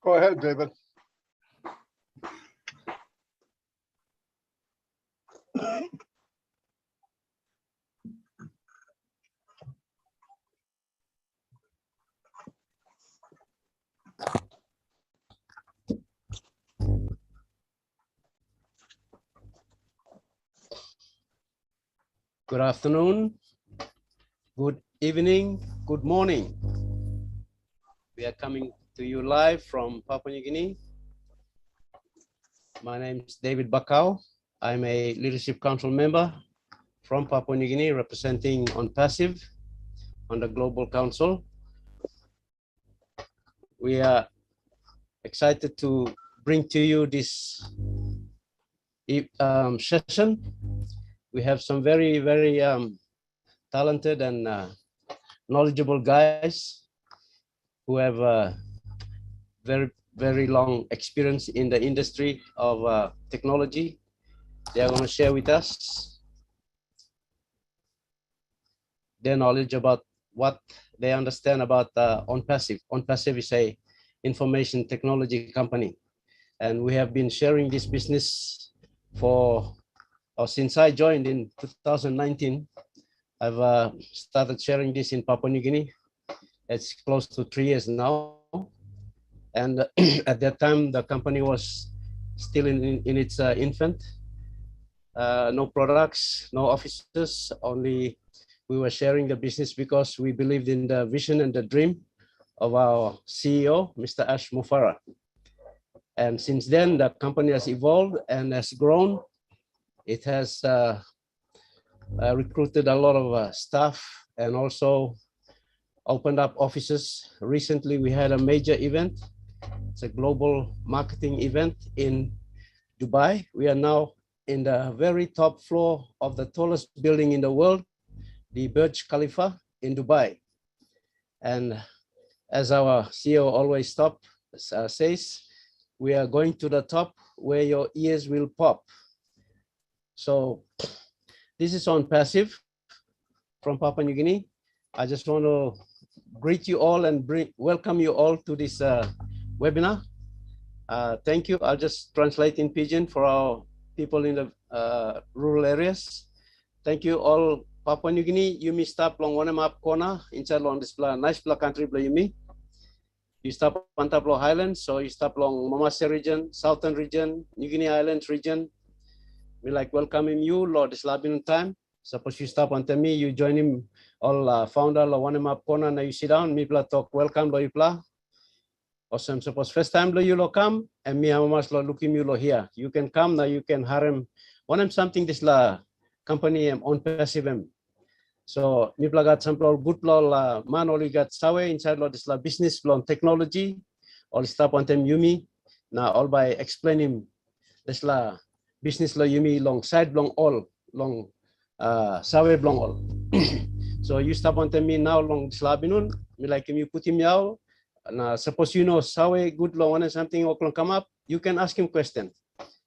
Go ahead, David. Good afternoon, good evening, good morning. We are coming to you live from Papua New Guinea. My name is David BAKAU. I'm a Leadership Council member from Papua New Guinea representing ONPASSIVE on the Global Council. We are excited to bring to you this session. We have some very talented and knowledgeable guys who have very long experience in the industry of technology. They are going to share with us their knowledge about what they understand about ONPASSIVE. ONPASSIVE is a information technology company, and we have been sharing this business since I joined in 2019. I've started sharing this in Papua New Guinea. It's close to 3 years now. And at that time, the company was still in its infant. No products, no offices, only we were sharing the business because we believed in the vision and the dream of our CEO, Mr. Ash Mufara. And since then, the company has evolved and has grown. It has recruited a lot of staff and also opened up offices. Recently, we had a major event. It's a global marketing event in Dubai. We are now in the very top floor of the tallest building in the world, the Burj Khalifa in Dubai. And as our CEO always says, we are going to the top where your ears will pop. So this is ONPASSIVE from Papua New Guinea. I just want to greet you all and welcome you all to this webinar. Thank you. I'll just translate in Pidgin for our people in the rural areas. Thank you all. Papua New Guinea, you may stop long one map corner inside long this nice country yumi. You stop on top of highlands, so you stop long Mamase region, southern region, New Guinea Islands region. We like welcoming you, Lord Islabin time. Suppose you stop on me, you join him all founder lo one map corner, now you sit down, me talk welcome lo you pla. Awesome. Suppose first time lo you lo come and me amamas lo looking you lo here. You can come now, you can harem one something this la company ONPASSIVE. So me got some good law man only got sawe inside lo this la business lo technology all stop on them yumi. Now all by explaining this la business lo yumi long side long all long sawe long all. So you stop on me now long slabinun me like you put him out. Now suppose you know sawe good lo one something or come up, you can ask him question.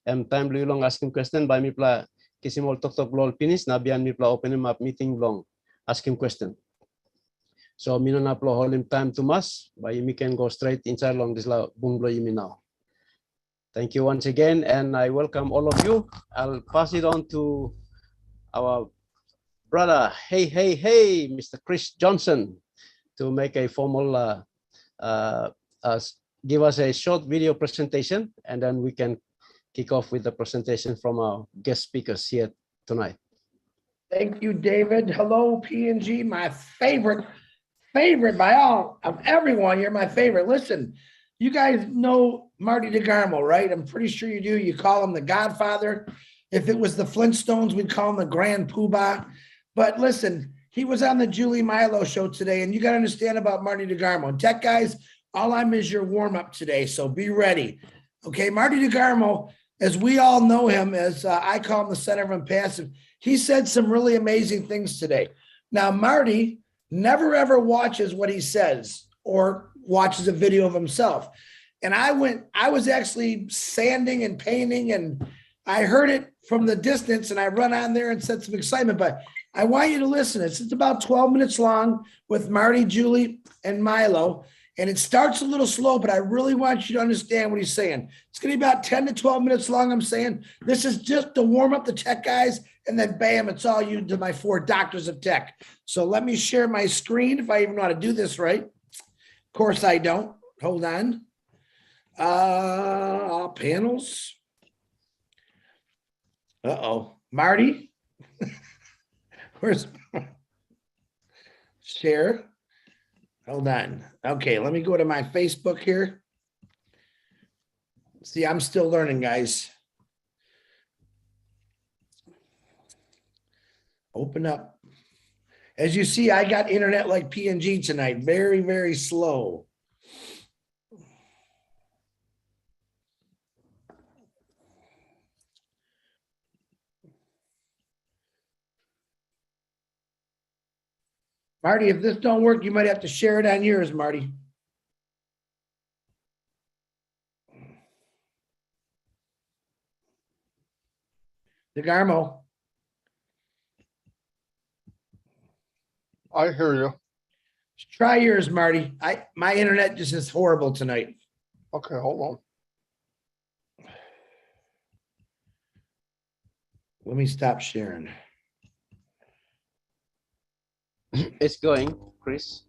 And time lu long ask him question by me pla kisimol talk lol finish na bian me pla open him up meeting long ask him question. So me no pla hold him time too much, but you can go straight inside long this la boom blow you now. Thank you once again, and I welcome all of you. I'll pass it on to our brother, hey, Mr. Chris Johnson, to make a formal, give us a short video presentation, and then we can kick off with the presentation from our guest speakers here tonight. Thank you, David. Hello, PNG, my favorite by all of everyone. You're my favorite. Listen, you guys know Marty DeGarmo, right? I'm pretty sure you do. You call him the Godfather. If it was the Flintstones, we'd call him the Grand Poobah. But listen, he was on the Julie Milo show today, and you got to understand about Marty DeGarmo. Tech guys, all I'm is your warm-up today, so be ready. Okay, Marty DeGarmo, as we all know him, as I call him the center of ONPASSIVE, he said some really amazing things today. Now, Marty never ever watches what he says or watches a video of himself. And I was actually sanding and painting, and I heard it from the distance, and I run on there and set some excitement, but I want you to listen. It's about 12 minutes long with Marty, Julie, and Milo. And it starts a little slow, but I really want you to understand what he's saying. It's going to be about 10 to 12 minutes long. I'm saying this is just to warm up the tech guys. And then bam, it's all you to my 4 doctors of tech. So let me share my screen if I even know how to do this right. Of course I don't. Hold on. Panels. Uh-oh. Marty. Where's share? Hold on. Okay, let me go to my Facebook here. See, I'm still learning, guys. Open up. As you see, I got internet like PNG tonight. Very, very slow. Marty, if this don't work, you might have to share it on yours, Marty. DeGarmo. I hear you. Try yours, Marty. My internet just is horrible tonight. Okay, hold on. Let me stop sharing. It's going, Chris.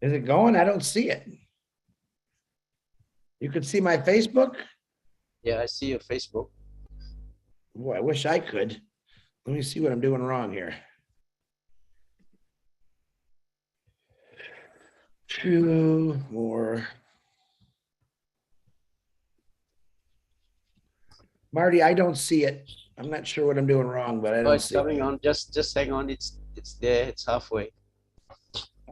Is it going? I don't see it. You could see my Facebook? Yeah, I see your Facebook. Boy, I wish I could. Let me see what I'm doing wrong here. 2 more. Marty, I don't see it. I'm not sure what I'm doing wrong, but I Oh, don't it's see coming it. on. Just hang on. It's there. It's halfway.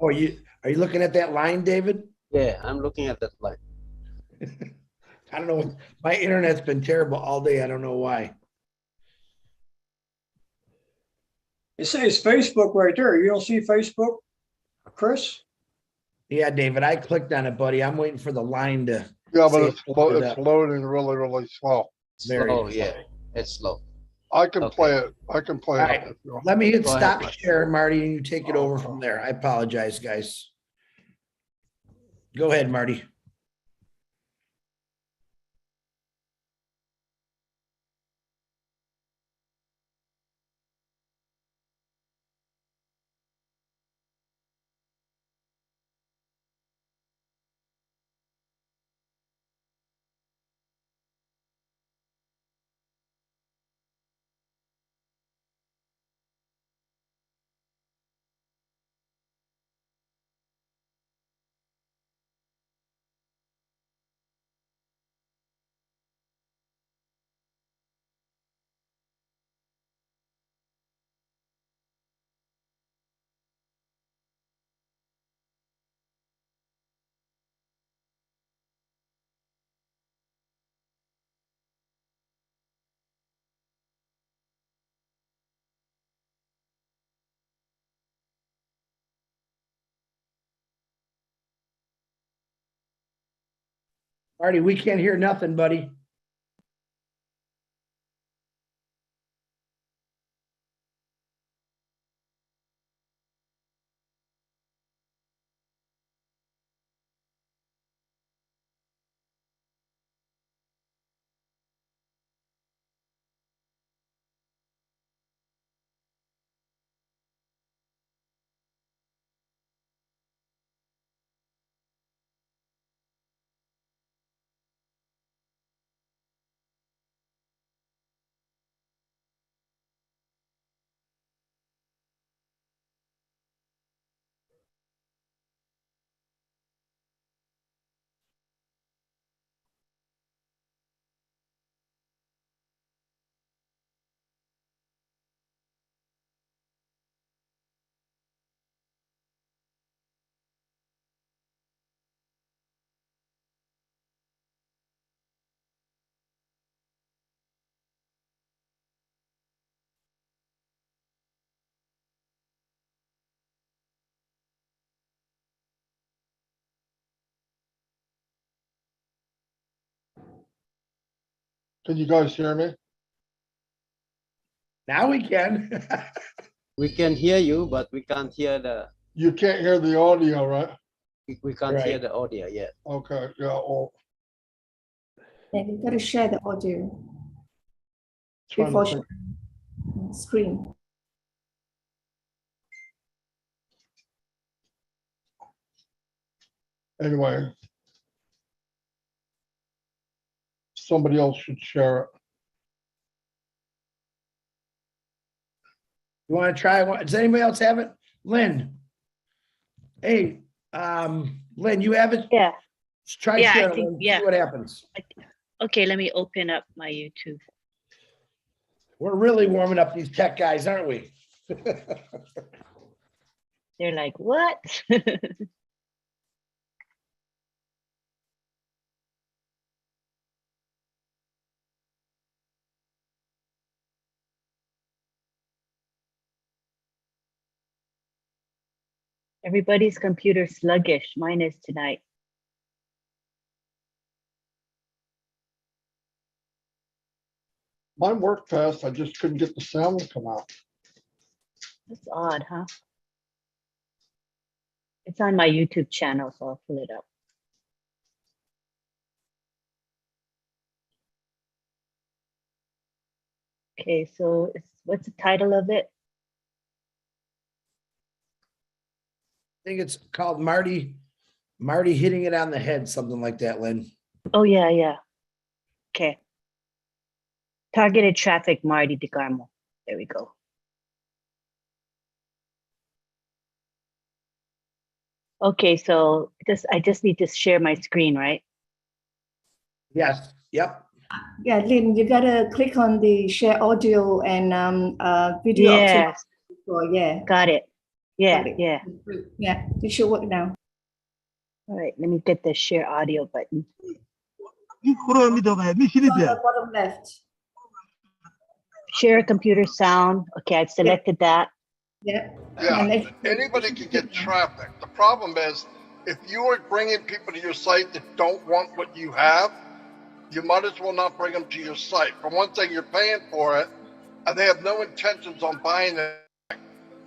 Oh, are you looking at that line, David? Yeah, I'm looking at that line. I don't know. My internet's been terrible all day. I don't know why. It says Facebook right there. You don't see Facebook, Chris? Yeah, David, I clicked on it, buddy. I'm waiting for the line to. Yeah, See but it loaded it's up. loading really, really slow. Very Slow, yeah. It's slow. I can Okay. play it. I can play All it. right. If you want. Let me hit Go ahead, stop Marty. share, Marty, and you take it over from there. I apologize, guys. Go ahead, Marty. Marty, we can't hear nothing, buddy. Can you guys hear me? Now we can. We can hear you, but we can't hear the. You can't hear the audio, right? We can't hear Right. the audio yet. Okay, yeah, well, Then you got to share the audio trying before to think. sharing screen. Anyway. Somebody else should share it. You want to try one? Does anybody else have it? Lynn? Hey, Lynn, you have it? Yeah. Try Yeah, I sharing, think- Lynn, see yeah. what happens. Okay, let me open up my YouTube. We're really warming up these tech guys, aren't we? They're like, what? Everybody's computer sluggish. Mine is tonight. Mine worked fast, I just couldn't get the sound to come out. That's odd, huh? It's on my YouTube channel, so I'll pull it up. Okay, so what's the title of it? I think it's called Marty hitting it on the head, something like that, Lynn. Oh, yeah, yeah. Okay. Targeted traffic, Marty DeGarmo. There we go. Okay, so I just need to share my screen, right? Yes, yep. Yeah, Lynn, you got to click on the share audio and video option. Yes, Yeah, got it. Yeah, Got it. yeah. yeah, it should work now. All right, let me get the share audio button. On the bottom left. Share computer sound. Okay, I've selected that. Yeah. Yeah, And if- anybody can get traffic. The problem is, if you are bringing people to your site that don't want what you have, you might as well not bring them to your site. For one thing, you're paying for it, and they have no intentions on buying it.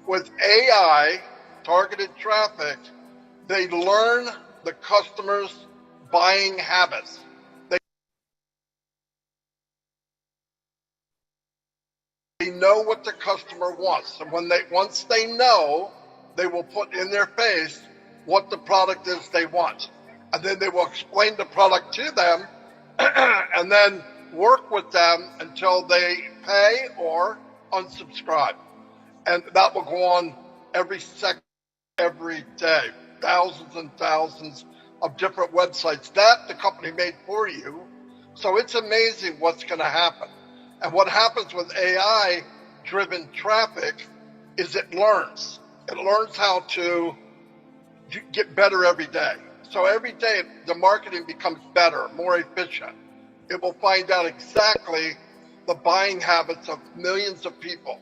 With AI, targeted traffic, they learn the customer's buying habits. They know what the customer wants. And once they know, they will put in their face what the product is they want. And then they will explain the product to them and then work with them until they pay or unsubscribe. And that will go on every second, every day, thousands and thousands of different websites that the company made for you. So it's amazing what's going to happen. And what happens with AI driven traffic is it learns. It learns how to get better every day. So every day the marketing becomes better, more efficient. It will find out exactly the buying habits of millions of people.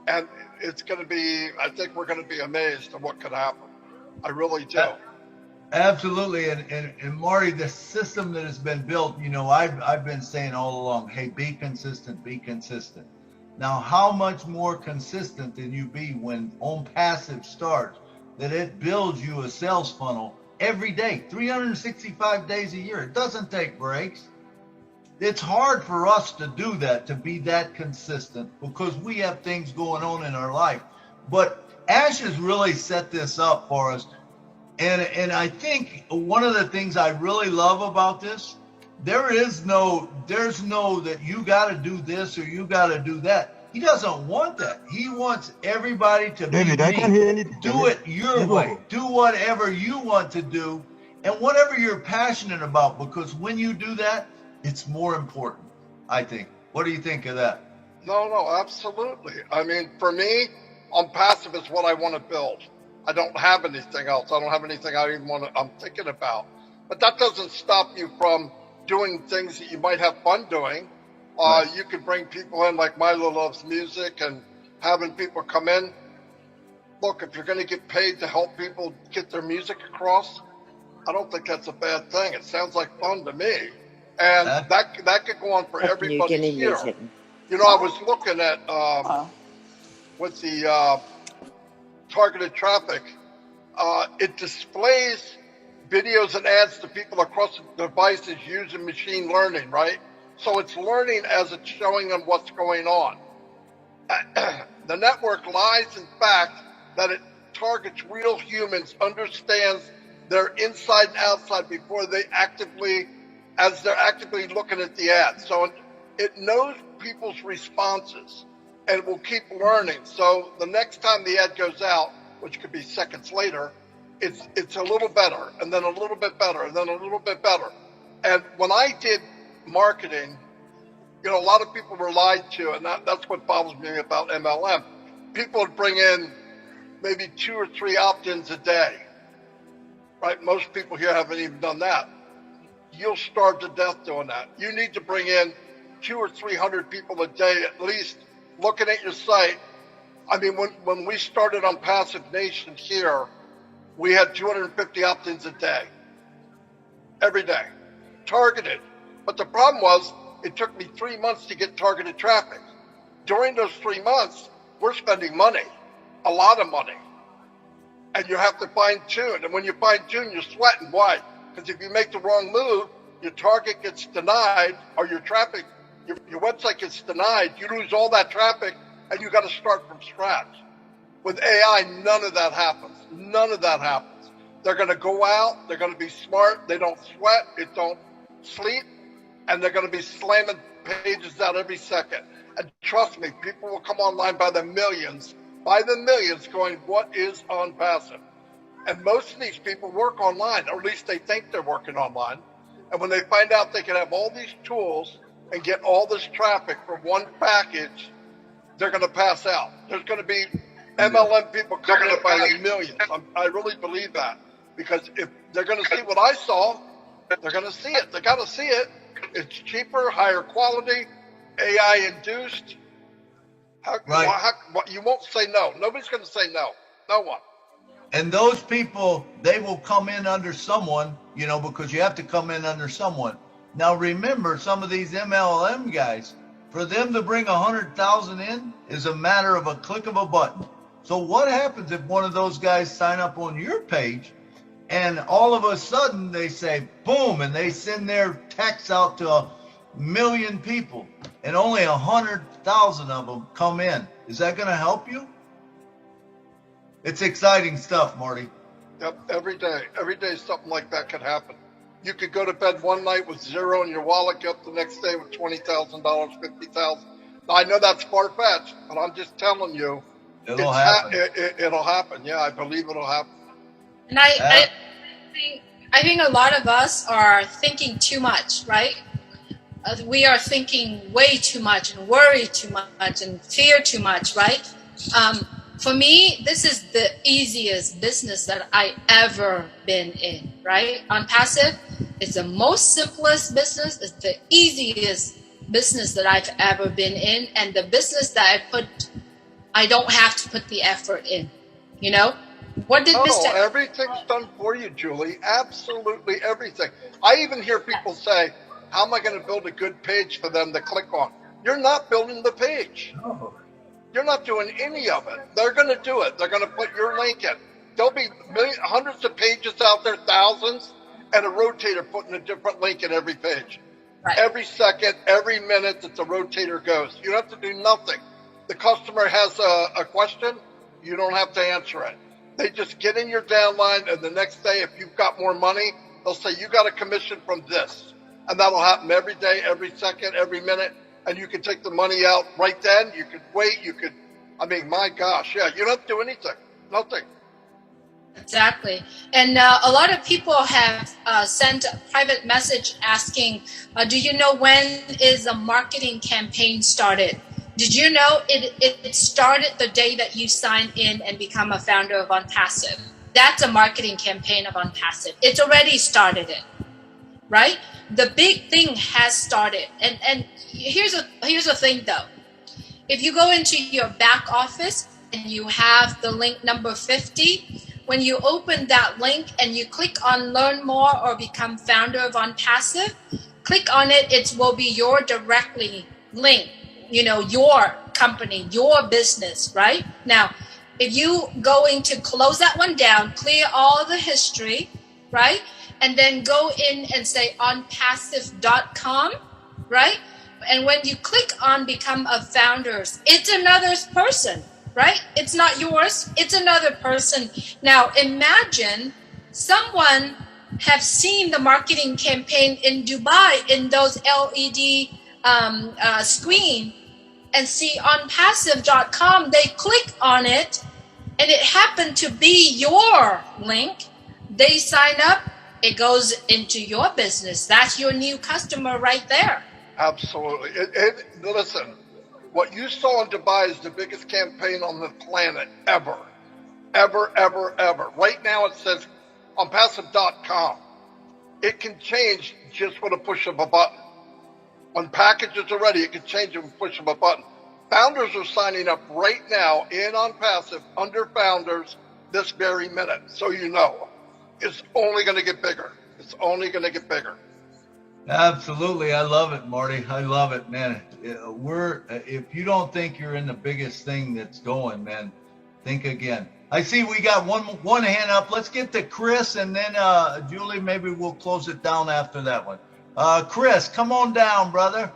And it's going to be, I think we're going to be amazed at what could happen. I really do. Absolutely, and Marty, the system that has been built, you know, I've been saying all along, hey, be consistent, be consistent. Now, how much more consistent can you be when ONPASSIVE starts, that it builds you a sales funnel every day, 365 days a year. It doesn't take breaks. It's hard for us to do that, to be that consistent, because we have things going on in our life. But Ash has really set this up for us. And I think one of the things I really love about this, there's no that you got to do this or you got to do that. He doesn't want that. He wants everybody to David, be I me. can't hear anything. Do it your way. Do whatever you want to do and whatever you're passionate about, because when you do that, it's more important, I think. What do you think of that? No, absolutely. I mean, for me, ONPASSIVE is what I want to build. I don't have anything else. I don't have anything I'm thinking about. But that doesn't stop you from doing things that you might have fun doing. Right. You could bring people in, like Milo loves music, and having people come in. Look, if you're going to get paid to help people get their music across, I don't think that's a bad thing. It sounds like fun to me. And that could go on for everybody here. You know, I was looking at with the targeted traffic, it displays videos and ads to people across the devices using machine learning, right? So it's learning as it's showing them what's going on. The network lies in fact that it targets real humans, understands their inside and outside before they as they're actively looking at the ad. So it knows people's responses and will keep learning. So the next time the ad goes out, which could be seconds later, it's a little better, and then a little bit better, and then a little bit better. And when I did marketing, a lot of people were lied to, and that's what bothers me about MLM. People would bring in maybe 2 or 3 opt-ins a day, right? Most people here haven't even done that. You'll starve to death doing that. You need to bring in 200 or 300 people a day at least looking at your site. I mean, when we started on Passive Nation here, we had 250 opt-ins a day, every day, targeted. But the problem was, it took me 3 months to get targeted traffic. During those 3 months, we're spending money, a lot of money. And you have to fine tune. And when you fine tune, you're sweating. Why? Because if you make the wrong move, your target gets denied, or your traffic, your website gets denied. You lose all that traffic, and you got to start from scratch. With AI, none of that happens. None of that happens. They're going to go out. They're going to be smart. They don't sweat. It don't sleep. And they're going to be slamming pages out every second. And trust me, people will come online by the millions going, what is ONPASSIVE? And most of these people work online, or at least they think they're working online. And when they find out they can have all these tools and get all this traffic from one package, they're going to pass out. There's going to be MLM people coming up by the millions. I really believe that, because if they're going to see what I saw, they're going to see it. They got to see it. It's cheaper, higher quality, AI induced. You won't say no. Nobody's going to say no. No one. And those people, they will come in under someone, because you have to come in under someone. Now remember, some of these MLM guys, for them to bring 100,000 in is a matter of a click of a button. So what happens if one of those guys sign up on your page and all of a sudden they say, boom, and they send their text out to 1 million people and only 100,000 of them come in? Is that going to help you? It's exciting stuff, Marty. Yep, every day something like that could happen. You could go to bed one night with zero in your wallet, get up the next day with $20,000, $50,000. Now, I know that's far-fetched, but I'm just telling you, it'll happen. It'll happen. Yeah, I believe it'll happen. And I think a lot of us are thinking too much, right? We are thinking way too much and worry too much and fear too much, right? For me, this is the easiest business that I ever been in, right? ONPASSIVE, it's the most simplest business. It's the easiest business that I've ever been in, and the business that I don't have to put the effort in. What did Mr. Everything's done for you, Julie. Absolutely everything. I even hear people say, how am I going to build a good page for them to click on? You're not building the page. Oh. You're not doing any of it. They're going to do it. They're going to put your link in. There'll be hundreds of pages out there, thousands, and a rotator putting a different link in every page. Right. Every second, every minute that the rotator goes. You don't have to do nothing. The customer has a question, you don't have to answer it. They just get in your downline, and the next day, if you've got more money, they'll say, you got a commission from this. And that'll happen every day, every second, every minute. And you can take the money out right then. You could wait. My gosh, yeah, you don't have to do anything. Nothing. Exactly. And a lot of people have sent a private message asking, do you know when is a marketing campaign started? Did you know it started the day that you sign in and become a founder of ONPASSIVE? That's a marketing campaign of ONPASSIVE. It's already started it, right? The big thing has started. And here's a thing though. If you go into your back office and you have the link number 50, when you open that link and you click on learn more or become founder of ONPASSIVE, click on it. It will be your directly link, your company, your business, right? Now, if you going to close that one down, clear all the history, right? And then go in and say onpassive.com, right? And when you click on become a founders, it's another person, right? It's not yours, it's another person. Now imagine someone have seen the marketing campaign in Dubai in those LED screen and see onpassive.com, they click on it and it happened to be your link. They sign up, it goes into your business. That's your new customer right there. Absolutely. Listen, what you saw in Dubai is the biggest campaign on the planet ever. Ever, ever, ever. Right now it says onpassive.com. It can change just with a push of a button. When packages are ready, it can change it with a push of a button. Founders are signing up right now in OnPassive under founders this very minute. So you know, it's only going to get bigger. It's only going to get bigger. Absolutely. I love it, Marty. I love it, man. If you don't think you're in the biggest thing that's going, man, think again. I see we got one hand up. Let's get to Chris, and then Julie, maybe we'll close it down after that one. Chris, come on down, brother.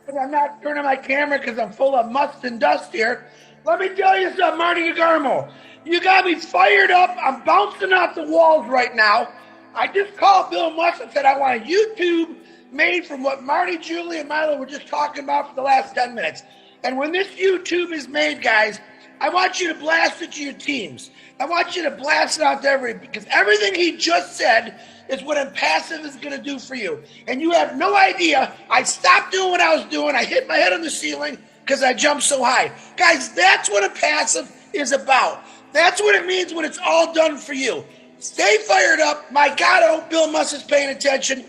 I'm not turning my camera because I'm full of must and dust here. Let me tell you something, Marty Garmo. You got me fired up. I'm bouncing off the walls right now. I just called Bill Musk and said I want a YouTube made from what Marty, Julie, and Milo were just talking about for the last 10 minutes. And when this YouTube is made, guys, I want you to blast it to your teams. I want you to blast it out to everybody, because everything he just said is what OnPassive is going to do for you. And you have no idea. I stopped doing what I was doing. I hit my head on the ceiling because I jumped so high. Guys, that's what OnPassive is about. That's what it means when it's all done for you. Stay fired up. My God, I hope Bill Musk is paying attention.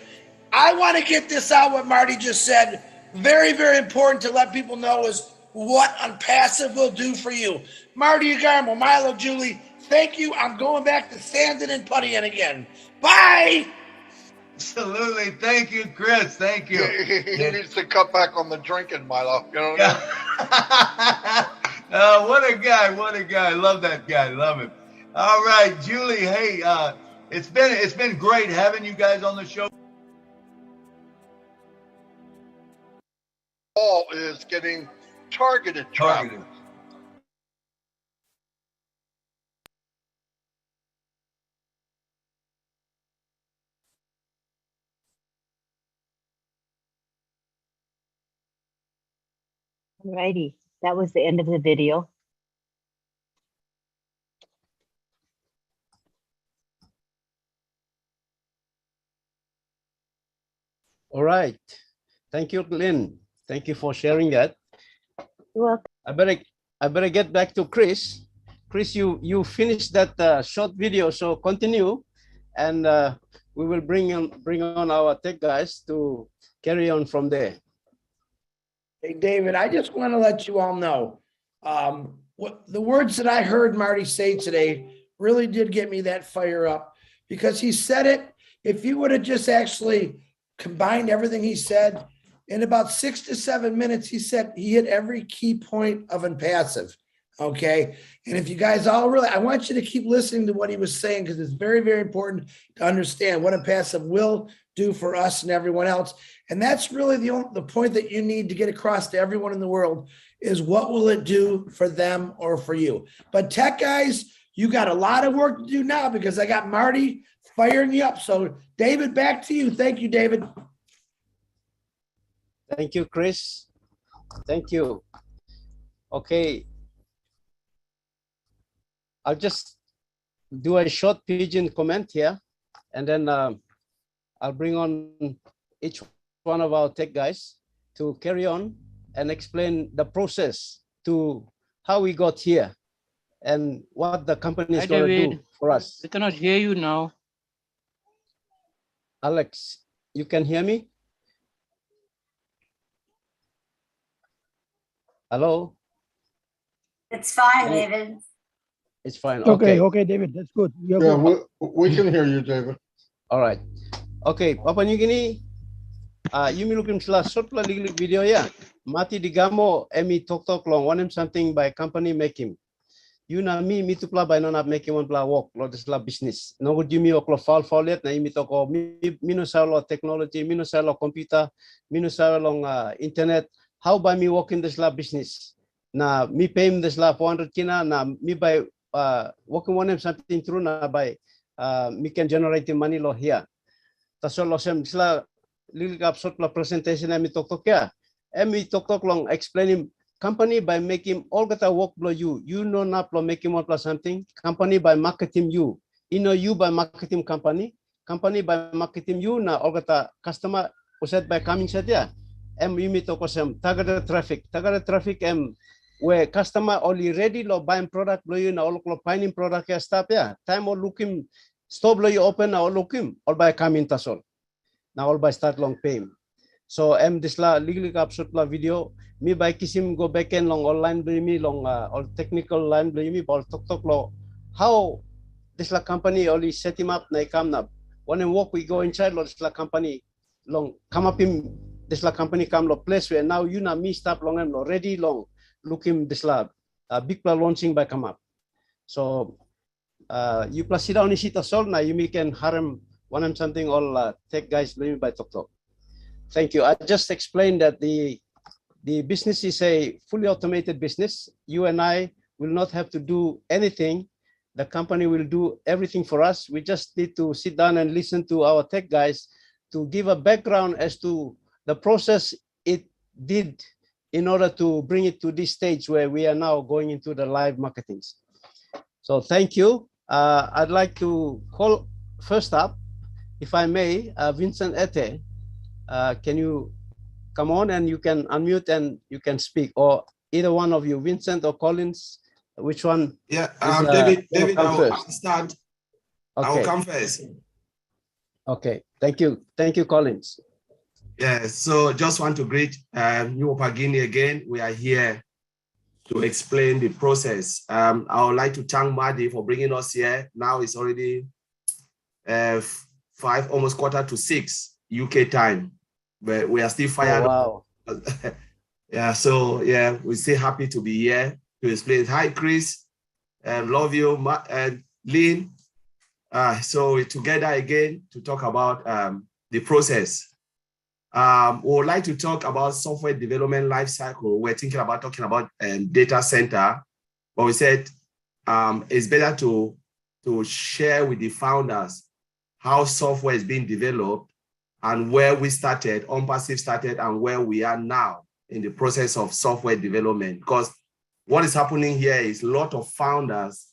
I want to get this out, what Marty just said. Very, very important to let people know is what OnPassive will do for you. Marty Garmo, Milo, Julie, thank you. I'm going back to sanding and puttying again. Bye. Absolutely. Thank you, Chris. Thank you. He needs to cut back on the drinking, Milo. You know what I mean? What a guy. What a guy. Love that guy. Love him. All right, Julie. Hey, it's been great having you guys on the show. All is getting targeted traffic. Alrighty, that was the end of the video. All right. Thank you, Lynn. Thank you for sharing that. You're welcome. I better get back to Chris. Chris, you finished that short video, so continue, and we will bring on our tech guys to carry on from there. Hey, David, I just want to let you all know what the words that I heard Marty say today really did get me that fire up, because he said it. If you would have just actually combined everything he said in about 6 to 7 minutes, he said he hit every key point of OnPassive. Okay. And if you guys all really, I want you to keep listening to what he was saying, because it's very, very important to understand what OnPassive will do for us and everyone else. And that's really the point that you need to get across to everyone in the world is what will it do for them or for you? But tech guys, you got a lot of work to do now, because I got Marty firing you up. So David, back to you. Thank you, David. Thank you, Chris. Thank you. Okay. I'll just do a short pigeon comment here, and then I'll bring on each one of our tech guys to carry on and explain the process to how we got here and what the company is going to do for us. We cannot hear you now. Alex, you can hear me? Hello? It's fine, David. It's fine. Okay, okay, David, that's good. Yeah, we can hear you, David. All right. Okay, Papua New Guinea, Yumi Lukim Sla short video ya. Mati digamo emi tok long one something by company make him. you na mi tu pla by no na making one pla work lo this la business. No would you me o fall let na imi to ko mi no sa lo technology, mi no sa lo computer, mi no sa lo internet. How by me working this la business? Na mi pay this la 400 kina na mi by working one something through na by me can generate money lo here. Taso lo sem sila lili kapsot la presentation na mi tok ya. Mi tok long explaining company by making all kata work blow you know not blow making one plus something. Company by marketing you know you by marketing company by marketing you na all kata customer uset by coming set ya. You tok sem target traffic where customer only ready lo buying product blow you na all lo finding product ya stop ya. Time or looking stop blow you open na all looking all by coming tasol. Now all by start long payment. So this la legally capsule la video mi by kisim go back end long online beli mi long all technical line beli mi ball tok lo how this la company only set him up na come na when walk we go inside lo this la company long come up him this la company come lo place where now you na me stop long and lo ready long looking this la big pla launching by come up. So you plus sit down sit sol na you can harem one something all tech guys beli by tok. Thank you. I just explained that the business is a fully automated business. You and I will not have to do anything. The company will do everything for us. We just need to sit down and listen to our tech guys to give a background as to the process it did in order to bring it to this stage where we are now going into the live marketing. So thank you. I'd like to call first up, if I may, Vincent Ete. Can you come on and you can unmute and you can speak, or either one of you, Vincent or Collins, which one? Yeah, David, I will start. Okay. I will come first. Okay, thank you, Collins. Yeah, so just want to greet New Pagini again. We are here to explain the process. I would like to thank Madi for bringing us here. Now it's already 5, almost 5:45 UK time. But we are still fired. Oh, wow. Yeah, so yeah, we're still happy to be here to explain. Hi, Chris. Love you, Lynn. So we're together again to talk about the process. We would like to talk about software development life cycle. We're thinking about talking about data center, but we said it's better to share with the founders how software is being developed and where we started, ONPASSIVE started, and where we are now in the process of software development. Because what is happening here is a lot of founders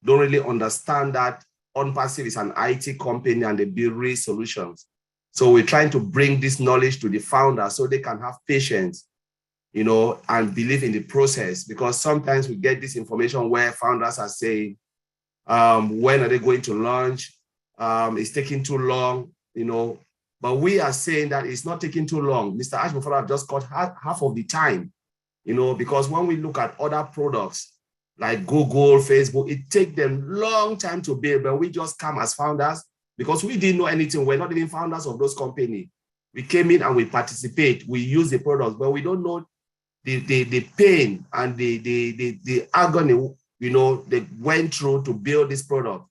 don't really understand that ONPASSIVE is an IT company and they build real solutions. So we're trying to bring this knowledge to the founders so they can have patience, you know, and believe in the process. Because sometimes we get this information where founders are saying, when are they going to launch? It's taking too long, you know. But we are saying that it's not taking too long. Mr. Ashbufara just got half of the time, you know, because when we look at other products like Google, Facebook, it takes them long time to build, but we just come as founders because we didn't know anything. We're not even founders of those companies. We came in and we participate. We use the products, but we don't know the pain and the agony, you know, they went through to build this product.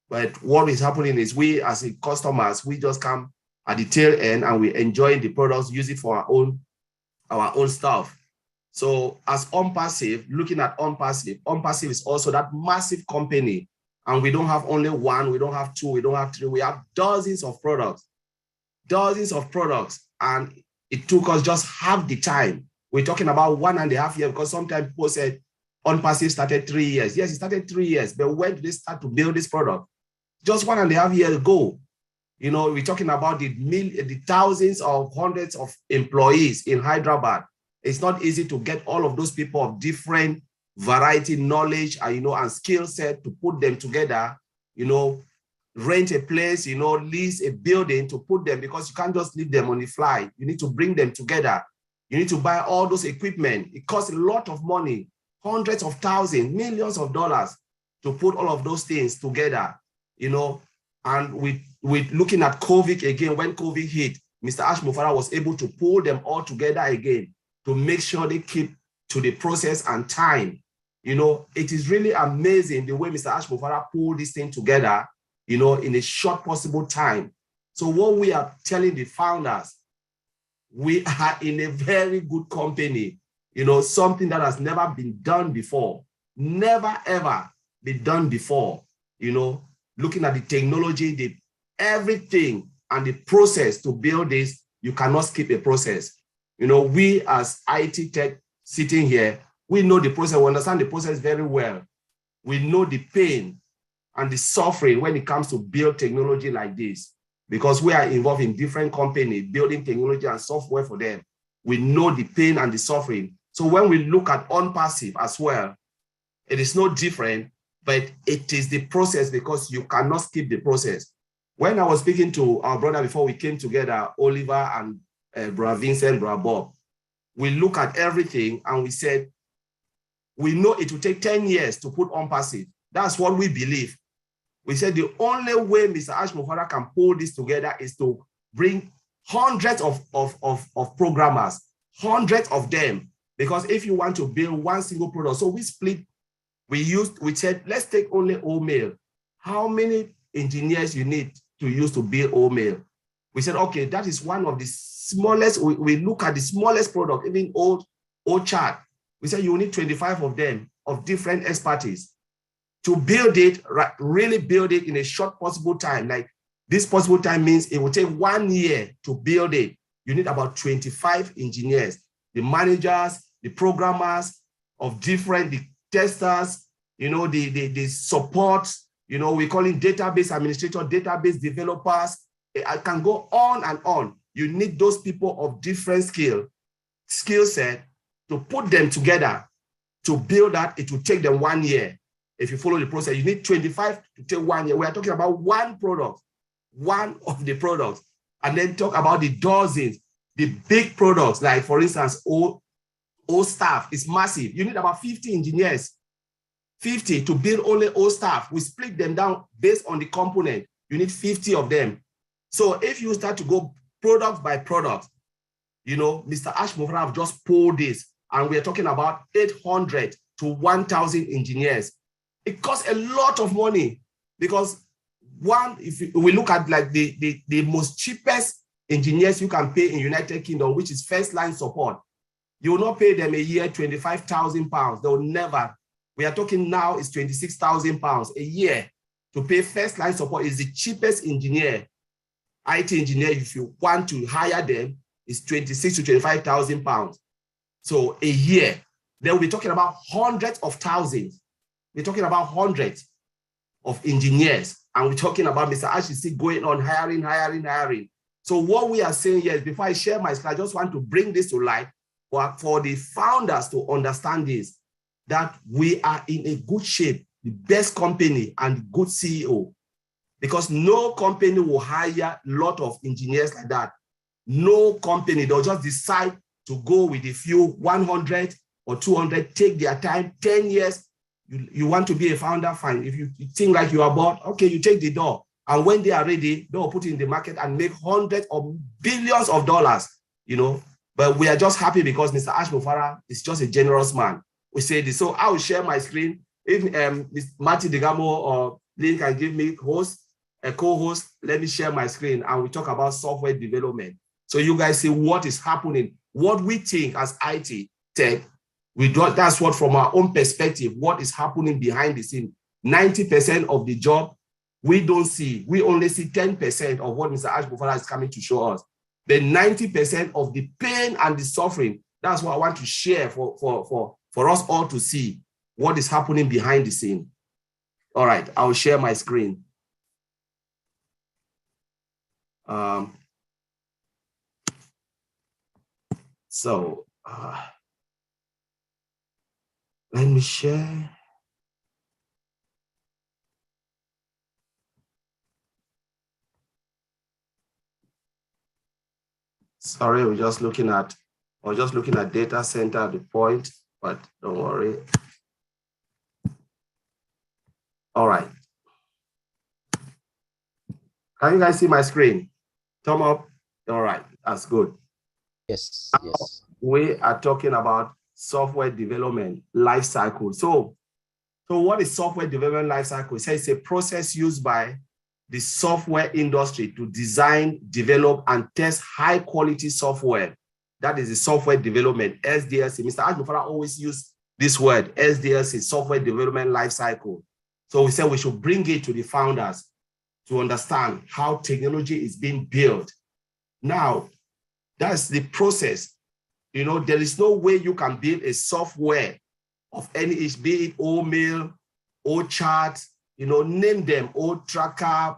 But what is happening is we as customers, we just come at the tail end and we enjoy the products, use it for our own stuff. So as ONPASSIVE, looking at ONPASSIVE is also that massive company. And we don't have only one, we don't have two, we don't have three, we have dozens of products. And it took us just half the time. We're talking about 1.5 years because sometimes people said ONPASSIVE started 3 years. Yes, it started 3 years, but when did they start to build this product? Just 1.5 years ago. You know, we're talking about the thousands of hundreds of employees in Hyderabad. It's not easy to get all of those people of different variety, knowledge, you know, and skill set to put them together, you know, rent a place, you know, lease a building to put them, because you can't just leave them on the fly. You need to bring them together. You need to buy all those equipment. It costs a lot of money, hundreds of thousands, millions of dollars to put all of those things together, you know. And with looking at COVID again, when COVID hit, Mr. Ashmufara was able to pull them all together again to make sure they keep to the process and time. You know, it is really amazing the way Mr. Ashmofara pulled this thing together, you know, in a short possible time. So what we are telling the founders, we are in a very good company, you know, something that has never been done before, never ever been done before, you know, looking at the technology, the everything and the process to build this, you cannot skip a process. You know, we as IT tech sitting here, we know the process, we understand the process very well. We know the pain and the suffering when it comes to build technology like this, because we are involved in different companies, building technology and software for them. We know the pain and the suffering. So when we look at ONPASSIVE as well, it is no different, but it is the process, because you cannot skip the process. When I was speaking to our brother before we came together, Oliver and Brother Vincent, Brother Bob, we look at everything and we said, we know it will take 10 years to put ONPASSIVE. That's what we believe. We said the only way Mr. Ashmofara can pull this together is to bring hundreds of programmers, hundreds of them, because if you want to build one single product, so we split, we said, let's take only OMail. How many engineers you need to use to build OMail? We said, okay, that is one of the smallest, we look at the smallest product, even old chart. We said you need 25 of them of different expertise to build it, really build it in a short possible time. Like this possible time means it will take 1 year to build it. You need about 25 engineers, the managers, the programmers of different, the testers, you know, the support, you know, we call it database administrator, database developers. I can go on and on. You need those people of different skill set to put them together to build that. It will take them 1 year. If you follow the process, you need 25 to take 1 year. We are talking about one product, one of the products, and then talk about the dozens, the big products, like for instance, all staff is massive. You need about 50 engineers, 50 to build only all staff. We split them down based on the component. You need 50 of them. So if you start to go product by product, you know, Mr. Ashmofara have just pulled this, and we're talking about 800 to 1,000 engineers. It costs a lot of money, because one, if we look at like the most cheapest engineers you can pay in United Kingdom, which is first line support, you will not pay them a year 25,000 pounds. They will never. We are talking now is 26,000 pounds a year to pay first line support. Is the cheapest engineer, IT engineer, if you want to hire them, is 26 to 25,000 pounds. So a year. Then we're talking about hundreds of thousands. We're talking about hundreds of engineers, and we're talking about Mr. Ash is still going on hiring. So what we are saying here is, before I share my screen, I just want to bring this to light for the founders to understand this, that we are in a good shape, the best company and good CEO, because no company will hire a lot of engineers like that. No company, they'll just decide to go with a few 100 or 200, take their time, 10 years. You want to be a founder, fine. If you think like you are bored, okay, you take the door. And when they are ready, they will put it in the market and make hundreds of billions of dollars, you know. But we are just happy because Mr. Ashmofara is just a generous man. We say this. So I will share my screen. If Marty Degamo or Lynn can give me a co-host, let me share my screen and we talk about software development. So you guys see what is happening, what we think as IT tech. That's what, from our own perspective, what is happening behind the scene. 90% of the job we don't see. We only see 10% of what Mr. Ashmofara is coming to show us. The 90% of the pain and the suffering, that's what I want to share for us all to see what is happening behind the scene. All right, I'll share my screen. Let me share. Sorry, we're just looking at data center at the point, but don't worry. All right. Can you guys see my screen? Thumb up. All right, that's good. Yes, yes. We are talking about software development life cycle. So what is software development life cycle? It says it's a process used by the software industry to design, develop, and test high quality software. That is the software development, SDLC. Mr. Ajmufara always use this word, SDLC, software development life cycle. So we said we should bring it to the founders to understand how technology is being built. Now, that's the process. You know, there is no way you can build a software of any age, be it OMail, OChat, you know, name them, OTracker,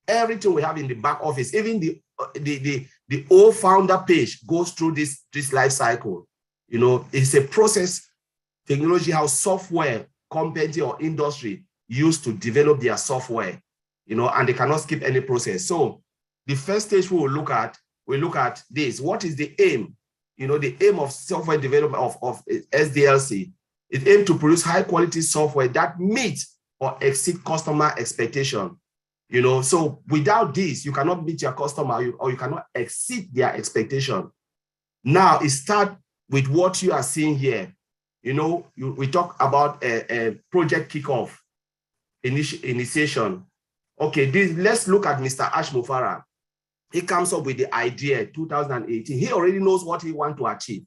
everything we have in the back office, even the old founder page goes through this life cycle. You know, it's a process, technology, how software company or industry used to develop their software, you know, and they cannot skip any process. So the first stage we look at this. What is the aim? You know, the aim of software development of SDLC is aim to produce high quality software that meets or exceed customer expectation. You know, so without this, you cannot meet your customer or you cannot exceed their expectation. Now it starts with what you are seeing here. You know, we talk about a project kickoff, initiation. Okay, let's look at Mr. Ashmufara. He comes up with the idea 2018. He already knows what he wants to achieve.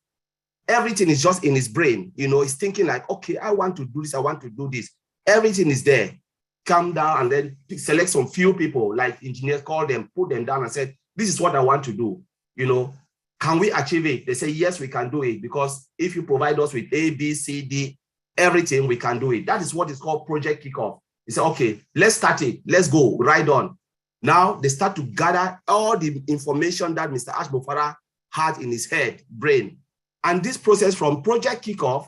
Everything is just in his brain. You know, he's thinking like, okay, I want to do this, I want to do this. Everything is there. Come down and then select some few people, like engineers, call them, put them down and said, this is what I want to do. You know, can we achieve it? They say, yes, we can do it, because if you provide us with A, B, C, D, everything, we can do it. That is what is called project kickoff. They say, okay, let's start it. Let's go, right on. Now they start to gather all the information that Mr. Ashmufara had in his head, brain. And this process from project kickoff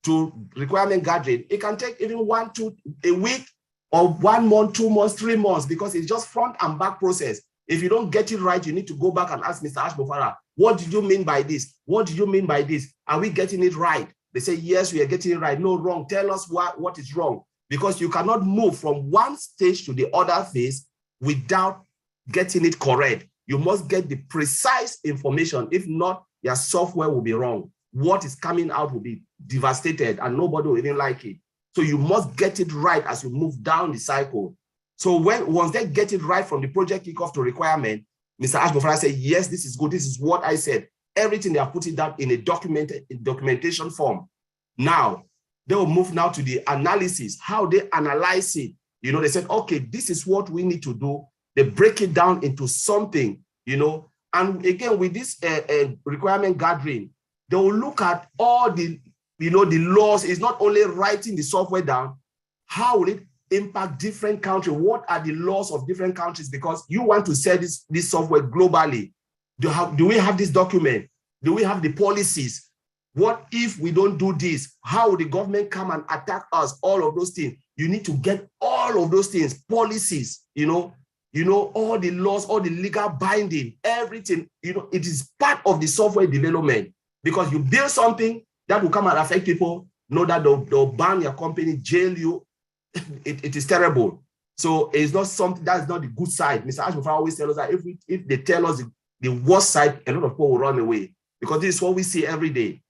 to requirement gathering, it can take even a week, or 1 month, 2 months, 3 months, because it's just front and back process. If you don't get it right, you need to go back and ask Mr. Ashmufara, what did you mean by this? What did you mean by this? Are we getting it right? They say, yes, we are getting it right. No, wrong. Tell us what is wrong. Because you cannot move from one stage to the other phase without getting it correct. You must get the precise information. If not, your software will be wrong. What is coming out will be devastated and nobody will even like it. So you must get it right as you move down the cycle. So once they get it right from the project kickoff to requirement, Mr. Ashmufara said, yes, this is good. This is what I said. Everything they are putting down in a documentation form. Now, they will move now to the analysis, how they analyze it. You know, they said, okay, this is what we need to do. They break it down into something, you know. And again, with this requirement gathering, they will look at all the, you know, the laws. It's not only writing the software down. How will it impact different countries? What are the laws of different countries? Because you want to sell this software globally. Do we have this document? Do we have the policies? What if we don't do this? How will the government come and attack us? All of those things. You need to get all of those things, policies, you know, all the laws, all the legal binding, everything, you know, it is part of the software development, because you build something that will come and affect people, know that they'll ban your company, jail you. It is terrible. So it's not something, that's not the good side. Mr. Ashmufara always tells us that if they tell us the worst side, a lot of people will run away, because this is what we see every day.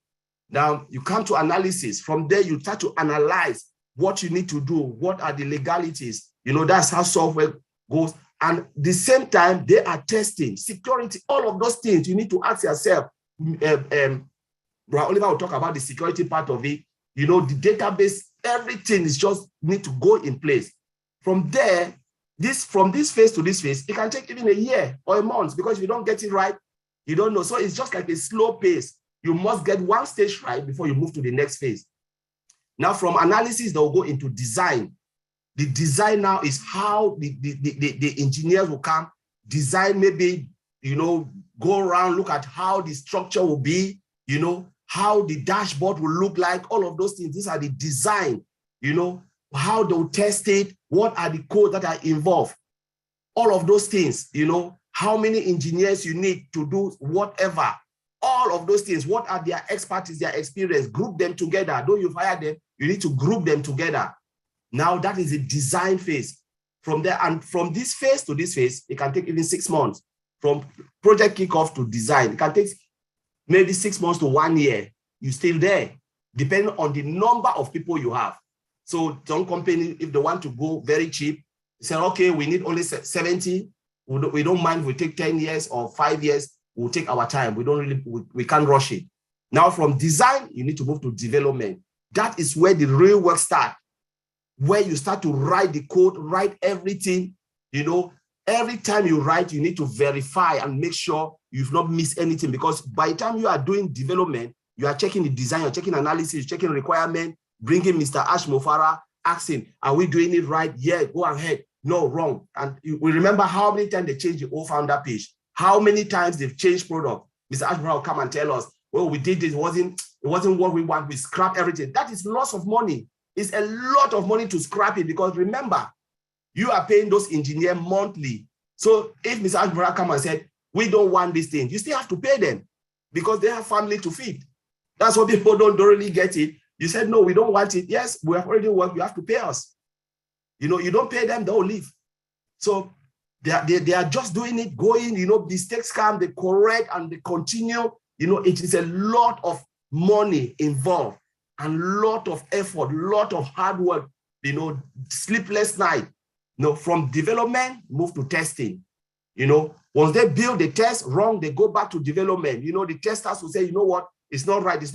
Now you come to analysis. From there, you start to analyze what you need to do. What are the legalities? You know, that's how software goes. And the same time, they are testing security, all of those things. You need to ask yourself, Oliver will talk about the security part of it. You know, the database, everything is just need to go in place. From there, from this phase to this phase, it can take even a year or a month, because if you don't get it right, you don't know. So it's just like a slow pace. You must get one stage right before you move to the next phase. Now, from analysis, they'll go into design. The design now is how the engineers will come, design, maybe, you know, go around, look at how the structure will be, you know, how the dashboard will look like, all of those things. These are the design, you know, how they'll test it, what are the codes that are involved, all of those things, you know, how many engineers you need to do whatever, all of those things, what are their expertise, their experience, group them together. Though you've hired them, you need to group them together. Now that is a design phase. From there, and from this phase to this phase, it can take even 6 months. From project kickoff to design, it can take maybe 6 months to 1 year. You're still there. depending on the number of people you have. So some company, if they want to go very cheap, they say, okay, we need only 70. We don't mind if we take 10 years or 5 years, we'll take our time. We can't rush it. Now from design, you need to move to development. That is where the real work starts, where you start to write the code, write everything. You know, every time you write, you need to verify and make sure you've not missed anything, because by the time you are doing development, you are checking the design, you're checking analysis, checking requirement, bringing Mr. Ash Mofara, asking, are we doing it right? Yeah, go ahead. No, wrong. And we remember how many times they changed the old founder page, how many times they've changed product. Mr. Ash Mofara will come and tell us, well, we did this, it wasn't what we want, we scrap everything. That is loss of money. It's a lot of money to scrap it, because remember, you are paying those engineers monthly. So if Mr. Ash Mofara come and said, we don't want this thing, you still have to pay them because they have family to feed. That's what people don't really get it. You said, no, we don't want it. Yes, we have already worked, you have to pay us. You know, you don't pay them, they'll leave. So they are just doing it, going, you know, mistakes come, they correct and they continue. You know, it is a lot of money involved and lot of effort, lot of hard work, you know, sleepless night. You know, from development, move to testing. You know, once they build the test wrong, they go back to development. You know, the testers will say, you know what, it's not right, it's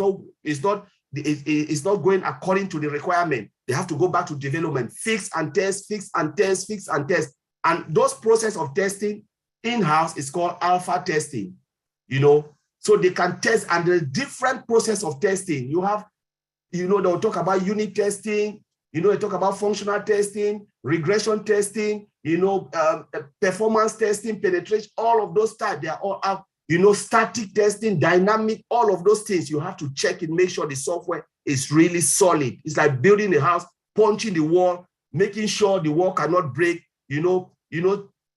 not going according to the requirement. They have to go back to development, fix and test, fix and test, fix and test. And those process of testing in-house is called alpha testing, you know, so they can test, and the different process of testing. You have, you know, they'll talk about unit testing, you know, they talk about functional testing, regression testing, you know, performance testing, penetration, all of those types, they are all out. You know, static testing, dynamic, all of those things, you have to check and make sure the software is really solid. It's like building a house, punching the wall, making sure the wall cannot break, you know,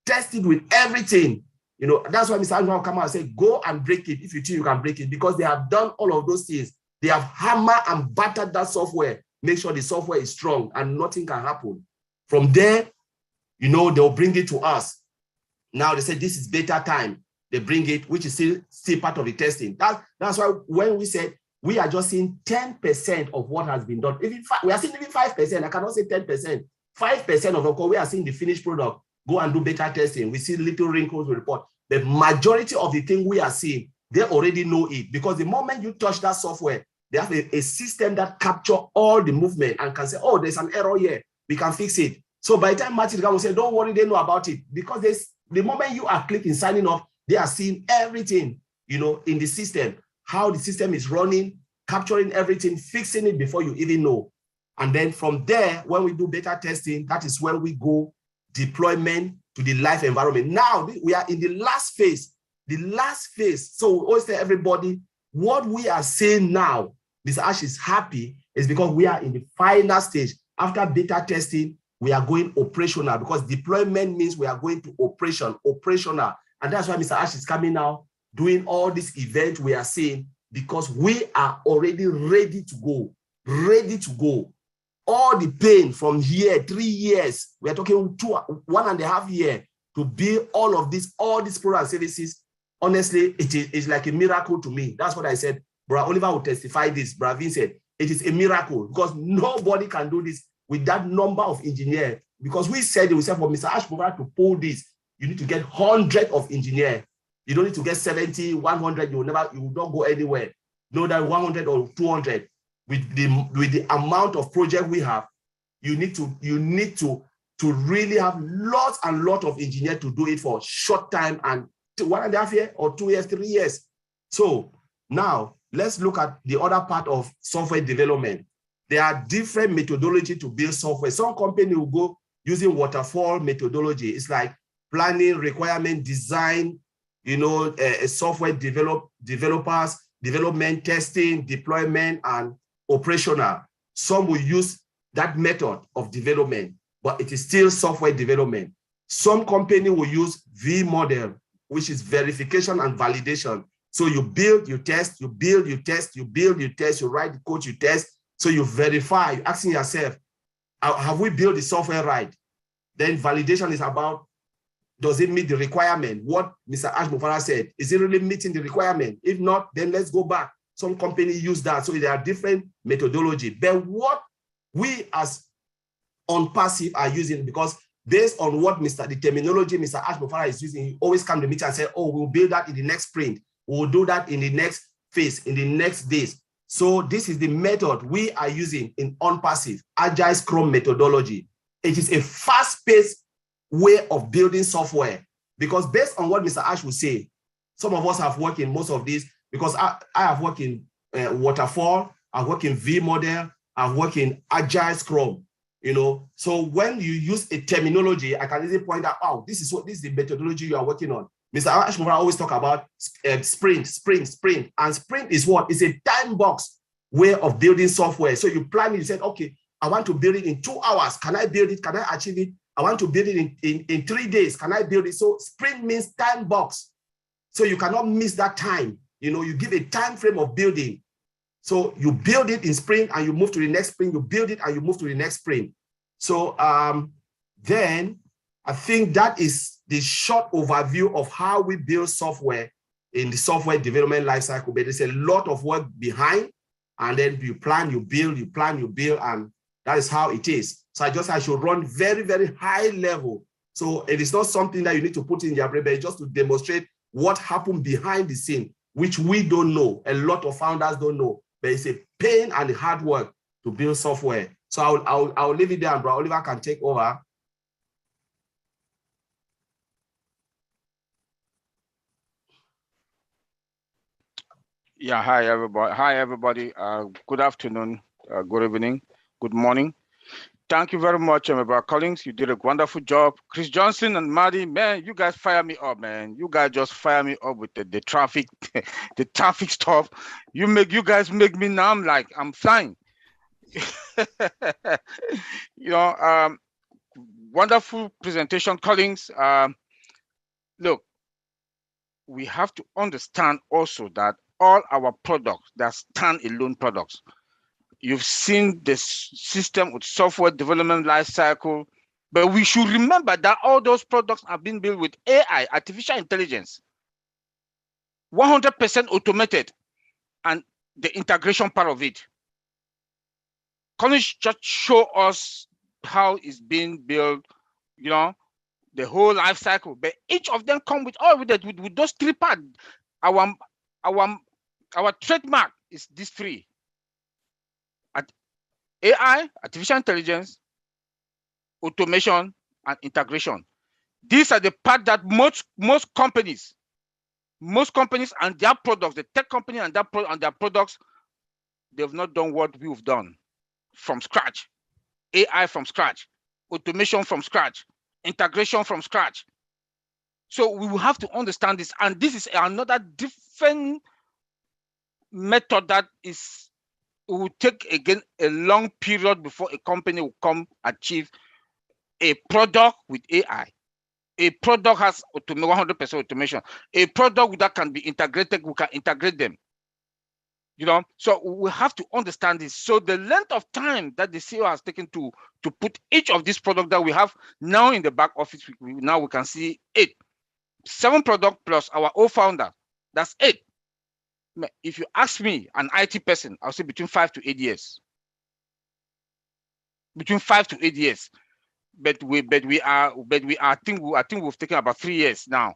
test it with everything. You know, that's why Mr. Andrew will come out and say, go and break it if you think you can break it, because they have done all of those things. They have hammered and battered that software, make sure the software is strong and nothing can happen. From there, you know, they'll bring it to us. Now they say, this is beta time. They bring it, which is still part of the testing. That's why when we said we are just seeing 10% of what has been done, even we are seeing even 5%, I cannot say 10%, 5% of what we are seeing the finished product, go and do beta testing. We see little wrinkles we report. The majority of the thing we are seeing, they already know it, because the moment you touch that software, they have a system that captures all the movement and can say, oh, there's an error here, we can fix it. So by the time Martin will say, don't worry, they know about it, because the moment you are clicking signing off, they are seeing everything, you know, in the system, how the system is running, capturing everything, fixing it before you even know. And then from there, when we do beta testing, that is when we go deployment to the live environment. Now we are in the last phase, So we always tell everybody, what we are saying now, Mr. Ash is happy, is because we are in the final stage. After beta testing, we are going operational, because deployment means we are going to operational. And that's why Mr. Ash is coming now, doing all these events we are seeing, because we are already ready to go. All the pain from here, 3 years, we are talking 1.5 years to build all these products and services. Honestly, it's like a miracle to me. That's what I said. Brother Oliver will testify this. Brother Vincent, it is a miracle, because nobody can do this with that number of engineers. Because we said for Mr. Ash to pull this, you need to get hundreds of engineers. You don't need to get 70, 100. You will not go anywhere. No, that 100 or 200. With the amount of project we have, you need to really have lots and lots of engineers to do it for short time, and 1.5 years or 2 years, 3 years. So now let's look at the other part of software development. There are different methodology to build software. Some company will go using waterfall methodology. It's like planning, requirement, design, you know, software developers, development, testing, deployment, and operational. Some will use that method of development, but it is still software development. Some company will use V model, which is verification and validation. So you build, you test, you build, you test, you build, you test, you write the code, you test. So you verify, you're asking yourself, have we built the software right? Then validation is about, does it meet the requirement? What Mr. Ash Mofara said, is it really meeting the requirement? If not, then let's go back. Some company use that. So there are different methodology. But what we as ONPASSIVE are using, because based on what the terminology Mr. Ashmofara is using, he always come to me and say, oh, we'll build that in the next sprint. We'll do that in the next phase, in the next days. So this is the method we are using in ONPASSIVE, Agile Scrum methodology. It is a fast-paced way of building software, because based on what Mr. Ash will say, some of us have worked in most of these, because I have worked in Waterfall, I've worked in V model, I've worked in Agile Scrum, you know. So when you use a terminology, I can easily point out, oh, this is the methodology you are working on. Mr. Ashmofara always talk about sprint. And sprint is what? It's a time box way of building software. So you plan it, you said, okay, I want to build it in 2 hours. Can I build it? Can I achieve it? I want to build it in 3 days. Can I build it? So sprint means time box. So you cannot miss that time. You know, you give a time frame of building. So you build it in sprint and you move to the next sprint. You build it and you move to the next sprint. So then I think that is the short overview of how we build software in the software development lifecycle. But there's a lot of work behind, and then you plan, you build, you plan, you build, and that is how it is. So I should run very, very high level. So it is not something that you need to put in your brain, but it's just to demonstrate what happened behind the scene, which we don't know. A lot of founders don't know, but it's a pain and hard work to build software. So I'll leave it there, and Bro Oliver can take over. Yeah, hi everybody. Hi everybody. Good afternoon, good evening, good morning. Thank you very much, Bro Collins. You did a wonderful job. Chris Johnson and Maddie, man, you guys fire me up, man. You guys just fire me up with the traffic, the traffic stuff. You guys make me now. I'm flying. You know, wonderful presentation, Collins. Look, we have to understand also that all our products, they're stand-alone products. You've seen the system with software development lifecycle, but we should remember that all those products have been built with AI, artificial intelligence, 100% automated, and the integration part of it. College just show us how it's being built, you know, the whole life cycle, but each of them come with all with those 3 parts. Our trademark is these 3: AI, artificial intelligence, automation, and integration. These are the part that most companies and their products, the tech company and their products, they've not done what we've done from scratch. AI from scratch, automation from scratch, integration from scratch. So we will have to understand this, and this is another different method that is, it will take again a long period before a company will come achieve a product with AI. A product has 100% automation. A product that can be integrated, we can integrate them. You know, so we have to understand this. So the length of time that the CEO has taken to put each of these products that we have now in the back office, now we can see 7 products plus our own founder. That's 8. If you ask me, an IT person, I'll say between 5 to 8 years. Between 5 to 8 years. But I think we've taken about 3 years now.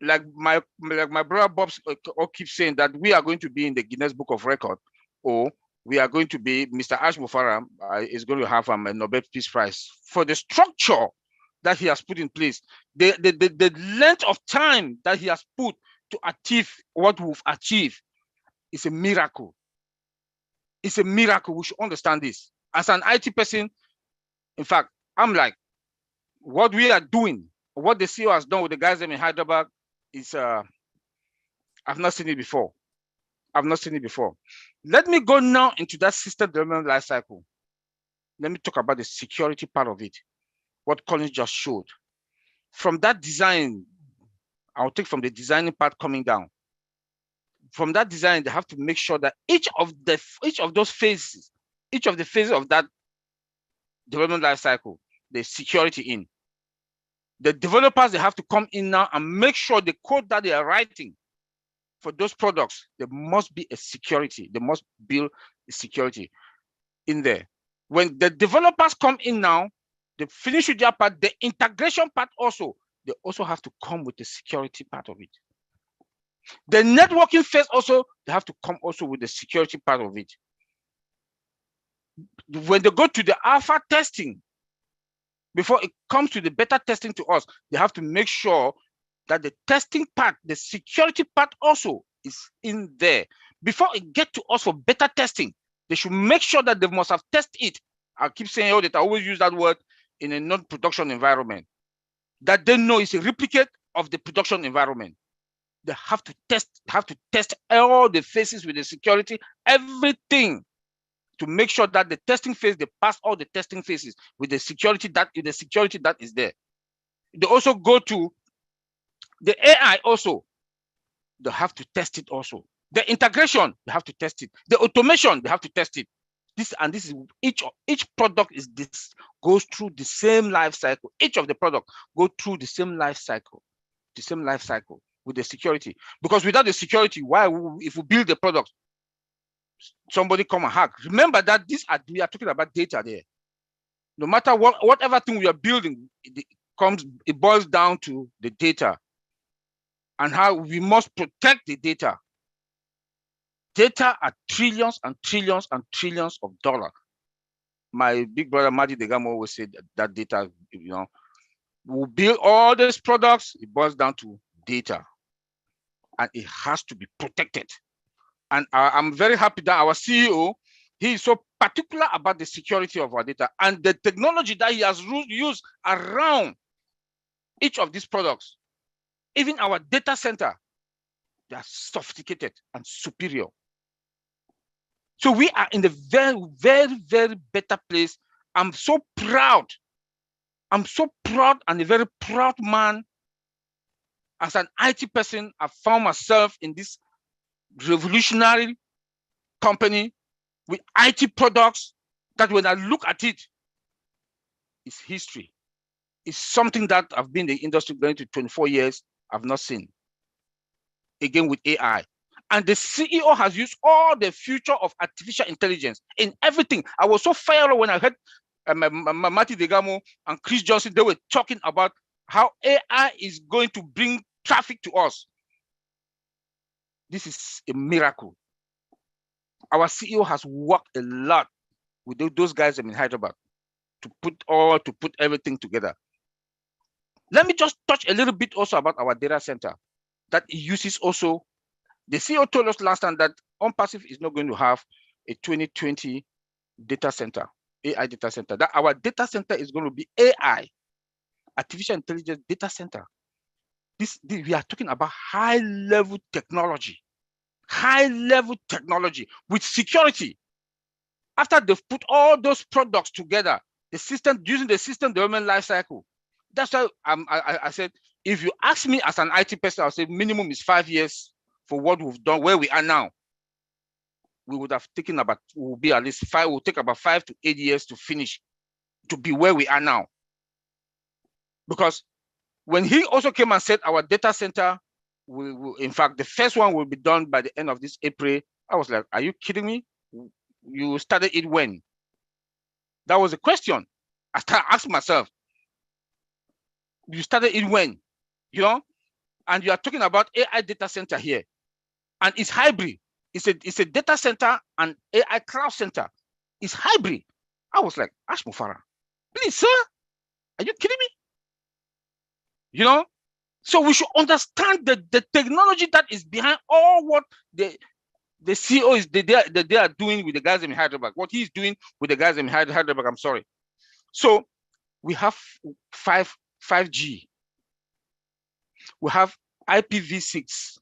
Like my brother Bob keeps saying that we are going to be in the Guinness Book of Record, or we are going to be, Mr. Ashmofara is going to have a Nobel Peace Prize for the structure that he has put in place, the length of time that he has put to achieve what we've achieved is a miracle. It's a miracle. We should understand this. As an IT person, in fact, I'm like, what we are doing, what the CEO has done with the guys in Hyderabad is, I've not seen it before. I've not seen it before. Let me go now into that system development lifecycle. Let me talk about the security part of it, what Collins just showed. From that design, I'll take from the designing part coming down. From that design, they have to make sure that each of the phases of that development lifecycle, there's security in. The developers, they have to come in now and make sure the code that they are writing for those products, there must be a security. They must build a security in there. When the developers come in now, they finish with their part, the integration part also, they also have to come with the security part of it. The networking phase also, they have to come also with the security part of it. When they go to the alpha testing, before it comes to the beta testing to us, they have to make sure that the testing part, the security part also is in there. Before it get to us for beta testing, they should make sure that they must have tested it. I keep saying that I always use that word in a non-production environment, that they know it's a replicate of the production environment. They have to test all the phases with the security, everything, to make sure that the testing phase, they pass all the testing phases with the security that is there. They also go to the AI also. They have to test it also. The integration, they have to test it. The automation, they have to test it. This is each product is this goes through the same life cycle. Each of the product go through the same life cycle with the security. Because without the security, if we build the product, somebody come and hack. Remember that we are talking about data there. No matter whatever thing we are building, it boils down to the data and how we must protect the data. Data are trillions and trillions and trillions of dollars. My big brother Marty Degamo always said that data, we'll build all these products, it boils down to data. And it has to be protected. And I'm very happy that our CEO, he is so particular about the security of our data and the technology that he has used around each of these products. Even our data center, they are sophisticated and superior. So we are in the very, very, very better place. I'm so proud. I'm so proud and a very proud man. As an IT person, I found myself in this revolutionary company with IT products that when I look at it, it's history. It's something that I've been in the industry going to 24 years, I've not seen. Again, with AI. And the CEO has used all the future of artificial intelligence in everything. I was so fired when I heard Marty Degamo and Chris Johnson, they were talking about how AI is going to bring traffic to us. This is a miracle. Our CEO has worked a lot with those guys in Hyderabad to put everything together. Let me just touch a little bit also about our data center that uses also. The CEO told us last time that ONPASSIVE is not going to have a 2020 data center, AI data center. That our data center is going to be AI, artificial intelligence data center. We are talking about high-level technology with security. After they've put all those products together, using the system development lifecycle. That's why I said, if you ask me as an IT person, I'll say minimum is 5 years for what we've done, where we are now. We would have taken we'll take about 5 to 8 years to finish, to be where we are now. Because when he also came and said our data center, in fact, the first one will be done by the end of this April, I was like, are you kidding me? You started it when? That was a question. I started asking myself, you started it when? And you are talking about AI data center here. And it's hybrid. It's a data center and AI cloud center. It's hybrid. I was like, Ash Mufara, please, sir, are you kidding me? So we should understand the technology that is behind all what the CEO is they are doing with the guys in Hyderabad. What he's doing with the guys in Hyderabad, I'm sorry. So we have 5G. We have IPv6.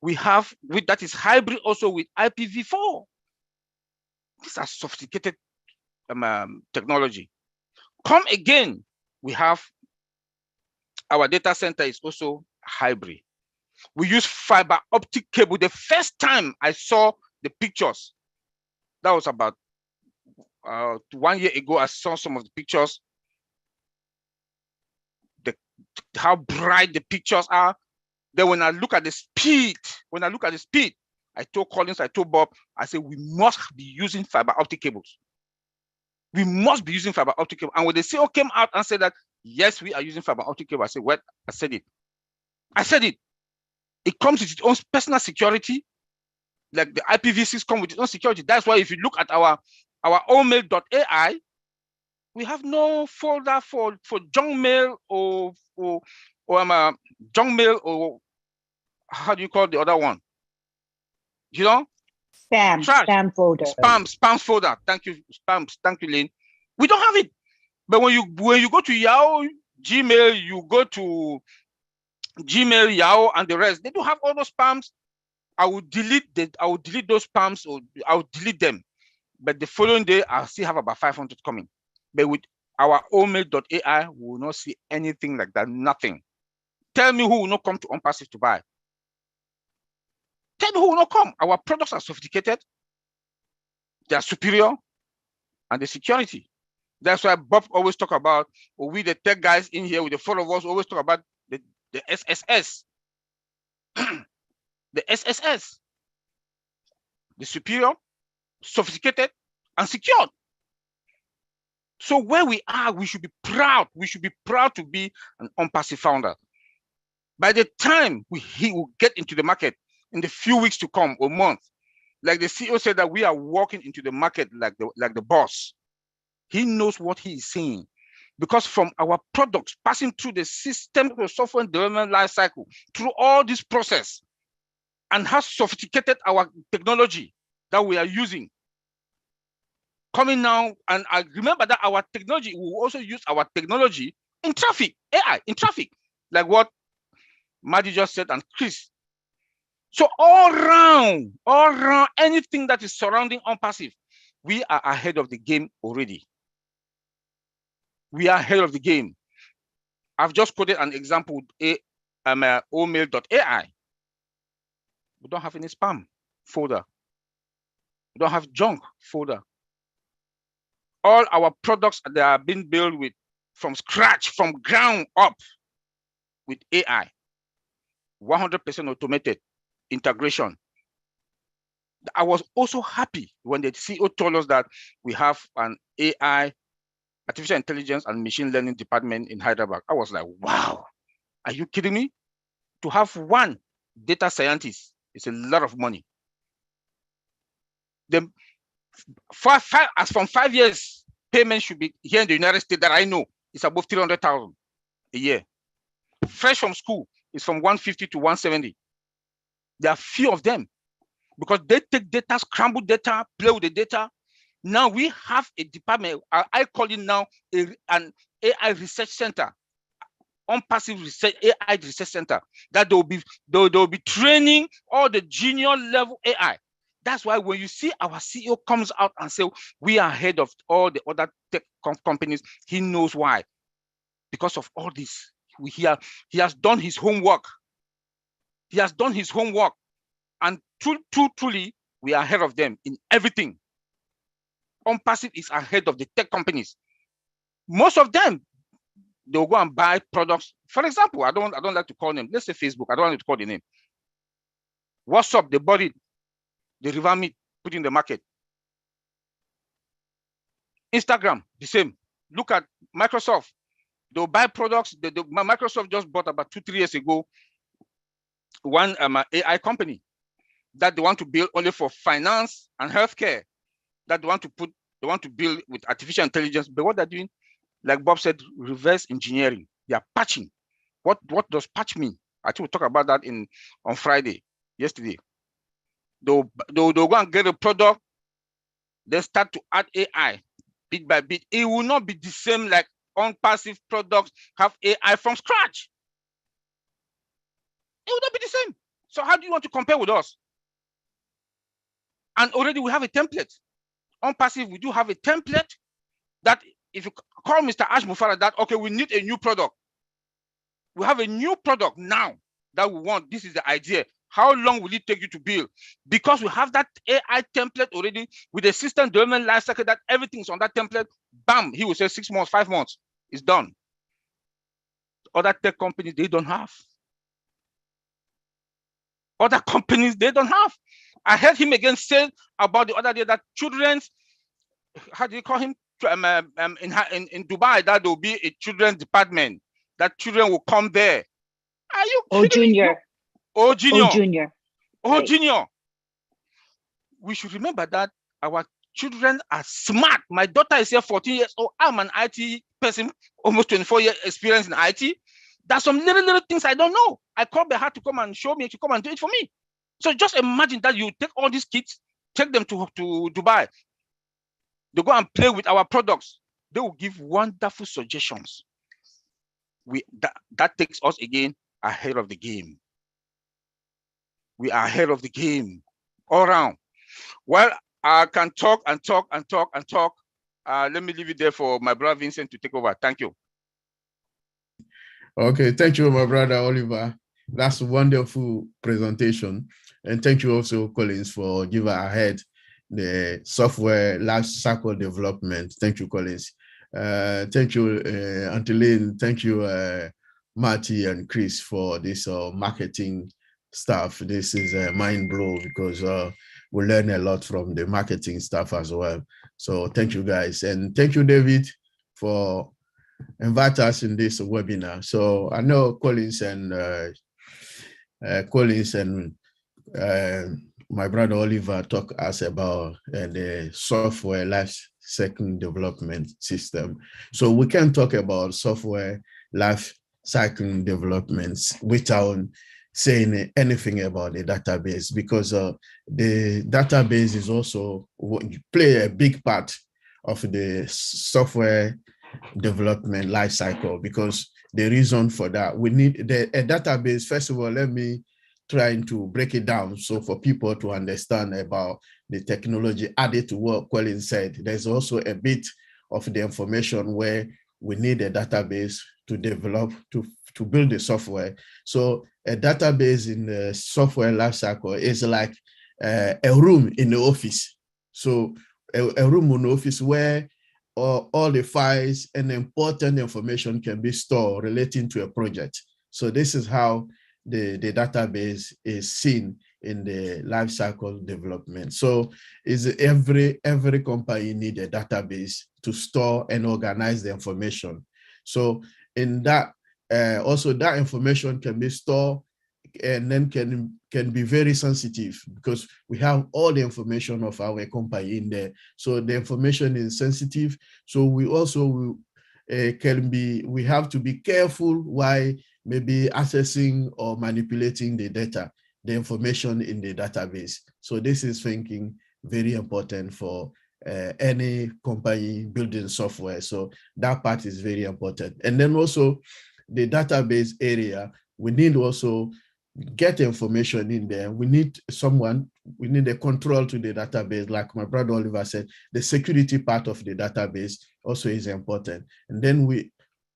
We have that is hybrid also with IPv4. These are sophisticated technology. Come again, we have our data center is also hybrid. We use fiber optic cable. The first time I saw the pictures, that was about 1 year ago, I saw some of the pictures, how bright the pictures are. Then when I look at the speed, I told Collins, I told Bob, I said, we must be using fiber optic cables. We must be using fiber optic cable. And when the CEO came out and said that, yes, we are using fiber optic cable, I said, what? I said it. I said it. It comes with its own personal security. Like the IPv6 come with its own security. That's why if you look at our omail.ai, we have no folder for junk mail or junk mail, or how do you call the other one? You know? Spam folder. Spam folder. Thank you, thank you, Lynn. We don't have it. But when you go to Yahoo, Gmail, you go to Gmail, Yahoo, and the rest, they don't have all those spams. I will delete those spams, or I will delete them. But the following day, I'll still have about 500 coming. But with our omail.ai, we will not see anything like that. Nothing. Tell me who will not come to ONPASSIVE to buy. Tell me who will not come. Our products are sophisticated. They are superior, and the security. That's why Bob always talk about, or we the tech guys in here with the four of us always talk about the SSS. The SSS. The superior, sophisticated, and secured. So where we are, we should be proud. We should be proud to be an ONPASSIVE founder. By the time he will get into the market in the few weeks to come or months, like the CEO said, that we are walking into the market like the boss. He knows what he is saying, because from our products passing through the system of software development life cycle, through all this process, and how sophisticated our technology that we are using. Coming now, and I remember that our technology, we will also use our technology in traffic, AI in traffic, like what Maddie just said, and Chris. So all around, anything that is surrounding ONPASSIVE, we are ahead of the game already. We are ahead of the game. I've just quoted an example with omail.ai. We don't have any spam folder. We don't have junk folder. All our products, they are being built with from scratch, from ground up, with AI. 100% automated integration. I was also happy when the CEO told us that we have an AI, artificial intelligence and machine learning department in Hyderabad. I was like, wow, are you kidding me? To have one data scientist is a lot of money. The as from 5 years, payment should be here in the United States that I know is above 300,000 a year. Fresh from school is from 150 to 170. There are few of them because they take data, scramble data, play with the data. Now we have a department, I call it now an AI research center, ONPASSIVE research, AI research center, that they'll be training all the junior level AI. That's why when you see our CEO comes out and say we are ahead of all the other tech companies, he knows why. Because of all this, he has done his homework. He has done his homework, and truly, we are ahead of them in everything. ONPASSIVE is ahead of the tech companies. Most of them, they'll go and buy products. For example, I don't like to call them. Let's say Facebook. I don't like to call the name. WhatsApp, they bought it. They revamp it, put in the market. Instagram, the same. Look at Microsoft. They'll buy products. Microsoft just bought about 2-3 years ago one AI company that they want to build only for finance and healthcare. That they want to build with artificial intelligence. But what they're doing, like Bob said, reverse engineering. They are patching. What does patch mean? I think we'll talk about that on Friday, yesterday. They'll go and get a product, then start to add AI bit by bit. It will not be the same like ONPASSIVE products have AI from scratch. It will not be the same. So how do you want to compare with us? And already we have a template. ONPASSIVE, we do have a template that if you call Mr. Ash Mufara that, okay, we need a new product. We have a new product now that we want. This is the idea. How long will it take you to build? Because we have that AI template already with a system development lifecycle that everything's on that template. Bam, he will say 6 months, 5 months, it's done. Other tech companies, they don't have. Other companies, they don't have. I heard him again say about the other day that children's, how do you call him? In Dubai, that there will be a children's department, that children will come there. Are you kidding me? Junior. Oh, junior. Junior. Oh, Right. junior. We should remember that our children are smart. My daughter is here 14 years old. I'm an IT person, almost 24 years experience in IT. There's some little things I don't know. I called her to come and show me, to come and do it for me. So just imagine that you take all these kids, take them to Dubai. They go and play with our products. They will give wonderful suggestions. That takes us again ahead of the game. We are ahead of the game all around. Well, I can talk and talk and talk and talk. Let me leave it there for my brother Vincent to take over. Thank you. Okay, thank you, my brother Oliver. That's a wonderful presentation. And thank you also, Collins, for giving ahead the software life cycle development. Thank you, Collins. Thank you, Antolin. Thank you, Marty and Chris, for this marketing stuff. This is a mind blow because we learn a lot from the marketing stuff as well. So thank you, guys. And thank you, David, for invite us in this webinar. So I know Collins and my brother Oliver talk us about the software life cycle development system. So we can talk about software life cycle developments without saying anything about the database, because the database is also play a big part of the software development life cycle, because the reason for that, we need a database. First of all, let me try to break it down so for people to understand about the technology added to what Colin said. There's also a bit of the information where we need a database to develop, to build the software. So a database in the software lifecycle is like a room in the office. So a room in the office where all the files and important information can be stored relating to a project. So this is how the database is seen in the life cycle development. So is every company need a database to store and organize the information. So in that, also that information can be stored and then can be very sensitive, because we have all the information of our company in there. So the information is sensitive. So we also we have to be careful while maybe accessing or manipulating the data, the information in the database. So this is thinking very important for any company building software. So that part is very important. And then also the database area, we need also get information in there. We need a control to the database. Like my brother Oliver said, the security part of the database also is important. And then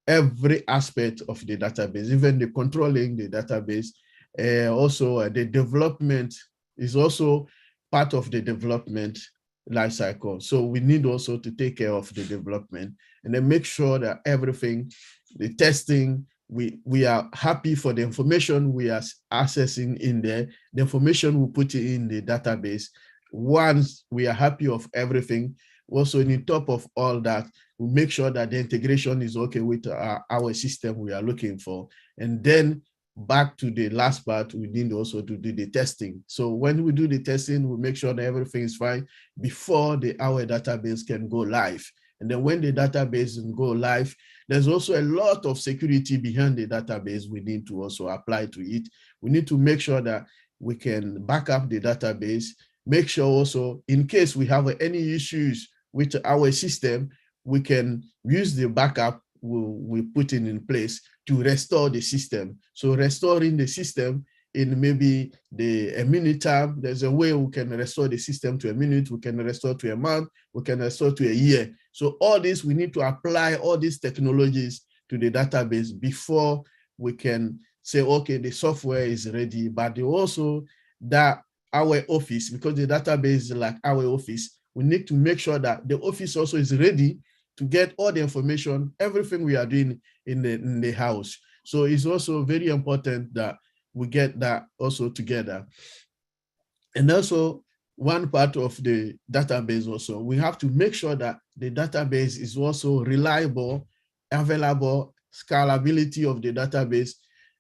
every aspect of the database, even the controlling the database, also the development is also part of the development life cycle. So we need also to take care of the development and then make sure that everything, the testing, we are happy for the information we are accessing in there, the information we put in the database. Once we are happy of everything, also on top of all that, we make sure that the integration is okay with our system we are looking for. And then back to the last part, we need also to do the testing. So when we do the testing, we make sure that everything is fine before our database can go live. And then when the database go live, there's also a lot of security behind the database we need to also apply to it. We need to make sure that we can back up the database, make sure also in case we have any issues with our system, we can use the backup we put in place to restore the system. So restoring the system in maybe a minute time, there's a way we can restore the system to a minute, we can restore to a month, we can restore to a year. So all this, we need to apply all these technologies to the database before we can say, okay, the software is ready. But also that our office, because the database is like our office, we need to make sure that the office also is ready to get all the information, everything we are doing in the house. So it's also very important that we get that also together. And also one part of the database also, we have to make sure that the database is also reliable, available, scalability of the database,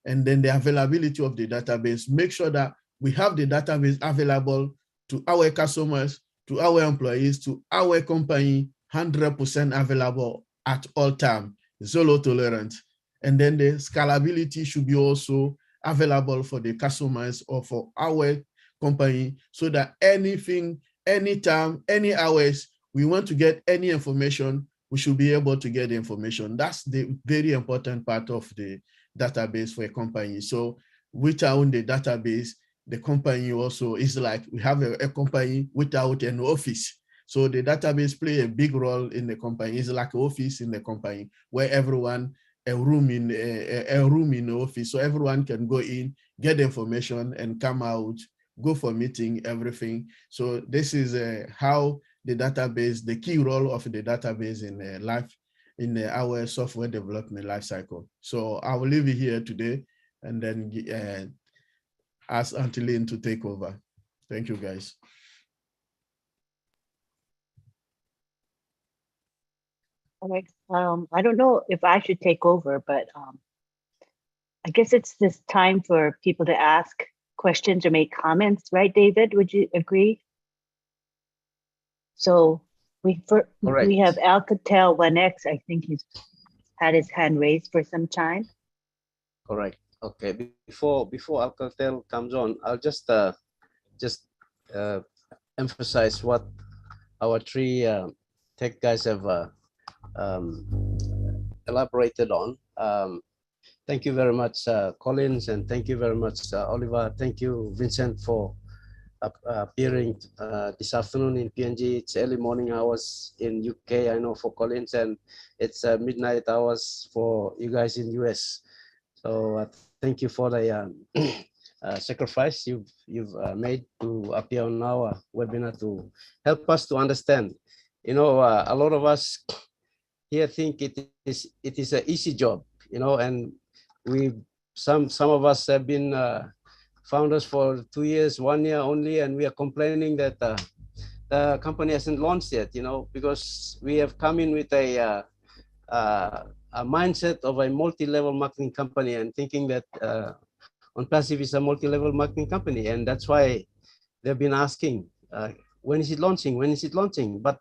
and then the availability of the database. Make sure that we have the database available to our customers, to our employees, to our company, 100% available at all time, zero tolerance. And then the scalability should be also available for the customers or for our company, so that anything, anytime, any hours, we want to get any information, we should be able to get the information. That's the very important part of the database for a company. So without the database, the company also is like, we have a company without an office. So the database play a big role in the company. It's like an office in the company where everyone, a room in the office, so everyone can go in, get information and come out, go for meeting, everything. So this is how the database, the key role of the database in our software development lifecycle. So I will leave it here today and then ask Auntie Lynn to take over. Thank you, guys. All right. I don't know if I should take over, but I guess it's this time for people to ask questions or make comments, right, David? Would you agree? So we have Alcatel 1X. I think he's had his hand raised for some time. Correct. Okay. Before Alcatel comes on, I'll just emphasize what our three tech guys have elaborated on. Thank you very much, Collins, and thank you very much, Oliver. Thank you, Vincent, for appearing this afternoon in PNG. It's early morning hours in UK, I know, for Collins, and it's midnight hours for you guys in US. So thank you for the sacrifice you've made to appear on our webinar to help us to understand. You know, a lot of us here think it is an easy job, you know, and some of us have been founders for 2 years, 1 year only, and we are complaining that the company hasn't launched yet, you know, because we have come in with a mindset of a multi-level marketing company and thinking that ONPASSIVE is a multi-level marketing company, and that's why they've been asking, when is it launching? When is it launching? But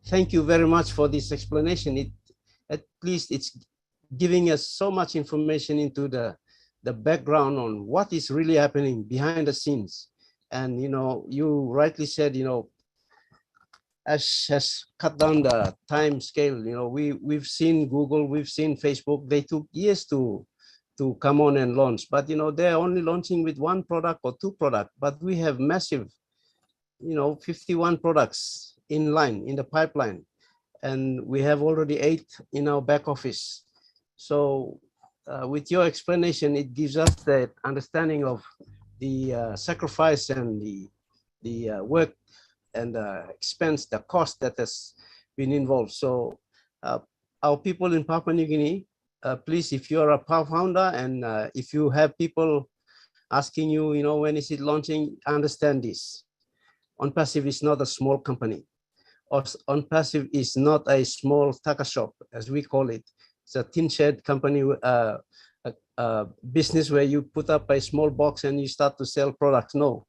thank you very much for this explanation. At least it's giving us so much information into the background on what is really happening behind the scenes. And, you know, you rightly said, you know, has cut down the time scale. You know, we've seen Google, we've seen Facebook, they took years to come on and launch, but, you know, they're only launching with 1 product or 2 products, but we have massive, you know, 51 products in line, in the pipeline. And we have already 8 in our back office. So with your explanation, it gives us the understanding of the sacrifice and the work and the expense, the cost that has been involved. So our people in Papua New Guinea, please, if you're a founder and if you have people asking you, you know, when is it launching, understand this. ONPASSIVE is not a small company. ONPASSIVE is not a small taka shop, as we call it. It's a tin shed company, business where you put up a small box and you start to sell products. No,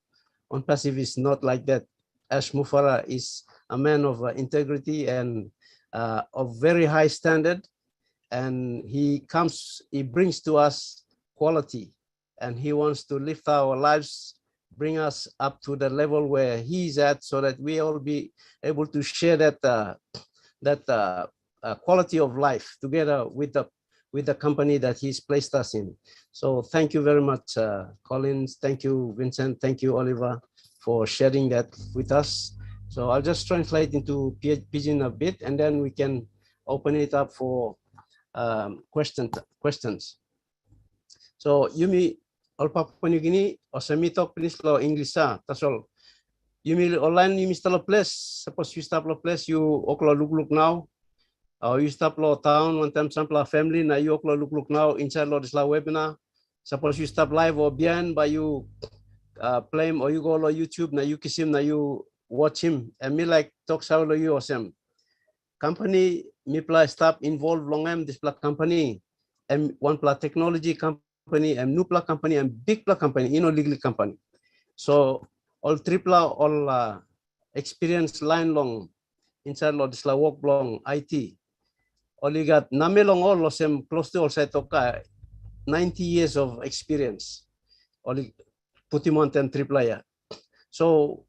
ONPASSIVE is not like that. Ash Mufara is a man of integrity and of very high standard. And he brings to us quality, and he wants to lift our lives, bring us up to the level where he's at, so that we all be able to share that quality of life together with the company that he's placed us in. So thank you very much, Collins. Thank you, Vincent. Thank you, Oliver, for sharing that with us. So I'll just translate into Pidgin a bit, and then we can open it up for questions. So Yumi, all Papua New Guinea, or Semito, please lo Englisa, that's all. Yumi online, Yumi stop a place. Suppose you stop a place, you oklo look now. Or you stop lo town one time sample family, na you oklo look now inside lo this la webinar. Suppose you stop live or behind by you play him or you go to YouTube na you kiss him na you watch him and me like talk sao lo you osem company me pla stop involved long em this pla company and one pla technology company and new pla company and big pla company legal company so all tripla all experience line long inside lo this la work long IT all you got namelong all osem close to all say toka 90 years of experience all put him on 10 triple ya. So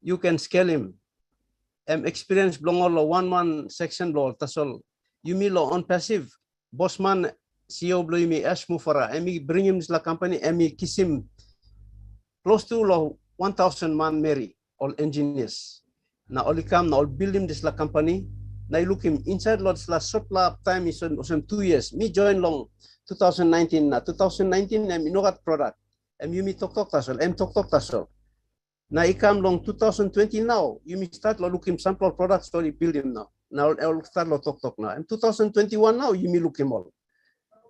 you can scale him. Experience belong all one section law tasol. You me law on passive. Bossman CEO blow me ash mufara. Me bring him to the company. Me kiss him close to law 1,000 man Mary all engineers. Na all come na all build him this la company. Na you look him inside law this la short la time is on 2 years. Me join long 2019 na 2019 me no got product. You me talk tasol. Talk tasol. Now, I come long 2020 now. You may start looking sample products story build him now. Now I'll start talk now. And 2021 now you may look him all.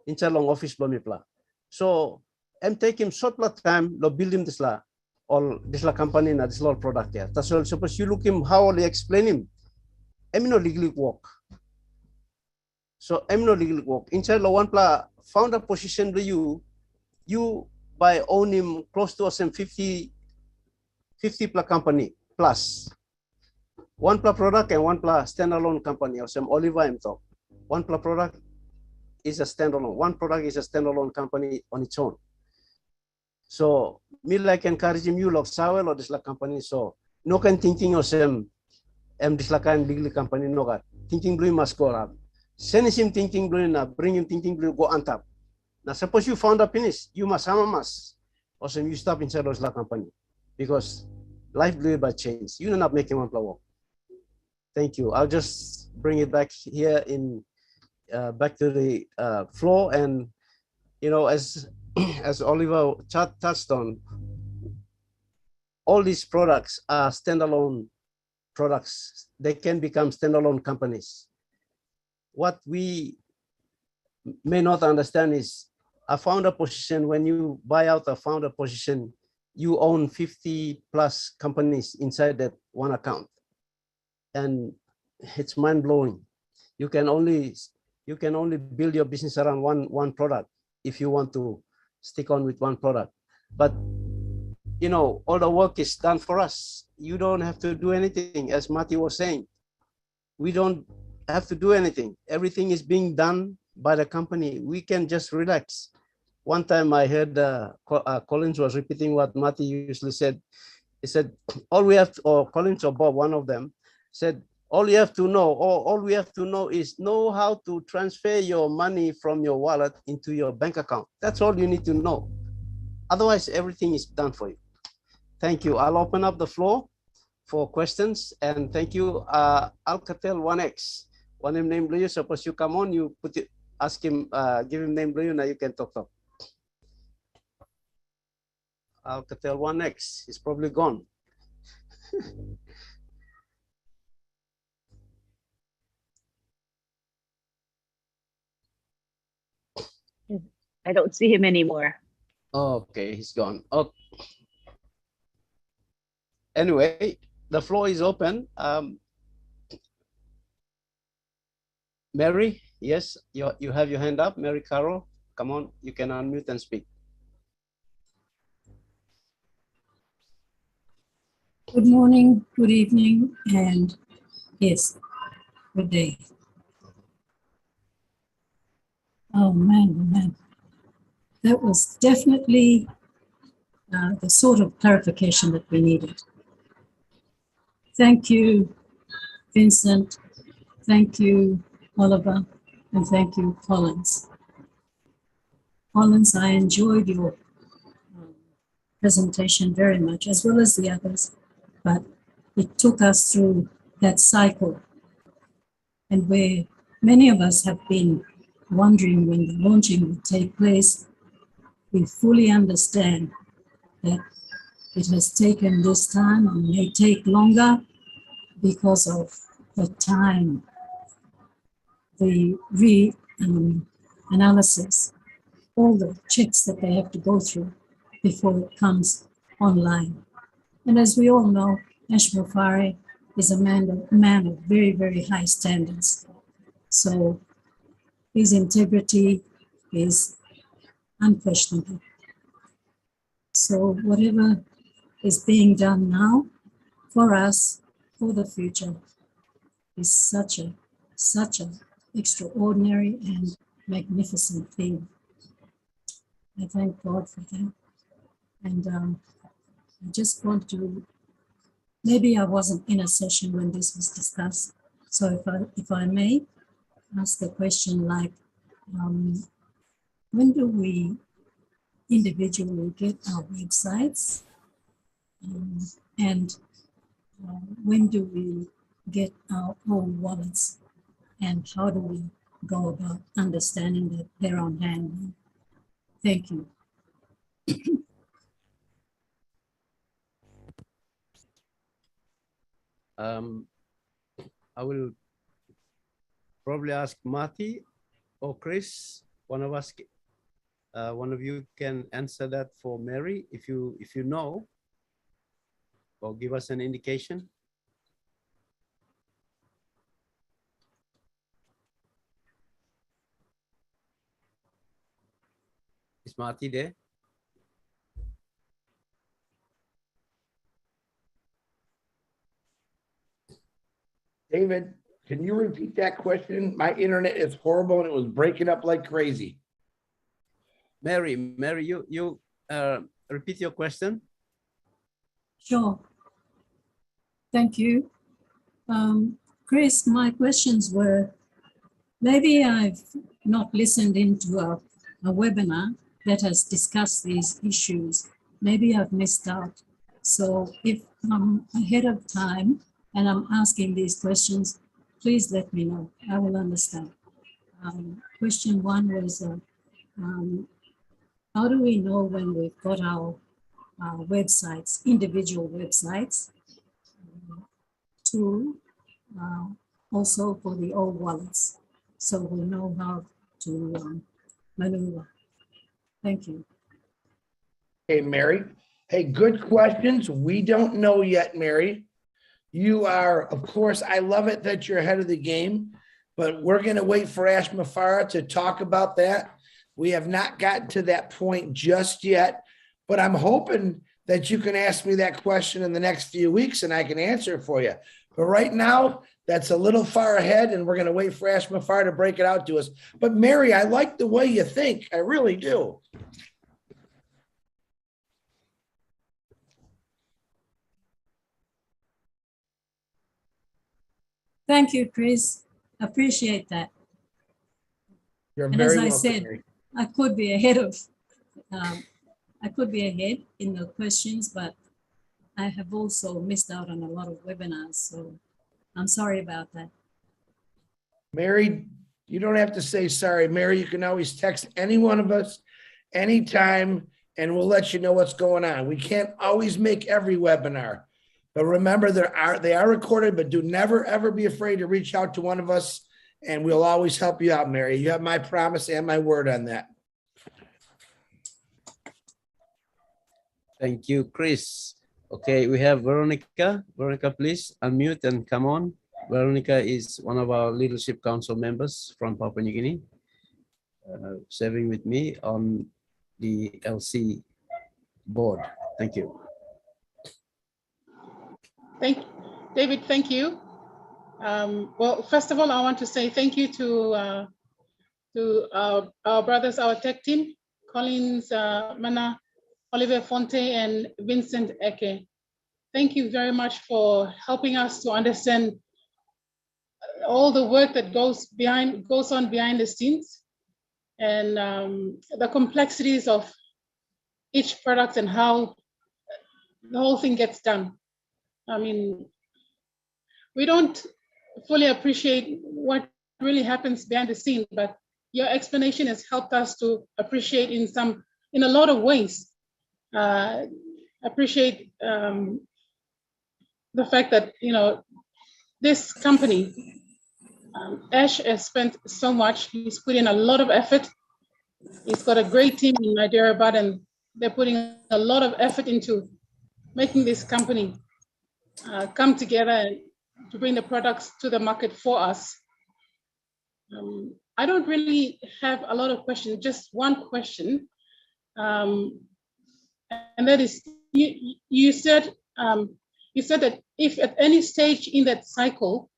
Inside long office lo me pla. So I'm taking short time lo build him this la all this la company na this la product here. That's all. Suppose you look him how I explain him. I'm no legally work. So I'm no legally work. Inside lo one pla founder position to you by own him close to us and 50 plus company plus one plus product and one plus standalone company or some Oliver and talk. One plus product is a standalone. One product is a standalone company on its own. So me like encourage him you love sour or this like company. So no can thinking of some this like kind legal company no got thinking blue must go up. Send him thinking blue na bring him thinking blue go on top. Now suppose you found a finish, you must or some you stop inside those like company. Because life blew by change. You end up making one flower. Thank you. I'll just bring it back here in back to the floor. And as Oliver touched on, all these products are standalone products. They can become standalone companies. What we may not understand is a founder position. When you buy out a founder position, you own 50 plus companies inside that one account. And it's mind blowing. You can only build your business around one product if you want to stick on with one product. But all the work is done for us. You don't have to do anything, as Mati was saying. We don't have to do anything. Everything is being done by the company. We can just relax. One time I heard Collins was repeating what Mati usually said. He said, all we have to, or Collins or Bob, one of them, said, all you have to know, or all we have to know is know how to transfer your money from your wallet into your bank account. That's all you need to know. Otherwise, everything is done for you. Thank you. I'll open up the floor for questions. And thank you, Alcatel 1X. One name named Blue. Suppose you come on, you put it, ask him, give him name Blue, now you can talk. Alcatel 1X is probably gone. I don't see him anymore. Okay, he's gone. Oh. Anyway, the floor is open. Mary, yes, you have your hand up. Mary Carroll, come on, you can unmute and speak. Good morning, good evening, and yes, good day. Oh man. That was definitely the sort of clarification that we needed. Thank you, Vincent. Thank you, Oliver, and thank you, Collins. Collins, I enjoyed your presentation very much, as well as the others, but it took us through that cycle, and where many of us have been wondering when the launching would take place. We fully understand that it has taken this time and may take longer because of the time, the analysis all the checks that they have to go through before it comes online. And as we all know, Ash Mufari is a man of very, very high standards. So his integrity is unquestionable. So whatever is being done now for us, for the future, is such a extraordinary and magnificent thing. I thank God for that. And I just want to, maybe I wasn't in a session when this was discussed. So if I may ask a question like, when do we individually get our websites? And when do we get our own wallets? And how do we go about understanding that they're on hand? Thank you. I will probably ask Marty or Chris. One of you can answer that for Mary if you know, or give us an indication. Is Marty there? David, can you repeat that question? My internet is horrible and it was breaking up like crazy. Mary, you repeat your question. Sure. Thank you. Chris, my questions were, maybe I've not listened into a webinar that has discussed these issues. Maybe I've missed out. So if I'm ahead of time and I'm asking these questions, please let me know. I will understand. Question one was, how do we know when we've got our websites, individual websites? Two, also for the old wallets, so we know how to maneuver. Thank you. Hey, Mary. Hey, good questions. We don't know yet, Mary. You are, of course, I love it that you're ahead of the game, but we're going to wait for Ash Mufari to talk about that. We have not gotten to that point just yet, but I'm hoping that you can ask me that question in the next few weeks and I can answer it for you. But right now, that's a little far ahead and we're going to wait for Ash Mufari to break it out to us. But Mary, I like the way you think. I really do. Thank you, Chris. Appreciate that. You're and very as I welcome, said, Mary. I could be ahead of, I could be ahead in the questions, but I have also missed out on a lot of webinars, so I'm sorry about that. Mary, you don't have to say sorry. Mary, you can always text any one of us anytime and we'll let you know what's going on. We can't always make every webinar, but remember they are recorded, but do never, ever be afraid to reach out to one of us and we'll always help you out, Mary. You have my promise and my word on that. Thank you, Chris. Okay, we have Veronica. Veronica, please unmute and come on. Veronica is one of our Leadership Council members from Papua New Guinea, serving with me on the LC board. Thank you. David, thank you. Well, first of all, I want to say thank you to our brothers, our tech team, Collins Mana, Oliver Fonte, and Vincent Eke. Thank you very much for helping us to understand all the work that goes on behind the scenes and the complexities of each product and how the whole thing gets done. I mean, we don't fully appreciate what really happens behind the scene, but your explanation has helped us to appreciate in a lot of ways. Appreciate the fact that, you know, this company, Ash has spent so much, he's put in a lot of effort He's got a great team in Hyderabad, and they're putting a lot of effort into making this company come together to bring the products to the market for us. I don't really have a lot of questions, just one question. And that is, you said that if at any stage in that cycle,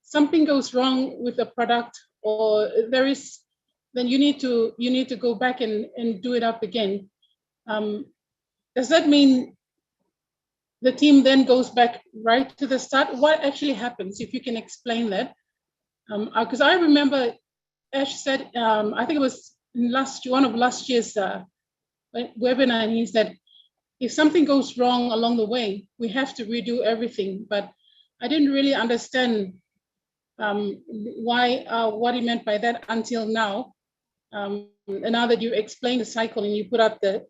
something goes wrong with the product, or there is, then you need to go back and do it up again. Does that mean the team then goes back right to the start? What actually happens, if you can explain that? Because I remember Ash said, I think it was in one of last year's webinar, and he said, if something goes wrong along the way, we have to redo everything. But I didn't really understand what he meant by that until now. And now that you explained the cycle and you put up the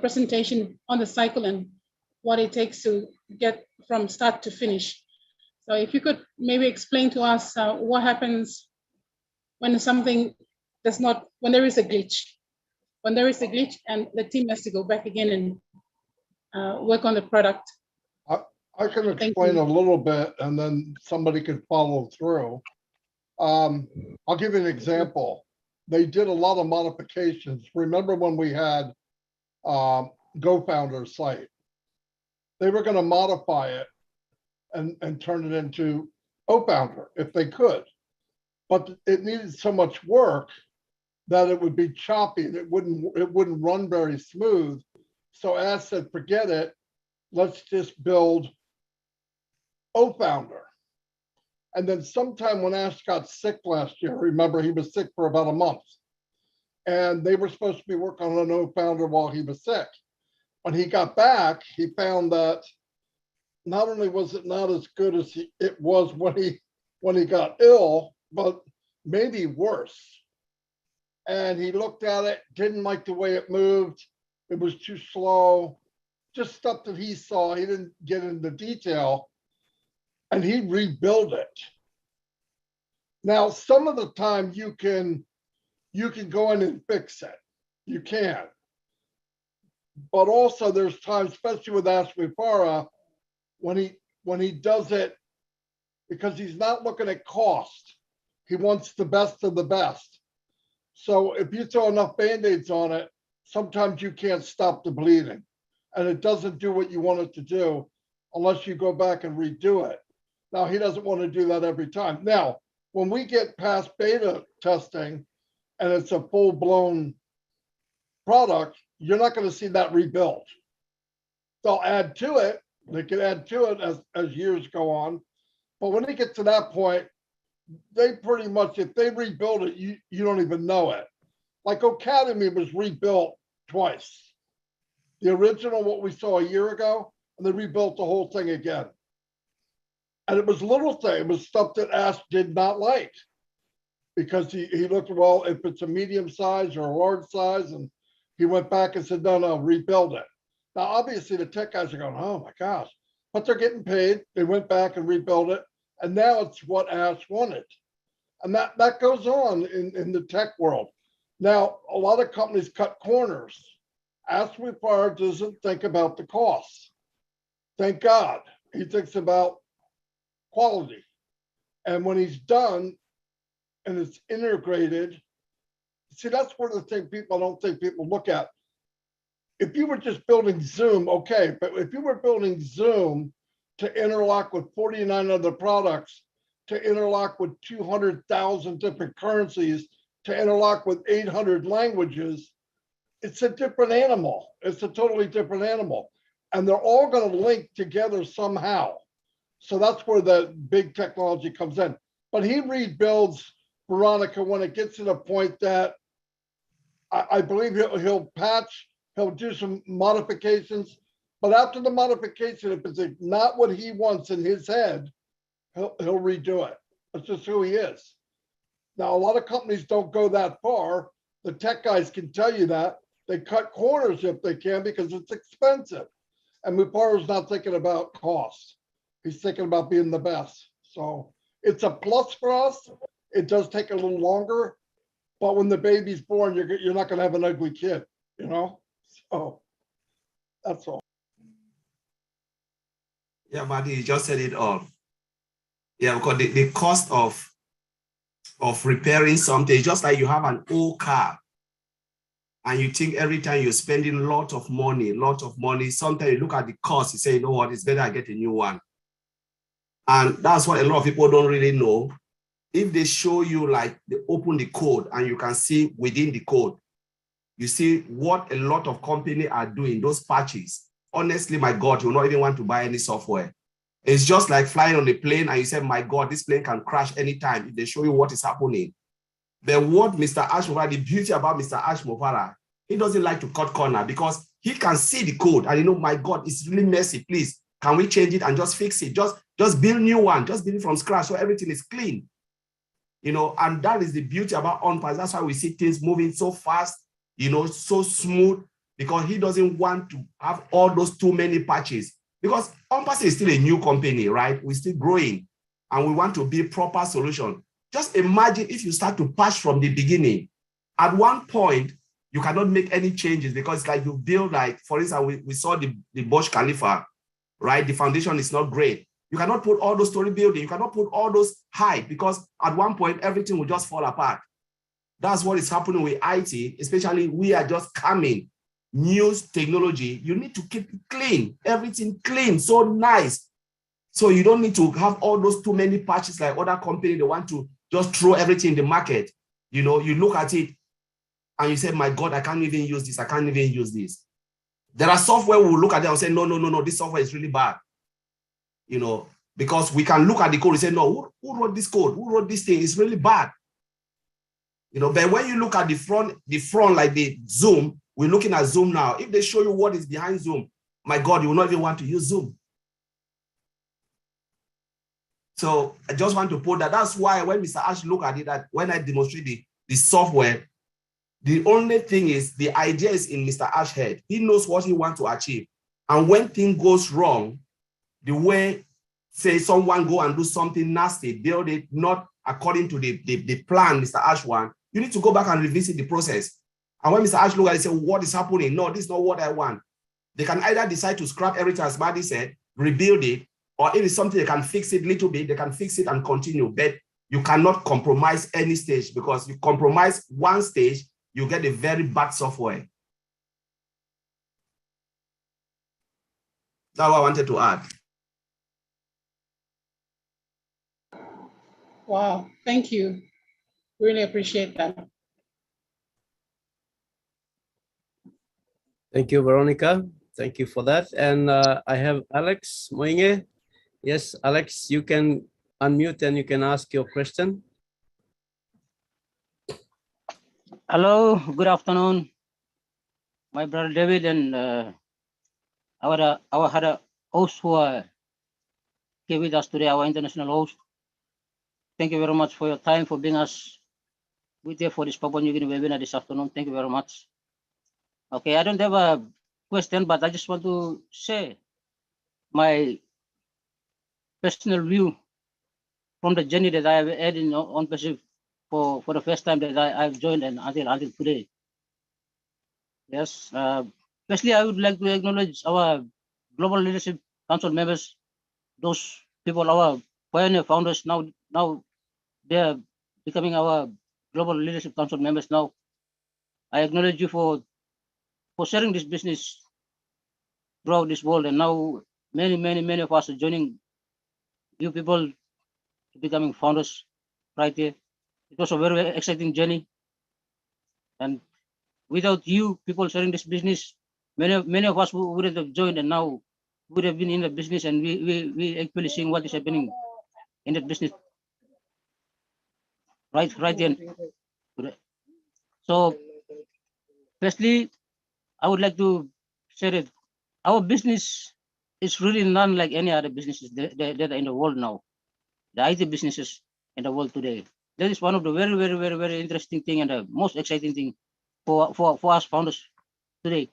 presentation on the cycle and what it takes to get from start to finish. So if you could maybe explain to us what happens when something does not, when there is a glitch. When there is a glitch and the team has to go back again and work on the product. I can explain a little bit and then somebody could follow through. I'll give you an example. They did a lot of modifications. Remember when we had GoFounder's site? They were going to modify it and turn it into OFounder if they could. But it needed so much work that it would be choppy. It wouldn't run very smooth. So Ash said, forget it. Let's just build OFounder. And then sometime when Ash got sick last year, remember he was sick for about a month, and they were supposed to be working on an OFounder while he was sick. When he got back, he found that not only was it not as good as it was when he got ill, but maybe worse. And he looked at it, didn't like the way it moved. It was too slow, just stuff that he saw. He didn't get into detail, and he rebuilt it. Now, some of the time you can go in and fix it. You can. But also there's times, especially with Ashwipara, when he does it, because he's not looking at cost. He wants the best of the best. So if you throw enough Band-Aids on it, sometimes you can't stop the bleeding, and it doesn't do what you want it to do unless you go back and redo it. Now, he doesn't want to do that every time. Now, when we get past beta testing and it's a full-blown product, you're not going to see that rebuilt. They'll add to it. They can add to it as years go on. But when they get to that point, they pretty much, if they rebuild it, you don't even know it. Like Academy was rebuilt twice. The original, what we saw a year ago, and they rebuilt the whole thing again. And it was little thing. It was stuff that Ash did not like, because he looked, well, if it's a medium size or a large size, and he went back and said, no, rebuild it. Now, obviously the tech guys are going, oh my gosh, but they're getting paid. They went back and rebuilt it. And now it's what Ash wanted. And that goes on in the tech world. Now, a lot of companies cut corners. Ashwipara doesn't think about the costs. Thank God. He thinks about quality. And when he's done and it's integrated, see, that's one of the things I don't think people look at. If you were just building Zoom, okay, but if you were building Zoom to interlock with 49 other products, to interlock with 200,000 different currencies, to interlock with 800 languages, it's a different animal. It's a totally different animal. And they're all going to link together somehow. So that's where the big technology comes in. But he rebuilds, Veronica, when it gets to the point that I believe he'll patch, he'll do some modifications. But after the modification, if it's not what he wants in his head, he'll redo it. That's just who he is. Now, a lot of companies don't go that far. The tech guys can tell you that. They cut corners if they can because it's expensive. And Muparu's not thinking about cost. He's thinking about being the best. So it's a plus for us. It does take a little longer, but when the baby's born, you're not going to have an ugly kid, you know? So that's all. Yeah, Marty, you just said it all. Yeah, because the cost of repairing something is just like you have an old car and you think every time you're spending a lot of money, sometimes you look at the cost, you say, you know what, it's better I get a new one. And that's what a lot of people don't really know. If they show you, like, they open the code and you can see within the code, you see what a lot of companies are doing, those patches. Honestly, my God, you will not even want to buy any software. It's just like flying on a plane and you say, my God, this plane can crash anytime if they show you what is happening. But what Mr. Ash Mofara, the beauty about Mr. Ash Mofara, he doesn't like to cut corner because he can see the code and you know, my God, it's really messy. Please, can we change it and just fix it? Just build new one, just build it from scratch so everything is clean. You know, and that is the beauty about ONPASSIVE. That's why we see things moving so fast, you know, so smooth, because he doesn't want to have all those too many patches. Because ONPASSIVE is still a new company, right? We're still growing and we want to be proper solution. Just imagine if you start to patch from the beginning. At one point, you cannot make any changes because it's like you build, like, for instance, we saw the Burj Khalifa, right? The foundation is not great. You cannot put all those story building. You cannot put all those height because at one point, everything will just fall apart. That's what is happening with IT, especially we are just coming. New technology, you need to keep it clean, everything clean, so nice. So you don't need to have all those too many patches like other companies, they want to just throw everything in the market. You know, you look at it and you say, my God, I can't even use this. I can't even use this. There are software we will look at it and say, no, this software is really bad. You know, because we can look at the code and say, no, who wrote this code? Who wrote this thing? It's really bad. You know, but when you look at the front like the Zoom, we're looking at Zoom now. If they show you what is behind Zoom, my God, you will not even want to use Zoom. So I just want to put that. That's why when Mr. Ash look at it, that when I demonstrate the software, the only thing is the idea is in Mr. Ash's head. He knows what he wants to achieve. And when things goes wrong, the way, say, someone go and do something nasty, build it not according to the plan Mr. Ash want, you need to go back and revisit the process. And when Mr. Ash look at it and say, what is happening? No, this is not what I want. They can either decide to scrap everything, as Marty said, rebuild it, or if it's something they can fix it a little bit, they can fix it and continue. But you cannot compromise any stage, because you compromise one stage, you get a very bad software. That's what I wanted to add. Wow, thank you. Really appreciate that. Thank you, Veronica. Thank you for that. And I have Alex Moinge. Yes, Alex, you can unmute and you can ask your question. Hello, good afternoon, my brother David and our host who are here with us today, our international host. Thank you very much for your time, for being us with you for this Papua New Guinea webinar this afternoon. Thank you very much. Okay, I don't have a question, but I just want to share my personal view from the journey that I have had in ONPASSIVE for the first time that I've joined and until today. Yes, firstly, I would like to acknowledge our Global Leadership Council members, those people, our pioneer founders. Now they are becoming our Global Leadership Council members now. I acknowledge you for sharing this business throughout this world, and now many of us are joining you people to becoming founders right here. It was a very exciting journey, and without you people sharing this business, many of us wouldn't have joined, and now would have been in the business, and we actually seeing what is happening in that business right then. So firstly, I would like to say that our business is really none like any other businesses that are in the world now. The IT businesses in the world today. That is one of the very interesting thing and the most exciting thing for us founders today.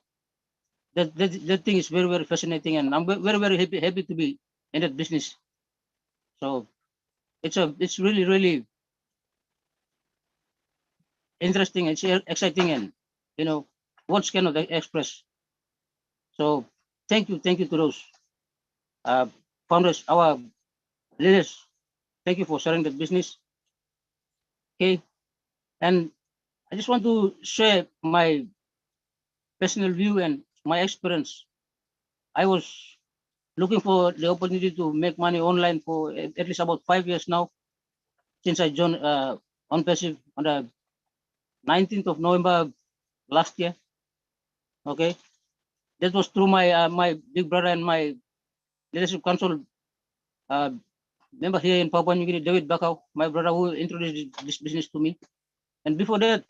That thing is very fascinating, and I'm very happy to be in that business. So it's really interesting and exciting, and words cannot express. So thank you to those founders, our leaders. Thank you for sharing the business. Okay, and I just want to share my personal view and my experience. I was looking for the opportunity to make money online for at least about 5 years now, since I joined ONPASSIVE on the 19th of November last year. Okay, that was through my my big brother and my leadership council member here in Papua New Guinea, David BAKAU, my brother, who introduced this business to me. And before that,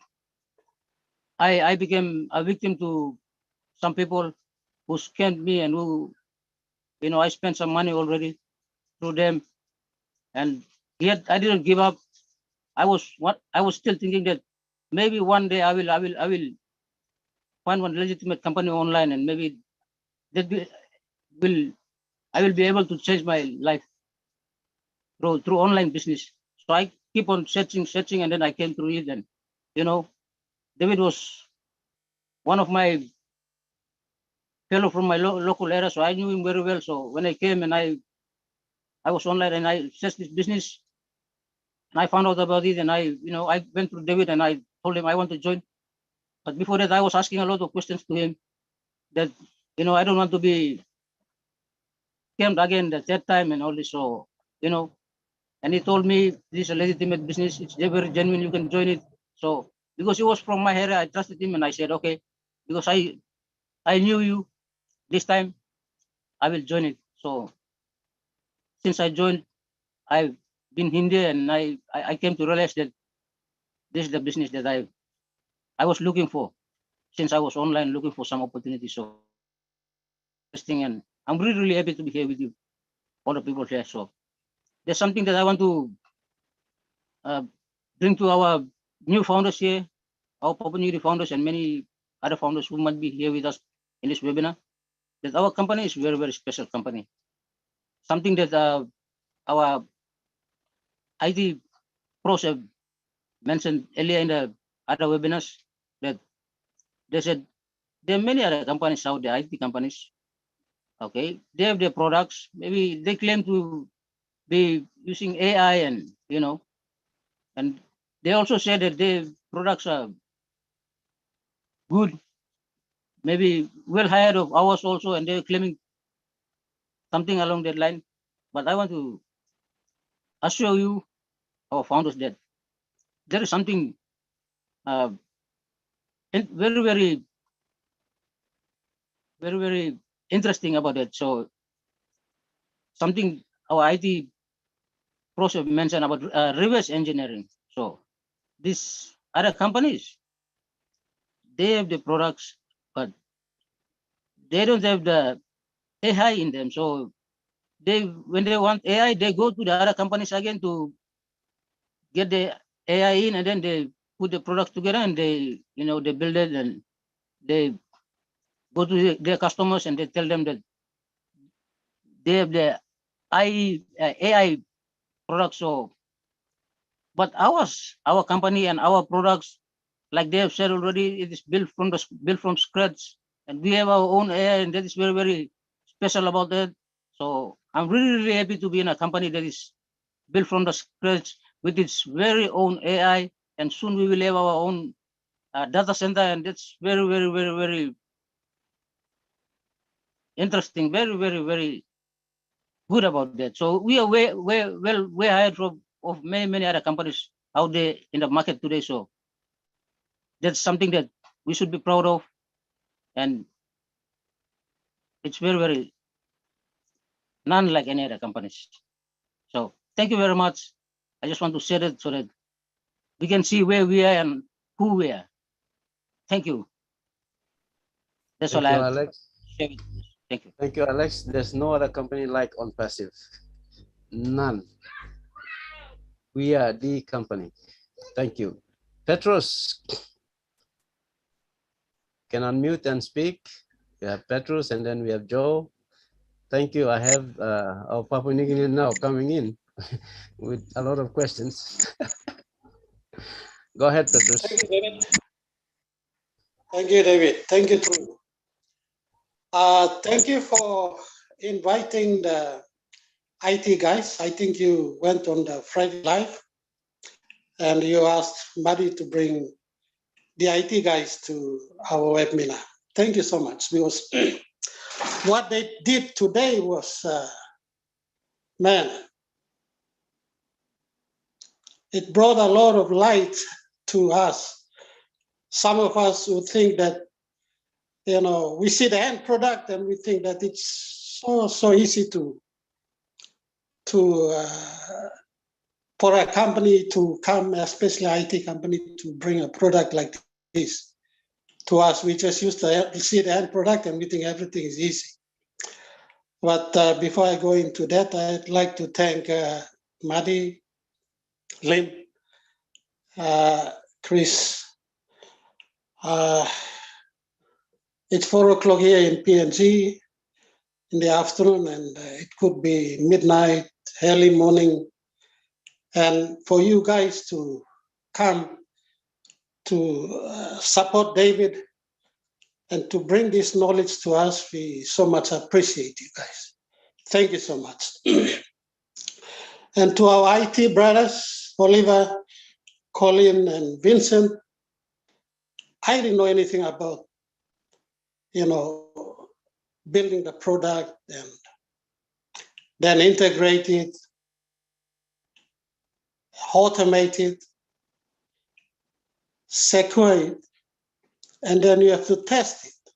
I became a victim to some people who scammed me, and who, I spent some money already through them. And yet I didn't give up. I was still thinking that maybe one day I will find one legitimate company online, and maybe that I will be able to change my life through online business. So I keep on searching, and then I came through it. And David was one of my fellow from my local area, so I knew him very well. So when I came and I was online and I searched this business, and I found out about it, and I went through David and I told him I want to join. But before that, I was asking a lot of questions to him that I don't want to be scammed again the third time and all this. So and he told me this is a legitimate business. It's very genuine. You can join it. So because he was from my area, I trusted him, and I said okay, because I knew you this time, I will join it. So since I joined, I've been in there, and I came to realize that this is the business that I was looking for, since I was online looking for some opportunities. So interesting, and I'm really happy to be here with you, all the people here. So there's something that I want to bring to our new founders here, our Papua New Guinea founders, and many other founders who might be here with us in this webinar, that our company is very, very special company. Something that our IT pros have mentioned earlier in the other webinars, that they said there are many other companies out there, IT companies. Okay, they have their products. Maybe they claim to be using AI, and and they also say that their products are good, maybe well ahead of ours also, and they're claiming something along that line. But I want to assure you, our founders, that there is something very, very, very, very interesting about it. So something our IT process mentioned about reverse engineering. So these other companies, they have the products, but they don't have the AI in them. So when they want AI, they go to the other companies again to get the AI in, and then they put the products together, and they they build it, and they go to their customers, and they tell them that they have the AI products. So but our company and our products, like they have said already, it is built from scratch, and we have our own AI, and that is very, very special about that. So I'm really, really happy to be in a company that is built from the scratch with its very own AI, and soon we will have our own data center, and that's very, very, very, very interesting, very, very, very good about that. So we are way ahead of many other companies out there in the market today. So that's something that we should be proud of, and it's very, very none like any other companies. So thank you very much. I just want to say that so that we can see where we are and who we are. Thank you. That's all I have. Alex. Thank you. Thank you, Alex. There's no other company like ONPASSIVE. None. We are the company. Thank you. Petrus can unmute and speak. We have Petrus, and then we have Joe. Thank you. I have our Papua New Guinea now coming in with a lot of questions. Go ahead, Petrus. Thank you, David. Thank you, David. Thank you, too. Thank you for inviting the IT guys. I think you went on the Friday Live and you asked Madi to bring the IT guys to our webinar. Thank you so much, because what they did today was, man, it brought a lot of light to us. Some of us would think that, you know, we see the end product and we think that it's so easy for a company to come, especially IT company, to bring a product like this to us. We just used to see the end product and we think everything is easy. But before I go into that, I'd like to thank Madi, Lynn, Chris. It's 4 o'clock here in PNG in the afternoon, and it could be midnight, early morning. And for you guys to come to support David and to bring this knowledge to us, we so much appreciate you guys. Thank you so much. And to our IT brothers, Oliver, Colin, and Vincent, I didn't know anything about, you know, building the product and then integrate it, automate it, secure it, and then you have to test it.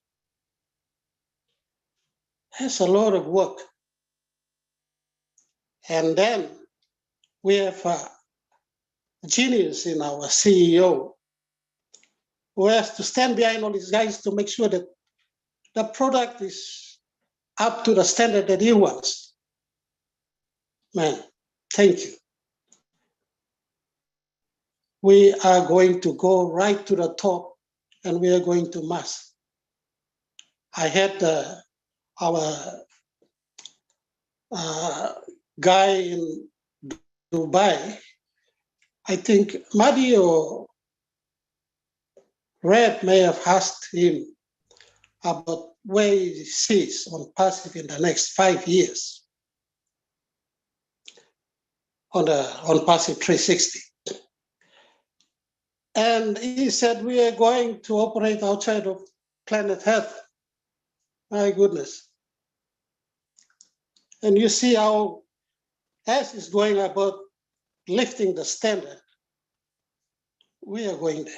That's a lot of work. And then we have a genius in our CEO who has to stand behind all these guys to make sure that the product is up to the standard that he wants. Man, thank you. We are going to go right to the top and we are going to mass. I had our guy in Dubai, I think Madi or Red may have asked him about where he sees ONPASSIVE in the next 5 years on the ONPASSIVE 360. And he said, we are going to operate outside of planet Earth. My goodness. And you see how as is going about lifting the standard, we are going there.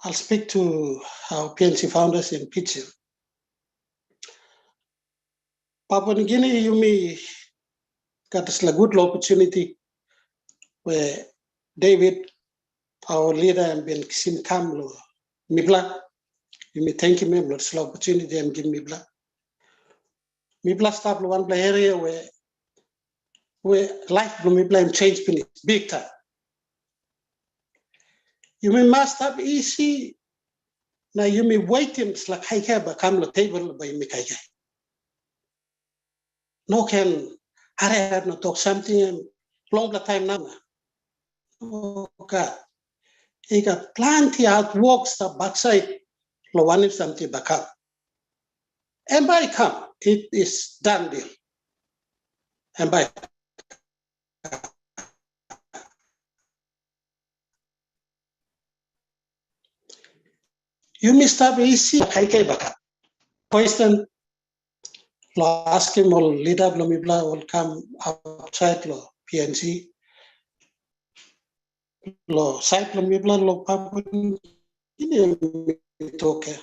I'll speak to our PNC founders in Pittsburgh. Papua New Guinea, you may got a good opportunity where David, our leader, and Ben Kisim Kamlo, Mibla, you may thank him for this opportunity and give Mibla. Mibla start one area where life from Mibla changed big time. You may must have easy. Now you may wait him like I have become the table by Mikaya. No can I have not talk something long the time now. Oh God. He got plenty of works the backside. Lo one is something BAKAU. And by come, it is done deal. And by you missed up easy BAKAU. Question, lo ask him or leader Blomibla will come outside lo PNG. Lo site Blomibla lo Papua ini okay.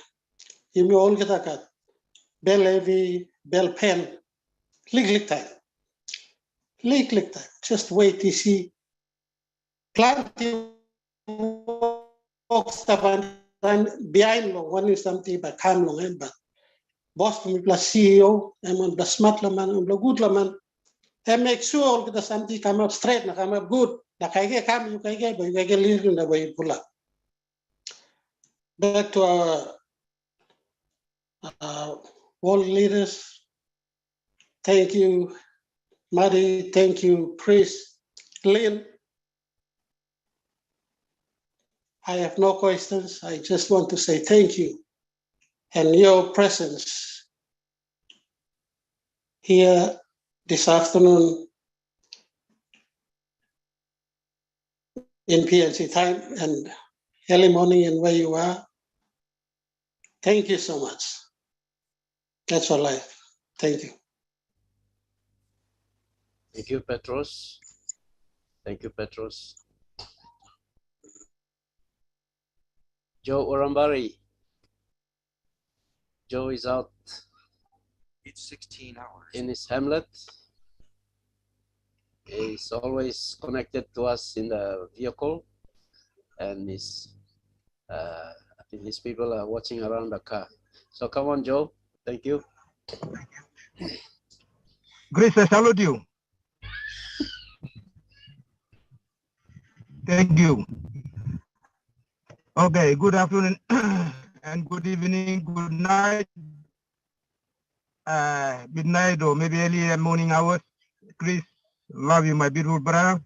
You may all get a cut. Bell heavy, bell pen, lick time. Lick time. Just wait to see. Plenty of stuff and behind one is something but come long, but boss me plus CEO, and on the smart man, on the good man, and make sure that something come out straight, come out good. Like I get come, you can get, but you can get little in the way you pull up. Back to our world leaders. Thank you, Marty, thank you. Chris, Lynn, I have no questions. I just want to say thank you. And your presence here this afternoon in PNC time and early morning and where you are. Thank you so much. That's all I have. Thank you. Thank you, Petros. Thank you, Petros. Joe Orambari. Joe is out. It's 16 hours. In his hamlet. He's always connected to us in the vehicle, and I think his people are watching around the car. So come on, Joe. Thank you. Grace, I salute you. Thank you. Okay, good afternoon and good evening, good night, midnight or maybe early morning hours. Chris, love you, my beautiful brother.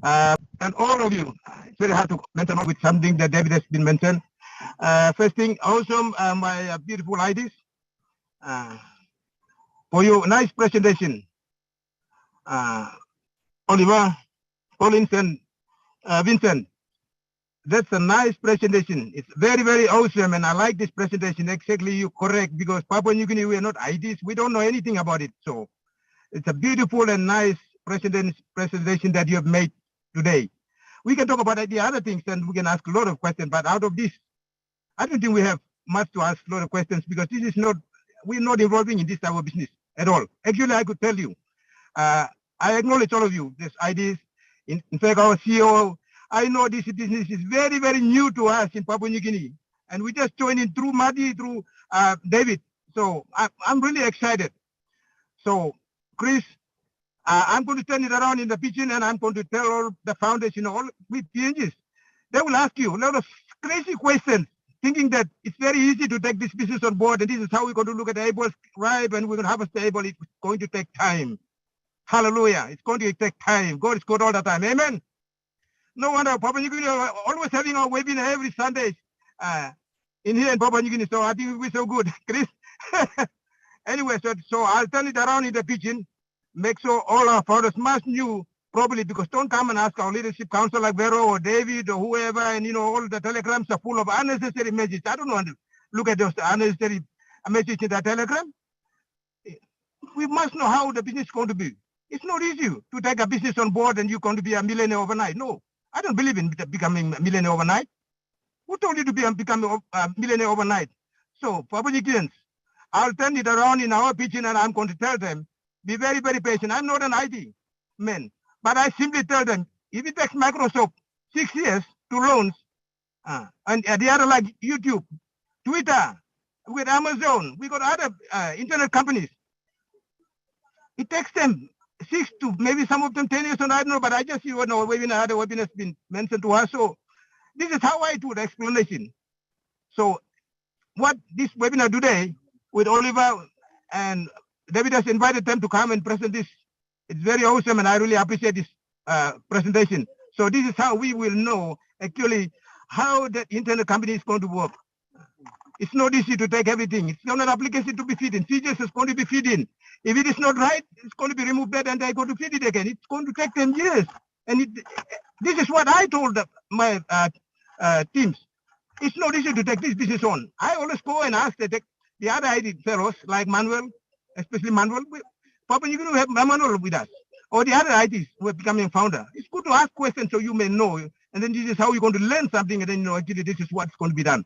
And all of you, it's very hard to mention with something that David has been mentioned. First thing, also my beautiful ladies, for your nice presentation. Oliver, Collins, and Vincent, that's a nice presentation. It's very, very awesome, and I like this presentation. Exactly, you're correct, because Papua New Guinea, we are not IDs. We don't know anything about it. So it's a beautiful and nice presentation that you have made today. We can talk about the other things, and we can ask a lot of questions, but out of this, I don't think we have much to ask a lot of questions, because this is not, we're not involving in this type of business at all. Actually, I could tell you, I acknowledge all of you, these ideas. In fact, our CEO, I know this business is very, very new to us in Papua New Guinea. And we just joined in through Madi, through David. So I'm really excited. So, Chris, I'm going to turn it around in the pigeon, and I'm going to tell all the founders, all with PNGs. They will ask you a lot of crazy questions, thinking that it's very easy to take this business on board, and this is how we're going to look at the able tribe, and we're going to have a stable. It's going to take time. Hallelujah. It's going to take time. God is good all the time. Amen. No wonder Papua New Guinea are always having our webinar every Sunday in here in Papua New Guinea. So I think we're so good, Chris. Anyway, so I'll turn it around in the pigeon. Make sure all our founders must know properly, because don't come and ask our leadership council like Vero or David or whoever, and all the telegrams are full of unnecessary messages. I don't want to look at those unnecessary messages in the telegram. We must know how the business is going to be. It's not easy to take a business on board and you're going to be a millionaire overnight. No, I don't believe in becoming a millionaire overnight. Who told you to become a millionaire overnight? So, Papua New Guineans, I'll turn it around in our pigeon, and I'm going to tell them, be very, very patient. I'm not an IT man, but I simply tell them, if it takes Microsoft 6 years to launch, and the other like YouTube, Twitter, with Amazon, we got other internet companies. It takes them 6 to maybe some of them 10 years, and I don't know, but I just see what other webinar has been mentioned to us. So this is how I do the explanation. So what this webinar today with Oliver and David has invited them to come and present this. It's very awesome, and I really appreciate this presentation. So this is how we will know actually how the internet company is going to work. It's not easy to take everything. It's not an application to be feed in. Features is going to be feed in. If it is not right, it's going to be removed that, and they're going to feed it again. It's going to take them years. And this is what I told my teams. It's not easy to take this business on. I always go and ask the other ID fellows like Manuel, especially Manuel. Papua New Guinea, we have Manuel with us, or the other IDs who are becoming founder. It's good to ask questions so you may know, and then this is how you're going to learn something, and then actually this is what's going to be done.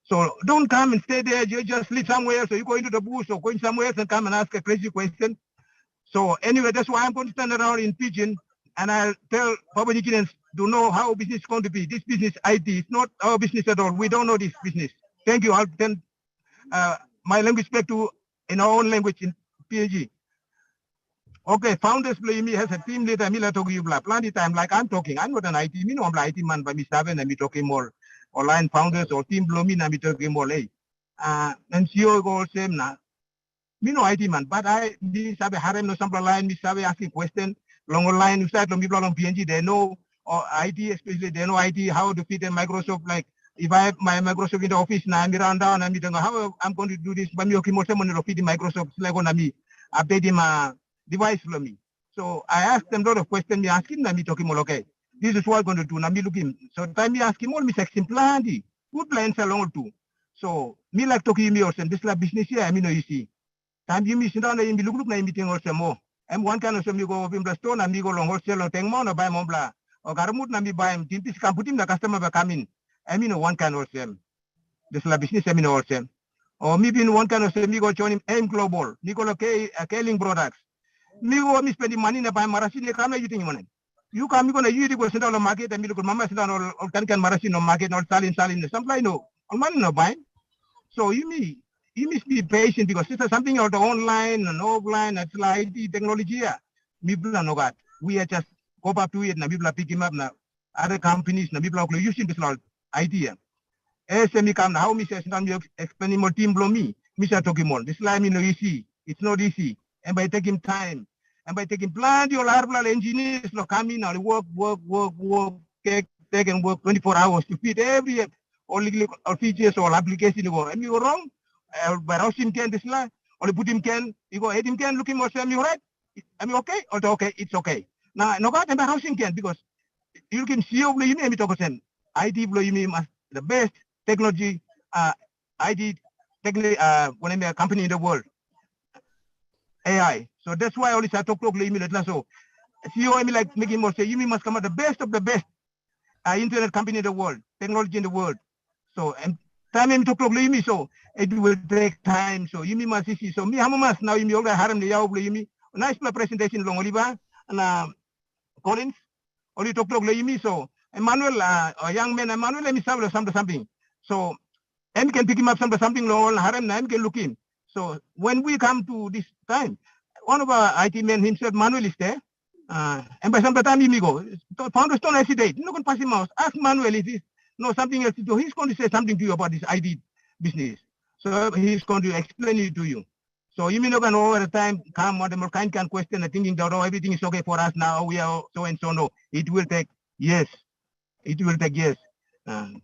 So don't come and stay there. You just live somewhere. So you go into the bush or going somewhere else and come and ask a crazy question. So anyway, that's why I'm going to stand around in pigeon, and I'll tell Papua New Guineans to know how business is going to be. This business IT is not our business at all. We don't know this business. Thank you. I'll turn my language back to in our own language in PNG. Okay, founders play me as a team leader. Me la talk you blah plenty time like I'm talking. I'm not an IT. Me no I'm IT man, but me seven and me talking more. Online founders or team below me na me talking more late. And CEO go same na. Me no IT man, but me sabi harem no sample line, me sabi asking question, long line, start long people on PNG, they know, or IT especially, they know IT, how to fit in Microsoft, like, if I have my Microsoft in the office now, I'm around down, I'm how I'm going to do this, but me okay, more someone to fit in Microsoft, like on me, updating my device for me. So I asked them a lot of questions, me asking them, me talking more, okay, this is what I'm going to do, now me looking. So time me asking more, me section plan, good plans along too. So me like talking me also, this like business here, I mean, you see. Time you miss down in the look na meeting also more. And one kind of some you go in the store and me go long wholesale or tang or buy mombla or garamut na me buy him, timpis can put him the customer by coming. I mean, one kind of them. This la business, I mean, also. Or maybe in one kind of me go join him M Global, Nicola K. Kelling products. Me go me spending money na buy marasin, you come using money. You come, you're going to use it go sit down on market and me look mama sit down or can marasin on market or selling, something like no. On money no buying. So you must be patient because this is something out online and offline, it's like IT technology here. People are not we are just go up to it and people are picking up now. Other companies and people are using this idea. SME come how me says now explaining more team below me. Mr. Tokimon. This line is no easy. It's not easy. And by taking time and by taking plenty of large engineers no come in and work, take and work 24 hours to fit every or features or application you go. And you go wrong. By Roshim can this line, or put him can, you go, him can looking more semi right? I mean, okay, or okay, it's okay. Now, no got about Roshim can because you can see over you name it over IT blow you mean the best technology, IT technically, when I'm a company in the world, AI. So that's why I always talk to you so. CEO, I mean, like making more say, you must come out the best of the best internet company in the world, technology in the world. So, and time to talk to so it will take time. So you must see. So me hamamas now you all haram the yaw you nice presentation long oliva and Collins only talk to so Emmanuel a young man Emmanuel let me something. So M can pick him up something long haram and M can look in. So when we come to this time, one of our IT men himself Manuel is there. And by some time he go founders don't hesitate. No can pass him out. Ask Manuel if he's no something else to do. He's going to say something to you about this IT business. So he's going to explain it to you. So you may not know over the time come what the more kind can question and thinking that oh everything is okay for us now we are so and so. No, it will take years. It will take years.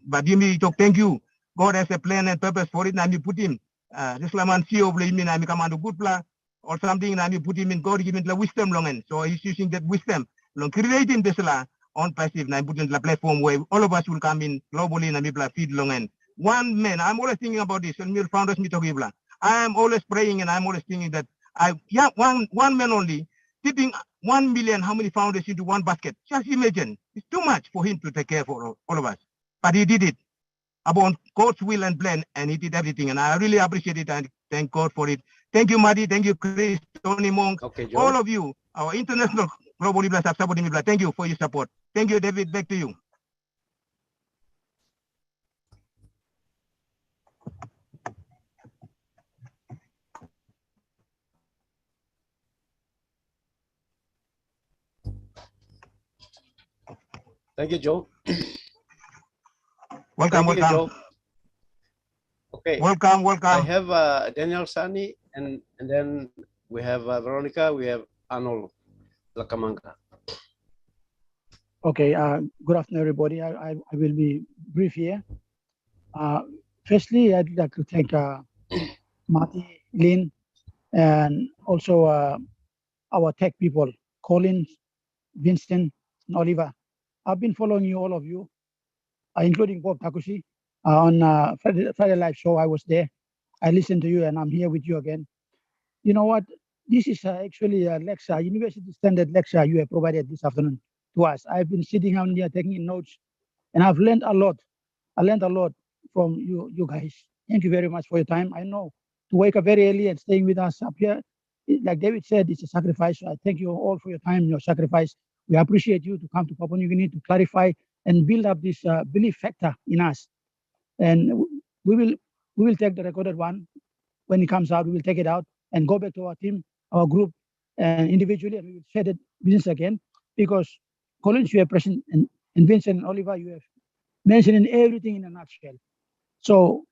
But you may talk thank you. God has a plan and purpose for it and you put him this laman see over you mean I come on a good plan or something and you put him in God give him the wisdom long and so he's using that wisdom long creating this on passive and put in the platform where all of us will come in globally and people feed long and one man I'm always thinking about this and we'll founders me talking about I am always praying and I'm always thinking that one man only tipping 1 million how many founders into one basket. Just imagine it's too much for him to take care for all of us. But he did it about God's will and plan and he did everything and I really appreciate it and thank God for it. Thank you, Madi. Thank you, Chris, Tony Monk, all of you, our international global leaders have supported me. Thank you for your support. Thank you, David. Back to you. Thank you, Joe. Welcome, Thank you, welcome. Joe. Okay. Welcome, welcome. I have Daniel Sani and then we have Veronica, we have Arnold Lakamanga. Okay, good afternoon, everybody. I will be brief here. Firstly, I'd like to thank Marty, Lynn, and also our tech people, Collins, Vincent, and Oliver. I've been following you, all of you, including Bob Takushi, on Friday Live Show. I was there. I listened to you, and I'm here with you again. You know what? This is actually a lecture, university standard lecture you have provided this afternoon to us. I've been sitting down here taking notes, and I've learned a lot. I learned a lot from you guys. Thank you very much for your time. I know to wake up very early and staying with us up here, like David said, it's a sacrifice. So I thank you all for your time and your sacrifice. We appreciate you to come to Papua New Guinea to clarify and build up this belief factor in us. And we will take the recorded one when it comes out. We will take it out and go back to our team, our group, and individually, and we will share the business again. Because Collins, you have present, and Vincent and Oliver, you have mentioned everything in a nutshell. So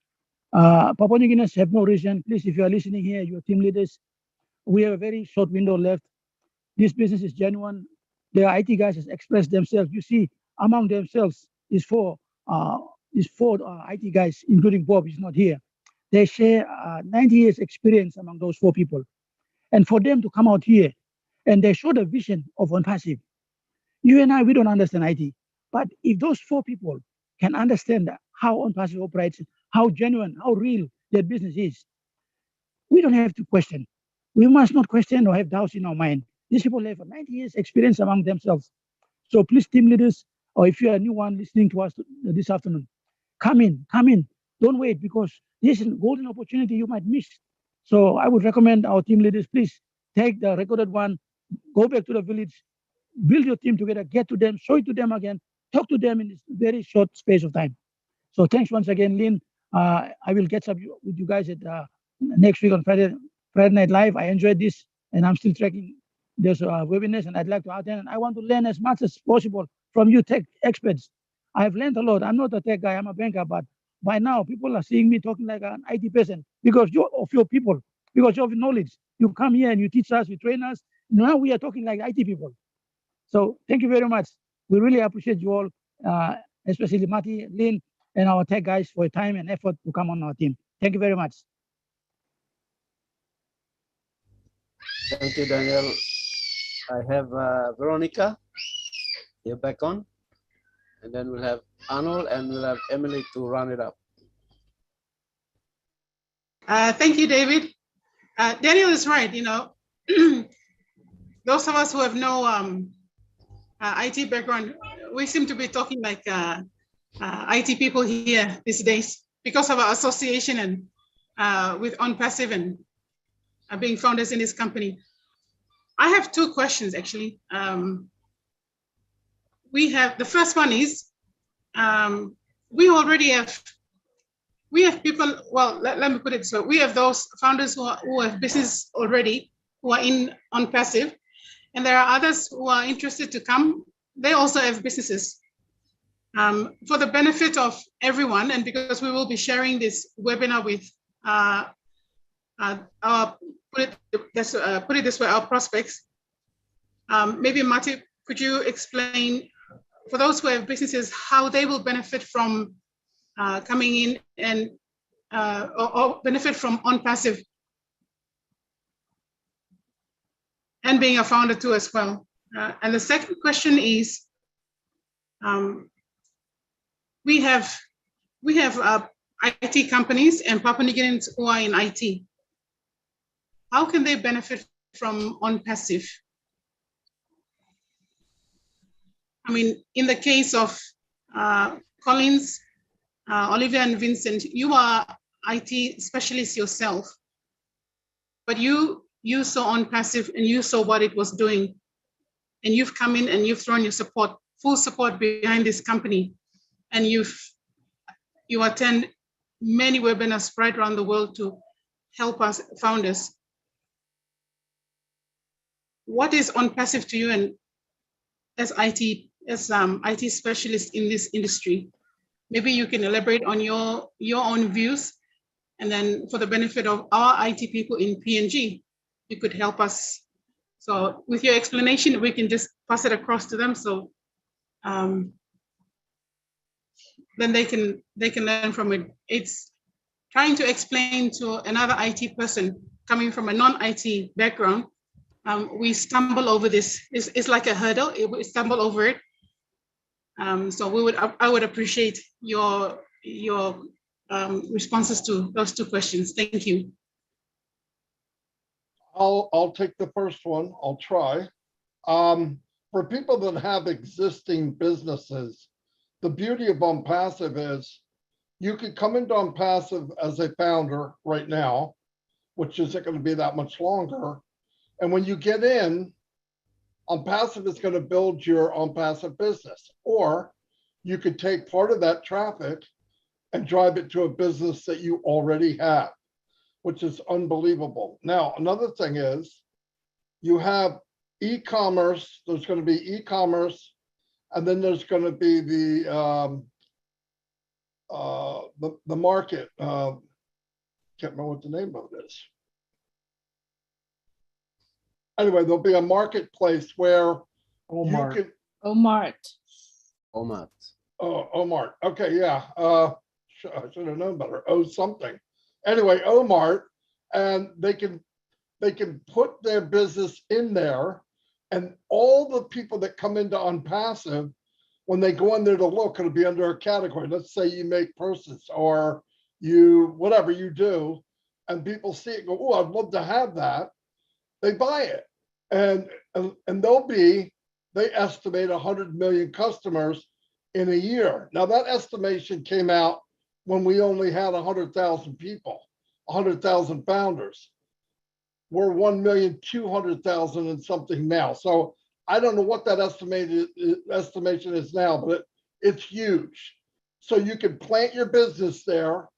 Papua New Guineans have no reason. Please, if you are listening here, your team leaders, we have a very short window left. This business is genuine. The IT guys has expressed themselves. You see, among themselves is four IT guys, including Bob, is not here. They share 90 years experience among those four people. And for them to come out here and they show the vision of ONPASSIVE. You and I, we don't understand IT. But if those four people can understand how ONPASSIVE operates, how genuine, how real their business is, we don't have to question. We must not question or have doubts in our mind. These people have 90 years experience among themselves. So please, team leaders, or if you are a new one listening to us this afternoon, come in. Don't wait, because this is a golden opportunity you might miss. So I would recommend our team leaders, please take the recorded one, go back to the village, build your team together, get to them, show it to them again, talk to them in this very short space of time. So thanks once again, Lynn. I will catch up with you guys at next week on Friday Night Live. I enjoyed this, and I'm still tracking this webinars, and I'd like to attend. And I want to learn as much as possible from you tech experts. I've learned a lot. I'm not a tech guy, I'm a banker, but by now people are seeing me talking like an IT person because of your people, because of your knowledge. You come here and you teach us, you train us. Now we are talking like IT people. So thank you very much. We really appreciate you all, especially Mati, Lynn, and our tech guys for your time and effort to come on our team. Thank you very much. Thank you, Daniel. I have Veronica. You're back on. And then we'll have Arnold and we'll have Emily to round it up. Thank you, David. Daniel is right. Those of us who have no IT background, we seem to be talking like IT people here these days because of our association and with ONPASSIVE and being founders in this company. I have two questions actually. The first one is, we have people, well, let me put it so, we have those founders who have business already, who are in ONPASSIVE, and there are others who are interested to come. They also have businesses. For the benefit of everyone, and because we will be sharing this webinar with put it this way, our prospects. Maybe Mati, could you explain for those who have businesses how they will benefit from coming in and or benefit from ONPASSIVE and being a founder too as well. And the second question is, we have IT companies and Papua New Guineans who are in IT. How can they benefit from ONPASSIVE? I mean, in the case of Collins, Olivia and Vincent, you are IT specialists yourself, but you saw ONPASSIVE and you saw what it was doing, and you've come in and you've thrown your support, full support behind this company, and you attend many webinars right around the world to help us founders. What is ONPASSIVE to you, and as IT specialist in this industry? Maybe you can elaborate on your own views, and then for the benefit of our IT people in PNG, you could help us. So with your explanation, we can just pass it across to them. So then they can learn from it. It's trying to explain to another IT person coming from a non-IT background. We stumble over this. It's like a hurdle. We stumble over it. So I would appreciate your responses to those two questions. Thank you. I'll take the first one. I'll try. For people that have existing businesses, the beauty of ONPASSIVE is you could come into ONPASSIVE as a founder right now, which isn't going to be that much longer. And when you get in, ONPASSIVE is going to build your ONPASSIVE business, or you could take part of that traffic and drive it to a business that you already have, which is unbelievable. Now, another thing is you have e-commerce. There's going to be e-commerce, and then there's going to be the market, Can't remember what the name of it is. Anyway, there'll be a marketplace where you can. Omart. Omart. Oh, Omart. Okay, yeah. I should have known better. Oh, something. Anyway, Omart, and they can put their business in there, and all the people that come into OnPassive, when they go in there to look, it'll be under a category. Let's say you make purses or you whatever you do, and people see it, go, oh, I'd love to have that. They buy it, and they estimate 100 million customers in a year. Now that estimation came out when we only had 100,000 people, 100,000 founders. We're 1,200,000 and something now. So I don't know what that estimation is now, but it's huge. So you can plant your business there,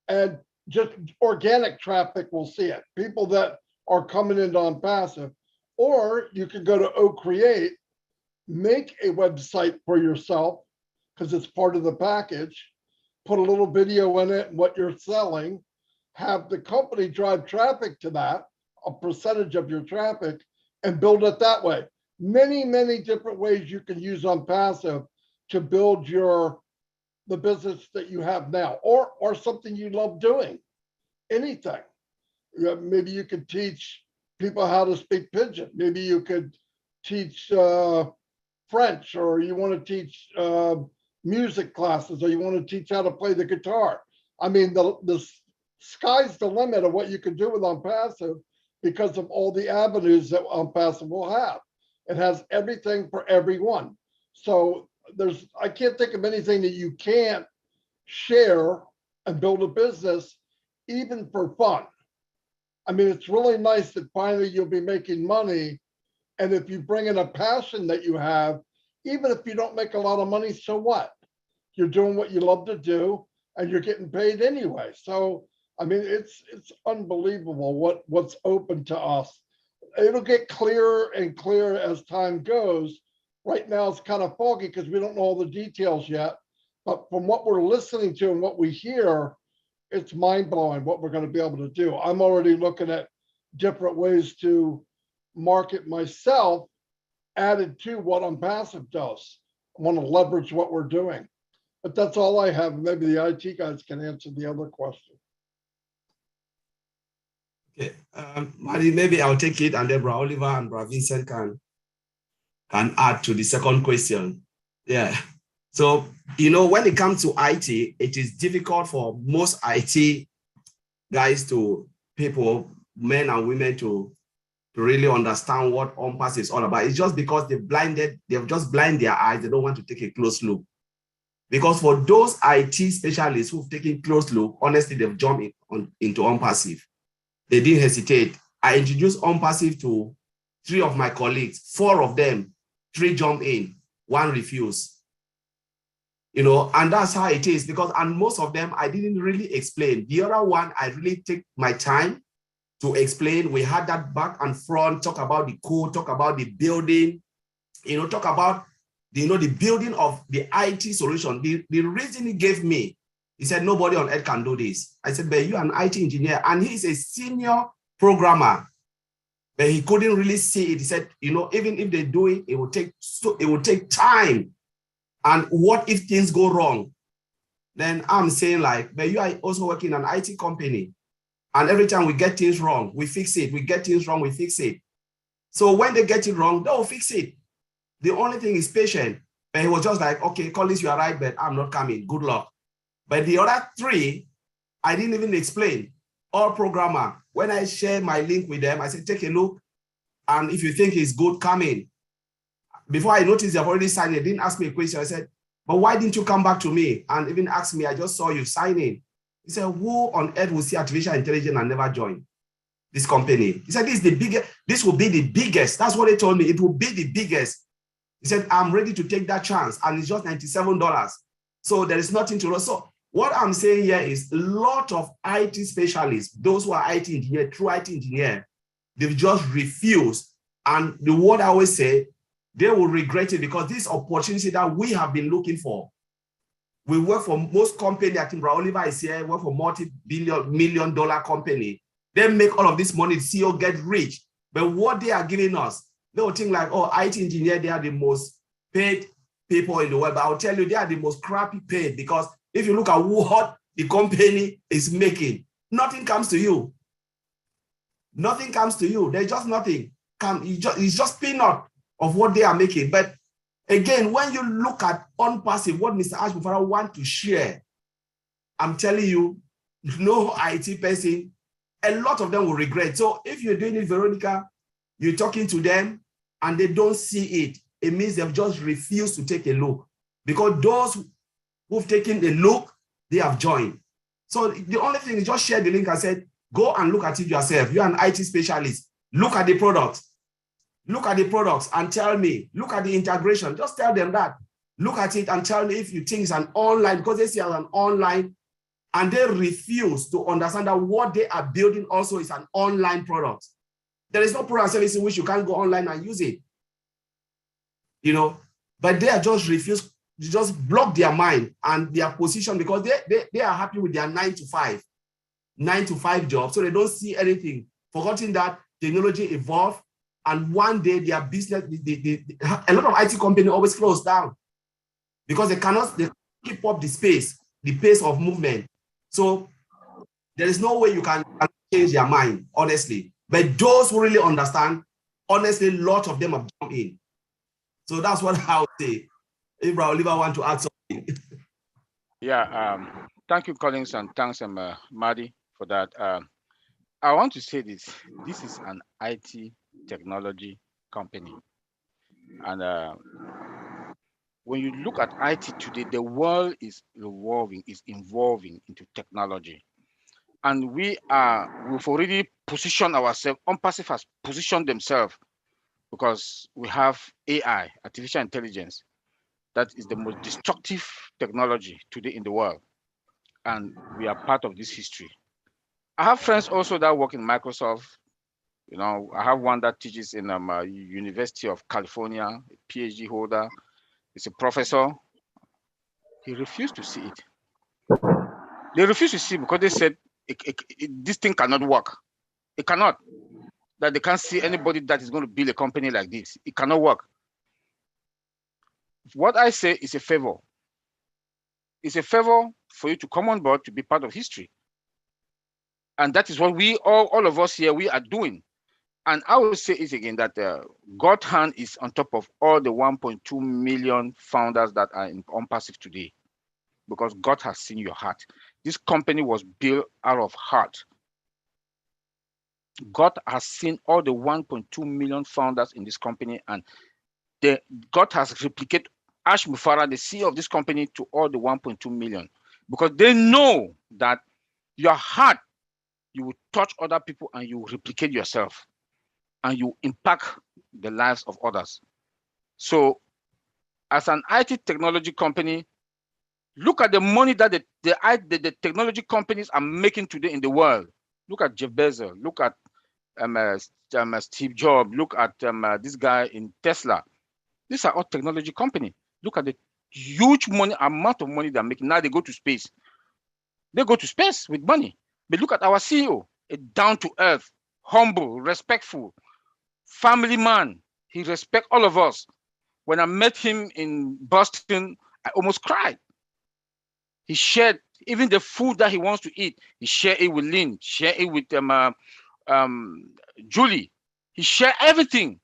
and just organic traffic will see it. People that are coming into OnPassive, or you can go to OCreate, make a website for yourself because it's part of the package, put a little video in it, what you're selling, have the company drive traffic to that, a percentage of your traffic, and build it that way. Many, many different ways you can use OnPassive to build the business that you have now, or something you love doing, anything. Maybe you could teach people how to speak Pidgin. Maybe you could teach French, or you want to teach music classes, or you want to teach how to play the guitar. I mean, the sky's the limit of what you can do with OnPassive because of all the avenues that OnPassive will have. It has everything for everyone. So I can't think of anything that you can't share and build a business, even for fun. I mean, it's really nice that finally you'll be making money. And if you bring in a passion that you have, even if you don't make a lot of money, so what? You're doing what you love to do, and you're getting paid anyway. So, I mean, it's unbelievable what's open to us. It'll get clearer and clearer as time goes. Right now, it's kind of foggy because we don't know all the details yet. But from what we're listening to and what we hear, it's mind-blowing what we're going to be able to do. I'm already looking at different ways to market myself added to what OnPassive does. I want to leverage what we're doing. But that's all I have. Maybe the IT guys can answer the other question. Okay, Maddie, maybe I'll take it, and then Bra Oliver and Bra Vincent can add to the second question. Yeah. So, when it comes to IT, it is difficult for most IT guys people, men and women to really understand what OnPassive is all about. It's just because they've just blinded their eyes. They don't want to take a close look. Because for those IT specialists who've taken close look, honestly, they've jumped into OnPassive. They didn't hesitate. I introduced OnPassive to 3 of my colleagues. 4 of them, 3 jumped in, 1 refused. And that's how it is, and most of them, I didn't really explain. The other one, I really take my time to explain. We had that back and front, talk about the code, talk about the building, talk about the building of the IT solution. The reason he gave me, he said, nobody on earth can do this. I said, but you're an IT engineer, and he's a senior programmer. But he couldn't really see it. He said, even if they do it, it will take time. And what if things go wrong? Then I'm saying, but you are also working in an IT company. And every time we get things wrong, we fix it. We get things wrong, we fix it. So when they get it wrong, they'll fix it. The only thing is patient. But he was just like, okay, Collins, you are right, but I'm not coming. Good luck. But the other 3, I didn't even explain. All programmer. When I shared my link with them, I said, take a look. And if you think it's good, come in. Before I noticed they've already signed it, didn't ask me a question. I said, but why didn't you come back to me and even ask me? I just saw you sign in. He said, who on earth will see artificial intelligence and never join this company? He said, this will be the biggest. That's what they told me. It will be the biggest. He said, I'm ready to take that chance. And it's just $97. So there is nothing to lose. So what I'm saying here is a lot of IT specialists, those who are IT engineers, true IT engineers, they've just refused. And the word I always say, they will regret it, because this opportunity that we have been looking for, We work for most company. I think Bra Oliver is here, work for multi-million-dollar company. They make all of this money, the CEO get rich. But what they are giving us, they will think like, oh, IT engineer, they are the most paid people in the world. But I'll tell you, they are the most crappy paid, because if you look at what the company is making, nothing comes to you. Nothing comes to you. There's just nothing. It's just peanut of what they are making. But again, when you look at ONPASSIVE, what Mr. Ash Mufara want to share, I'm telling you, no IT person, a lot of them will regret. So if you're doing it, Veronica, you're talking to them and they don't see it, it means they've just refused to take a look. Because those who've taken a look, they have joined. So the only thing is just share the link and say, go and look at it yourself. You're an IT specialist. Look at the product. Look at the products and tell me. Look at the integration. Just tell them that. Look at it and tell me if you think it's an online, because they see it as an online, and they refuse to understand that what they are building also is an online product. There is no product service in which you can't go online and use it. You know, but they are just refused to just block their mind and their position, because they are happy with their 9 to 5 job. So they don't see anything, forgetting that technology evolved, and one day their business, a lot of IT companies always close down because they keep up the pace of movement. So there is no way you can change their mind, honestly. But those who really understand, honestly, a lot of them have jumped in. So that's what I would say. If Bra Oliver want to add something. Yeah, thank you, Collins, and thanks, Madi, for that. I want to say this. This is an IT technology company. And when you look at IT today, the world is evolving, is evolving into technology. And we've already positioned ourselves, ONPASSIVE has positioned themselves, because we have AI, artificial intelligence, that is the most destructive technology today in the world. And we are part of this history. I have friends also that work in Microsoft. You know, I have one that teaches in University of California, a PhD holder. He's a professor. He refused to see it. They refused to see it because they said this thing cannot work. It cannot. That they can't see anybody that is going to build a company like this. It cannot work. What I say is a favor. It's a favor for you to come on board to be part of history. And that is what we all of us here, we are doing. And I will say it again, that God's hand is on top of all the 1.2 million founders that are in ONPASSIVE today, because God has seen your heart. This company was built out of heart. God has seen all the 1.2 million founders in this company, and God has replicated Ash Mufara, the CEO of this company, to all the 1.2 million, because they know that your heart, you will touch other people and you will replicate yourself and you impact the lives of others. So as an IT technology company, look at the money that the technology companies are making today in the world. Look at Jeff Bezos, look at Steve Jobs, look at this guy in Tesla. These are all technology companies. Look at the huge amount of money they're making. Now they go to space. They go to space with money. But look at our CEO, a down-to-earth, humble, respectful, family man. He respects all of us. When I met him in Boston, I almost cried. He shared even the food that he wants to eat. He shared it with Lynn, shared it with Julie. He shared everything.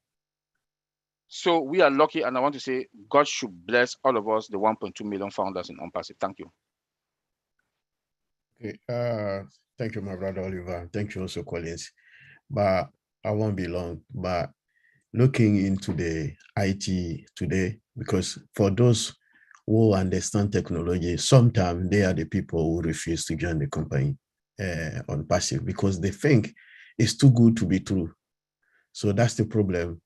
So we are lucky, and I want to say God should bless all of us, the 1.2 million founders in ONPASSIVE. Thank you. Okay, thank you, my brother Oliver. Thank you also, Collins. But I won't be long. But looking into the IT today, because for those who understand technology, sometimes they are the people who refuse to join the company ONPASSIVE because they think it's too good to be true. So that's the problem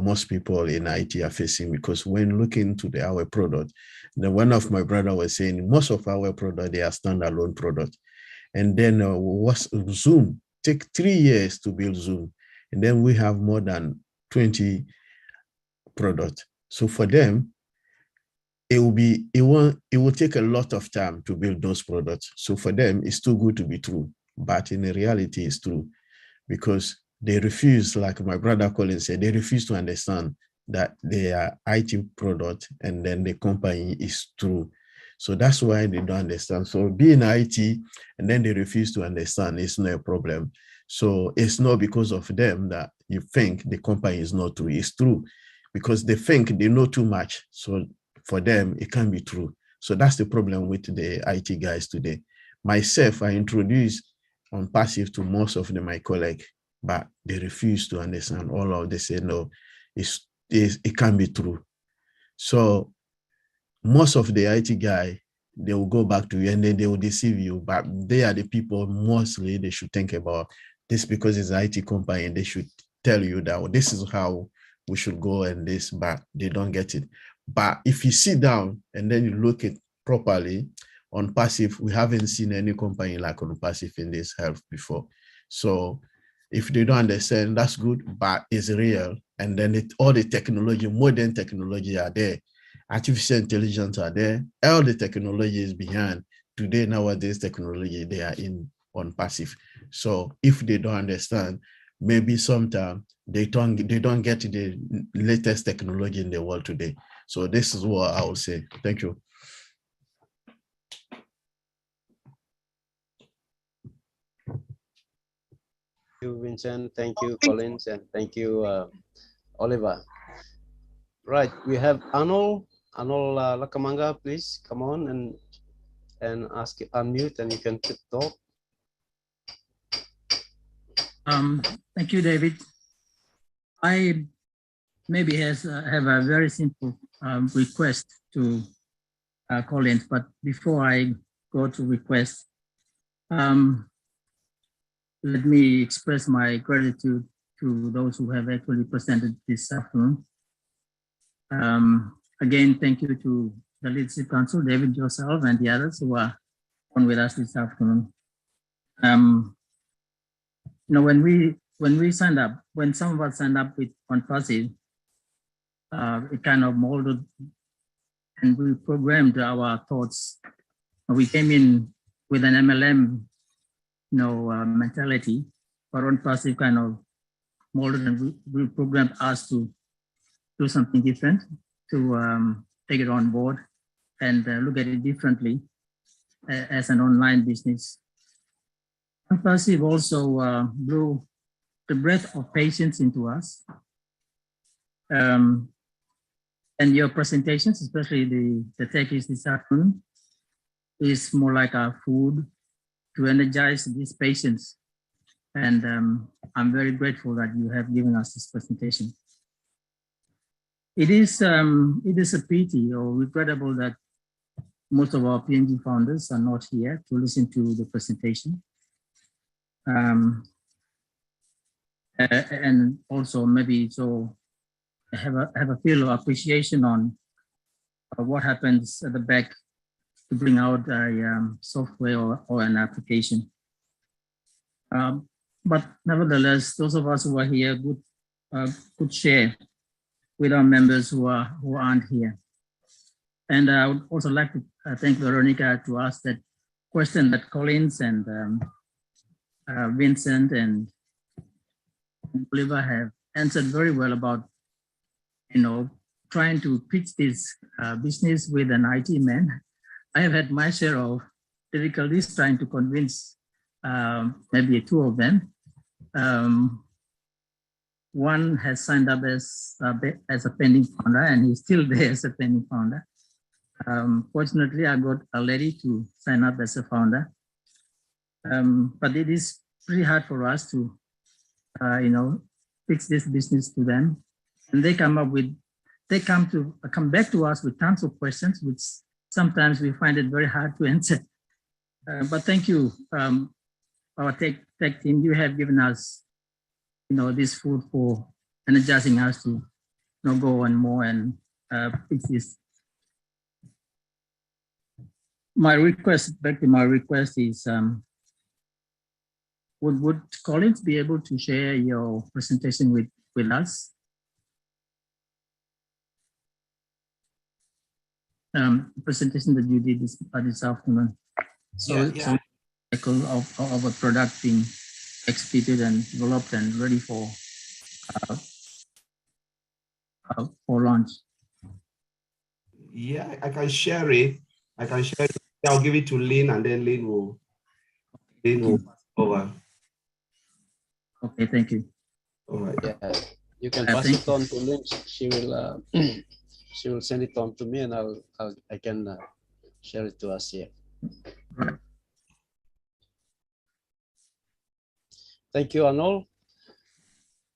most people in IT are facing, because when looking to our product, one of my brother was saying most of our product, they are standalone product. And then Zoom take 3 years to build Zoom. And then we have more than 20 products. So for them, it will take a lot of time to build those products. So for them, it's too good to be true. But in reality, it's true, because they refuse, like my brother Colin said, they refuse to understand that they are IT product and then the company is true. So that's why they don't understand. So being IT and then they refuse to understand is not a problem. So it's not because of them that you think the company is not true. It's true because they think they know too much. So for them, it can be true. So that's the problem with the IT guys today. Myself, I introduced ONPASSIVE to most of my colleagues, but they refuse to understand. All of they say, no, it can be true. So most of the IT guy, they will go back to you and then they will deceive you, but they are the people mostly they should think about this, because it's an IT company and they should tell you that, well, this is how we should go and this, but they don't get it. But if you sit down and then you look at properly, ONPASSIVE, we haven't seen any company like ONPASSIVE in this health before. So if they don't understand, that's good, but it's real. And then all the technology, modern technology are there. Artificial intelligence are there. All the technology is behind. Today, nowadays, technology, they are in ONPASSIVE. So if they don't understand, maybe sometimes they don't get the latest technology in the world today. So this is what I would say. Thank you. Thank you, Vincent. Thank you, Collins, and thank you, Oliver. Right, we have Arnold Lakamanga. Please come on and unmute, and you can talk. Thank you, David. I maybe have a very simple request to Collins, but before I go to request, let me express my gratitude to those who have actually presented this afternoon. Again, thank you to the Leadership Council, David, yourself, and the others who are on with us this afternoon. You know, when we signed up, when some of us signed up with ONPASSIVE, it kind of molded and we programmed our thoughts. We came in with an MLM, mentality, but ONPASSIVE kind of molded and we programmed us to do something different, to take it on board and look at it differently as an online business. ONPASSIVE also blew the breath of patience into us. And your presentations, especially the techies this afternoon, is more like our food to energize these patients. And I'm very grateful that you have given us this presentation. It is a pity or regrettable that most of our PNG founders are not here to listen to the presentation. And also maybe so have a feel of appreciation on what happens at the back to bring out a software or an application. But nevertheless, those of us who are here could share with our members who aren't here. And I would also like to thank Veronica to ask that question that Collins and Vincent and Oliver have answered very well about, trying to pitch this business with an IT man. I have had my share of difficulties trying to convince maybe two of them. One has signed up as a pending founder, and he's still there as a pending founder. Fortunately, I got a lady to sign up as a founder. But it is pretty hard for us to, fix this business to them. And they come back to us with tons of questions, which sometimes we find it very hard to answer. But thank you, our tech team. You have given us, this food for energizing us to go on more and fix this. My request is, would Collins be able to share your presentation with us? presentation that you did this afternoon. So, Yeah. of a product being executed and developed and ready for launch. Yeah, I can share it. I'll give it to Lynn, and then Lynn will pass it over. Okay, thank you. All right. Yeah, you can pass it on to Lynn. She will she will send it on to me, and I can share it to us here. Right. Thank you, Arnold.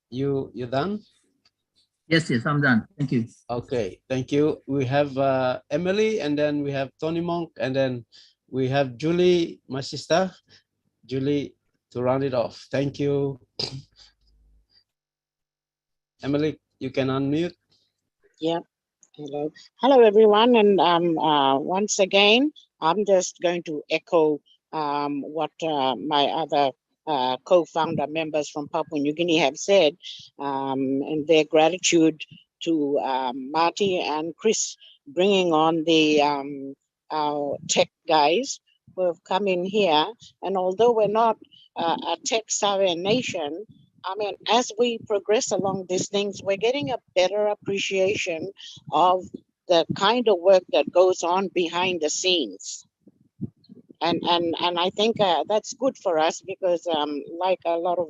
You done? Yes, I'm done. Thank you. Okay, thank you. We have Emily, and then we have Tony Monk, and then we have Julie, my sister, Julie, to round it off. Thank you. Emily, you can unmute. Yeah. Hello, everyone. And once again, I'm just going to echo what my other co-founder members from Papua New Guinea have said, and their gratitude to Marty and Chris bringing on the our tech guys who have come in here. And although we're not a tech-savvy nation, I mean, as we progress along these things, we're getting a better appreciation of the kind of work that goes on behind the scenes. And I think that's good for us because like a lot of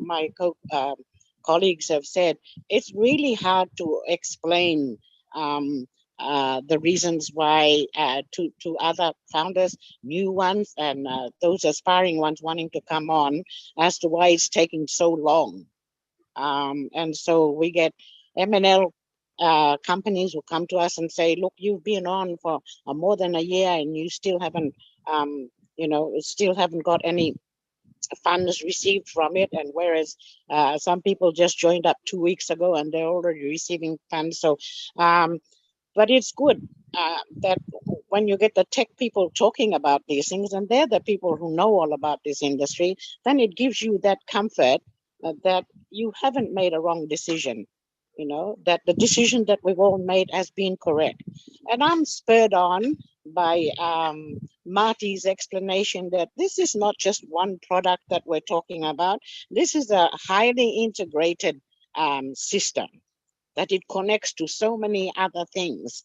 my colleagues have said, it's really hard to explain the reasons why to other founders, new ones, and those aspiring ones wanting to come on as to why it's taking so long. And so we get M&L companies will come to us and say, look, you've been on for more than a year and you still haven't, still haven't got any funds received from it. And whereas some people just joined up 2 weeks ago and they're already receiving funds. So, but it's good that when you get the tech people talking about these things, and they're the people who know all about this industry, then it gives you that comfort that you haven't made a wrong decision, that the decision that we've all made has been correct. And I'm spurred on by Marty's explanation that this is not just one product that we're talking about. This is a highly integrated system that it connects to so many other things.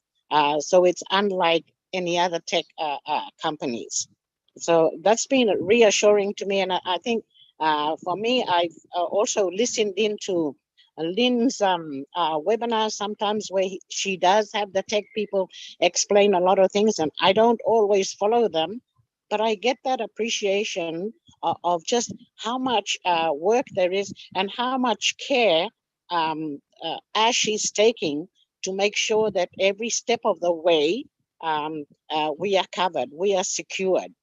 So it's unlike any other tech companies. So that's been reassuring to me. And I think for me, I've also listened into Lynn's webinar sometimes where she does have the tech people explain a lot of things, and I don't always follow them, but I get that appreciation of just how much work there is and how much care Ash is taking to make sure that every step of the way we are covered, we are secured.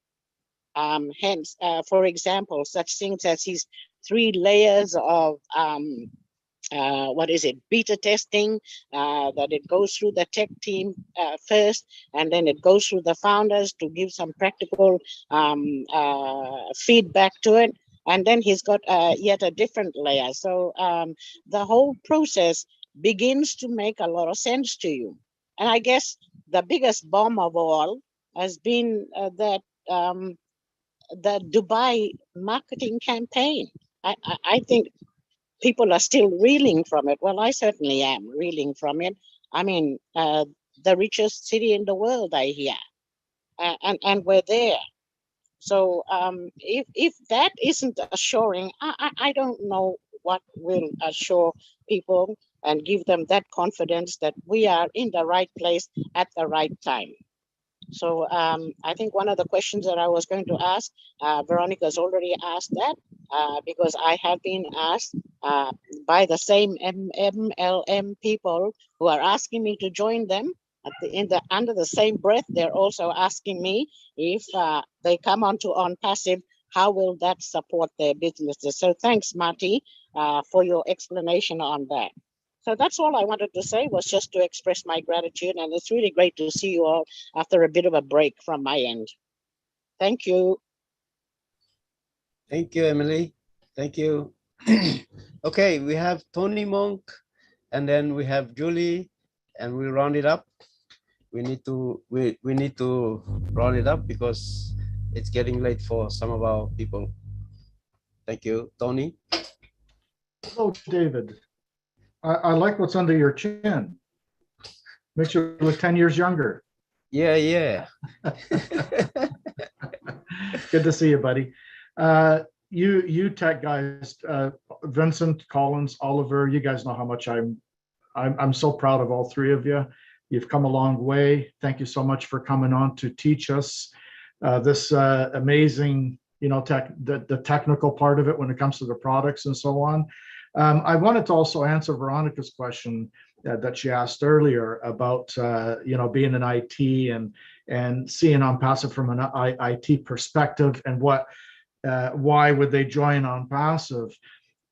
Hence, for example, such things as his 3 layers of beta testing, that it goes through the tech team first, and then it goes through the founders to give some practical feedback to it. And then he's got yet a different layer. So the whole process begins to make a lot of sense to you. And I guess the biggest bomb of all has been that the Dubai marketing campaign. I think people are still reeling from it. Well, I certainly am reeling from it. I mean, the richest city in the world, I hear, and we're there. So if that isn't assuring, I don't know what will assure people and give them that confidence that we are in the right place at the right time. So I think one of the questions that I was going to ask, Veronica's already asked that, because I have been asked by the same MLM people who are asking me to join them. Under the same breath, they're also asking me if they come onto ONPASSIVE, how will that support their businesses? So thanks, Marty, for your explanation on that. So that's all I wanted to say, was just to express my gratitude. And it's really great to see you all after a bit of a break from my end. Thank you. Thank you, Emily. Thank you. Okay, we have Tony Monk, and then we have Julie, and we'll round it up. we need to round it up because it's getting late for some of our people. Thank you, Tony. Hello, David. I like what's under your chin. Makes you look 10 years younger. Yeah, yeah. Good to see you, buddy. You tech guys, Vincent, Collins, Oliver, you guys know how much I'm so proud of all three of you. You've come a long way. Thank you so much for coming on to teach us this amazing, the technical part of it when it comes to the products and so on. I wanted to also answer Veronica's question that she asked earlier about being in IT and seeing ONPASSIVE from an IT perspective and why would they join ONPASSIVE.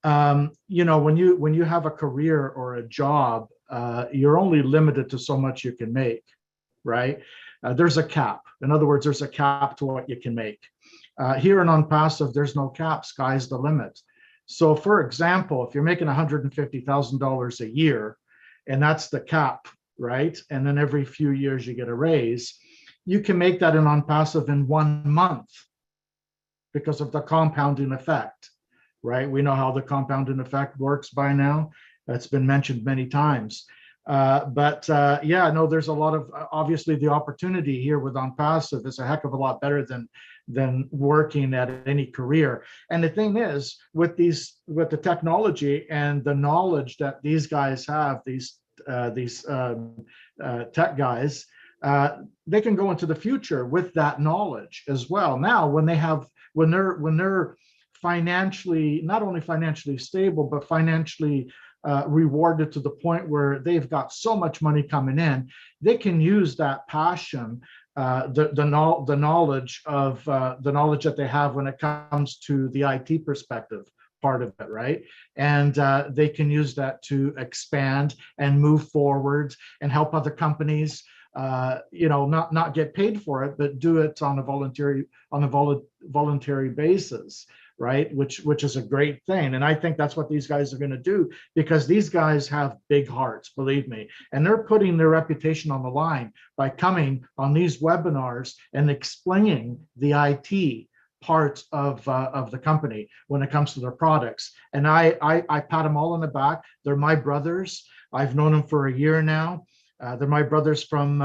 When you have a career or a job, you're only limited to so much you can make, right? There's a cap. In other words, there's a cap to what you can make. Here in ONPASSIVE, there's no cap. Sky's the limit. So for example, if you're making $150,000 a year, and that's the cap, right? And then every few years you get a raise, you can make that in ONPASSIVE in 1 month because of the compounding effect, right? We know how the compounding effect works by now. That's been mentioned many times. Yeah, no, there's a lot of, obviously the opportunity here with ONPASSIVE is a heck of a lot better than working at any career. And the thing is, with the technology and the knowledge that these guys have, these tech guys, they can go into the future with that knowledge as well. Now, when they're financially, not only financially stable, but financially rewarded to the point where they've got so much money coming in, they can use that passion, the knowledge that they have when it comes to the IT perspective part of it, right? And they can use that to expand and move forward and help other companies, not get paid for it, but do it on a voluntary basis, right? Which is a great thing. And I think that's what these guys are going to do, because these guys have big hearts, believe me, and they're putting their reputation on the line by coming on these webinars and explaining the IT part of the company when it comes to their products. And I pat them all on the back. They're my brothers. I've known them for a year now. They're my brothers from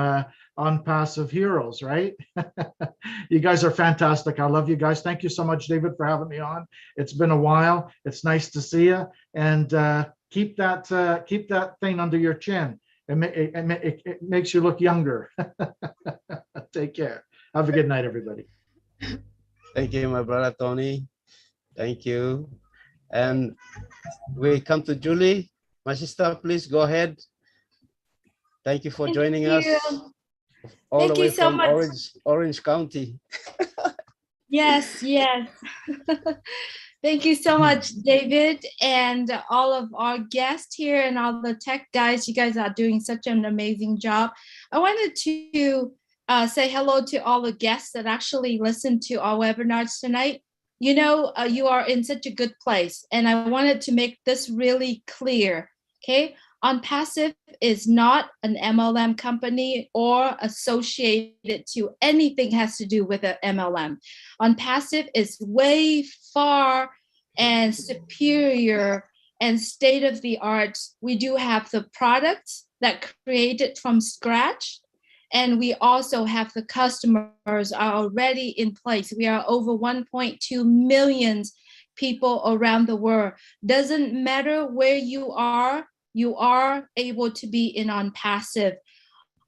ONPASSIVE Heroes, right? You guys are fantastic. I love you guys. Thank you so much, David, for having me on. It's been a while. It's nice to see you. And keep that thing under your chin. It makes you look younger. Take care. Have a good night, everybody. Thank you, my brother Tony. Thank you. And we come to Julie. My sister, please go ahead. Thank you for joining us all the way from Orange County. Yes. Thank you so much, David, and all of our guests here and all the tech guys. You guys are doing such an amazing job. I wanted to say hello to all the guests that actually listened to our webinars tonight. You are in such a good place, and I wanted to make this really clear, okay? ONPASSIVE is not an MLM company or associated to anything has to do with an MLM. ONPASSIVE is way far and superior and state-of-the-art. We do have the products that created from scratch, and we also have the customers are already in place. We are over 1.2 million people around the world. Doesn't matter where you are able to be in ONPASSIVE.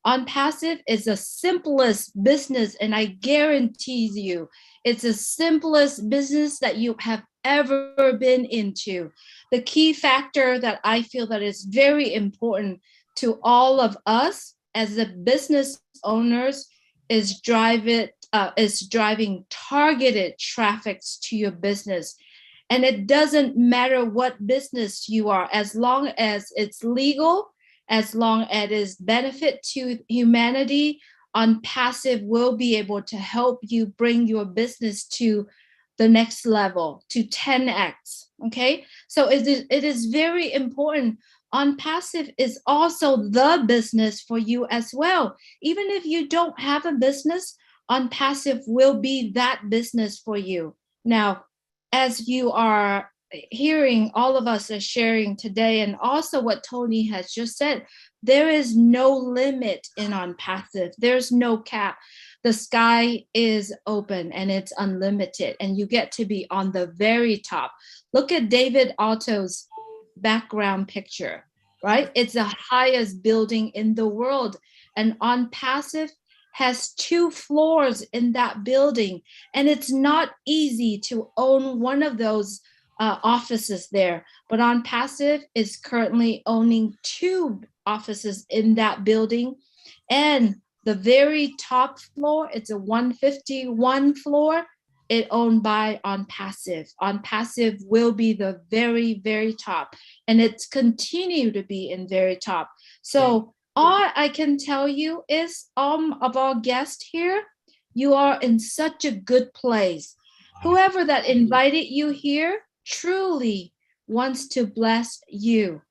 ONPASSIVE is the simplest business, and I guarantee you, it's the simplest business that you have ever been into. The key factor that I feel that is very important to all of us as the business owners is driving targeted traffic to your business. And it doesn't matter what business you are, as long as it's legal, as long as it is benefit to humanity, ONPASSIVE will be able to help you bring your business to the next level, to 10x, okay? So it is very important OnPassive is also the business for you as well. Even if you don't have a business, OnPassive will be that business for you. Now, as you are hearing all of us are sharing today, and also what Tony has just said, there is no limit in OnPassive. There's no cap. The sky is open and it's unlimited, and you get to be on the very top. Look at David Otto's background picture, right? It's the highest building in the world, and OnPassive has 2 floors in that building, and it's not easy to own one of those offices there. But OnPassive is currently owning 2 offices in that building, and the very top floor, it's a 151 floor, it owned by OnPassive. OnPassive will be the very, very top, and it's continue to be in very top. So all I can tell you is, of our guests here, you are in such a good place. Whoever that invited you here truly wants to bless you.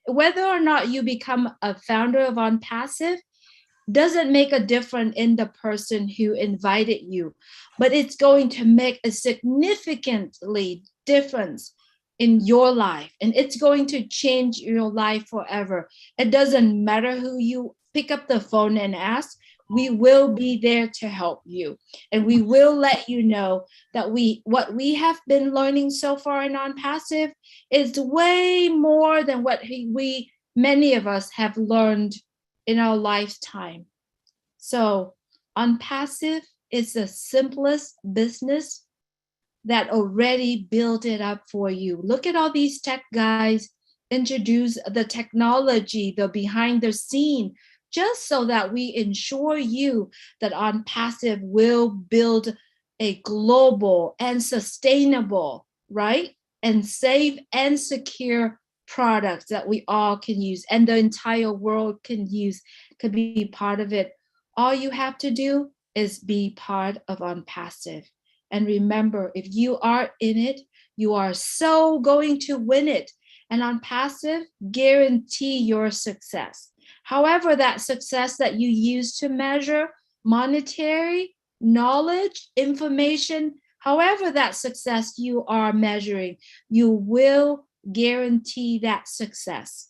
Whether or not you become a founder of OnPassive doesn't make a difference in the person who invited you, but it's going to make a significantly difference in your life, and it's going to change your life forever. It doesn't matter who you pick up the phone and ask, we will be there to help you, and we will let you know that what we have been learning so far in OnPassive is way more than what many of us have learned in our lifetime. So OnPassive is the simplest business that already built it up for you. Look at all these tech guys introduce the technology, the behind the scene, just so that we ensure you that OnPassive will build a global and sustainable, right? And safe and secure products that we all can use and the entire world can use, could be part of it. All you have to do is be part of OnPassive. And remember, if you are in it, you are so going to win it. And OnPassive guarantee your success. However, that success that you use to measure monetary, knowledge, information, however that success you are measuring, you will guarantee that success.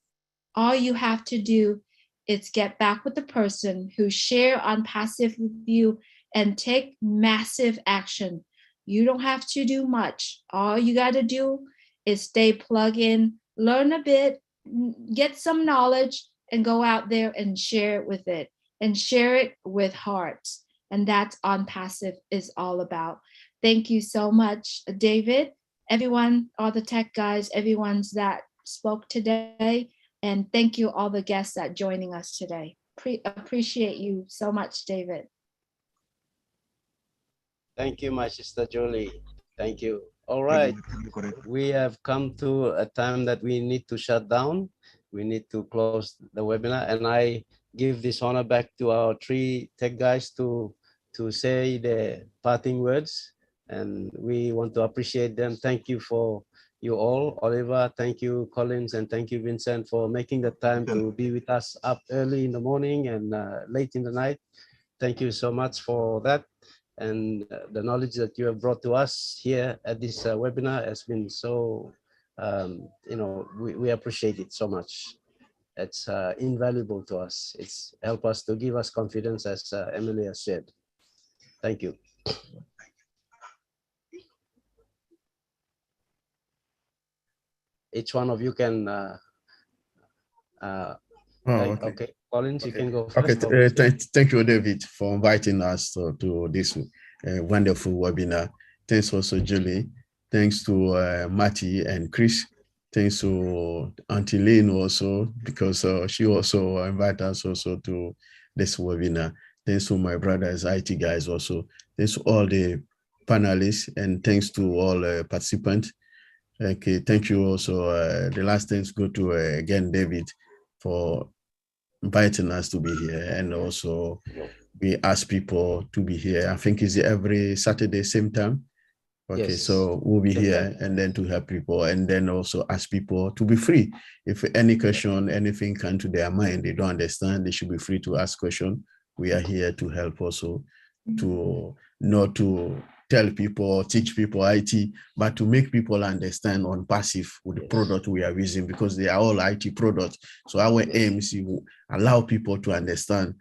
All you have to do is get back with the person who share OnPassive with you and take massive action. You don't have to do much. All you got to do is stay plugged in, learn a bit, get some knowledge, and go out there and share it with it, and share it with hearts. And that's OnPassive is all about. Thank you so much, David, everyone, all the tech guys, everyone's that spoke today. And thank you all the guests that joining us today. Appreciate you so much, David. Thank you, my sister Julie. Thank you. All right, we have come to a time that we need to shut down. We need to close the webinar, and I give this honor back to our 3 tech guys to say the parting words, and we want to appreciate them. Thank you for you all. Oliver, thank you, Collins, and thank you, Vincent, for making the time to be with us up early in the morning and late in the night. Thank you so much for that. And the knowledge that you have brought to us here at this webinar has been so, we appreciate it so much. It's invaluable to us. It's helped us to give us confidence, as Emily has said. Thank you. Each one of you can, okay. Collins, you can go first. Okay, thank you, David, for inviting us to this wonderful webinar. Thanks also, Julie. Thanks to Matty and Chris. Thanks to Auntie Lynn also, because she also invited us also to this webinar. Thanks to my brothers, IT guys also. Thanks to all the panelists, and thanks to all participants. Okay, thank you also. The last thanks go to, again, David, for inviting us to be here, and also we ask people to be here. I think it's every Saturday, same time. Okay, Yes. so we'll be here and then to help people and then also ask people to be free. If any question, anything come to their mind, they don't understand, they should be free to ask question. We are here to help also to not to tell people, teach people IT, but to make people understand on passive with the product we are using because they are all IT products. So our aim is to allow people to understand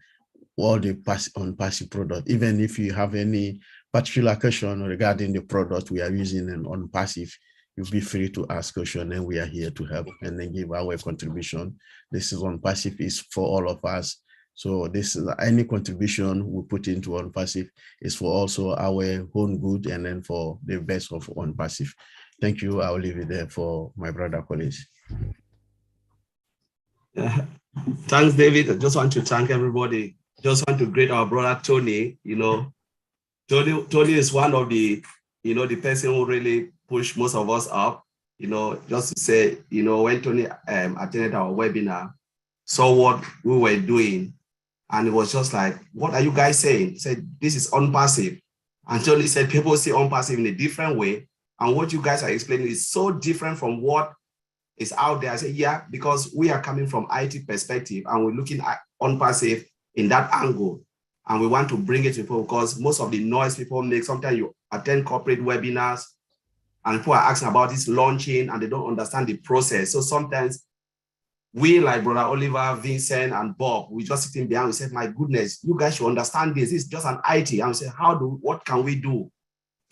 all the on passive product, even if you have any particular question regarding the product we are using and on passive, you'll be free to ask question and we are here to help and then give our contribution. This is on passive is for all of us. So this is any contribution we put into on passive is for also our own good and then for the best of on passive. Thank you. I'll leave it there for my brother colleagues. Thanks, David. I just want to thank everybody. Just want to greet our brother Tony. You know, Tony is one of the, you know, the person who really pushed most of us up. You know, just to say, you know, when Tony attended our webinar, saw what we were doing, and it was just like, what are you guys saying? He said, this is ONPASSIVE. And Tony said, people see ONPASSIVE in a different way. And what you guys are explaining is so different from what is out there. I said, yeah, because we are coming from IT perspective and we're looking at ONPASSIVE in that angle. And we want to bring it to people because most of the noise people make, sometimes you attend corporate webinars and people are asking about this launching and they don't understand the process. So sometimes we, like Brother Oliver, Vincent, and Bob, we just sitting behind, we said, my goodness, you guys should understand this. This is just an IT. And we said, what can we do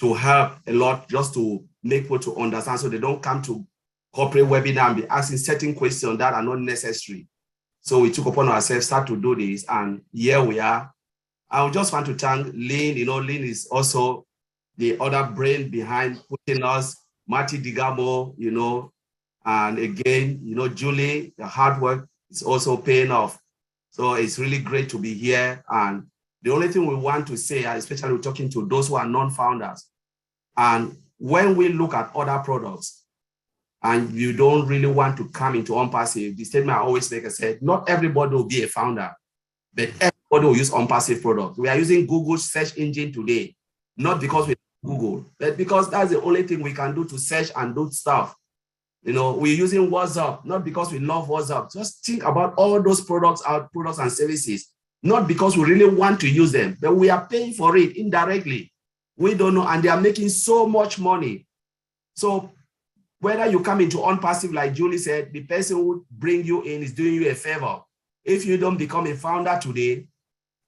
to help a lot just to make people to understand so they don't come to corporate webinar and be asking certain questions that are not necessary. So we took upon ourselves, start to do this, and here we are. I would just want to thank Lynn. You know, Lynn is also the other brain behind putting us, Marty Digamo, you know, and again, you know, Julie, the hard work is also paying off. So it's really great to be here. And the only thing we want to say, especially talking to those who are non-founders, and when we look at other products, and you don't really want to come into ONPASSIVE, the statement I always make, I said, not everybody will be a founder, but everybody will use ONPASSIVE products. We are using Google's search engine today, not because we Google, but because that's the only thing we can do to search and do stuff. You know, we're using WhatsApp, not because we love WhatsApp. Just think about all those products, our products and services, not because we really want to use them, but we are paying for it indirectly. We don't know, and they are making so much money. So whether you come into ONPASSIVE, like Julie said, the person who bring you in is doing you a favor. If you don't become a founder today,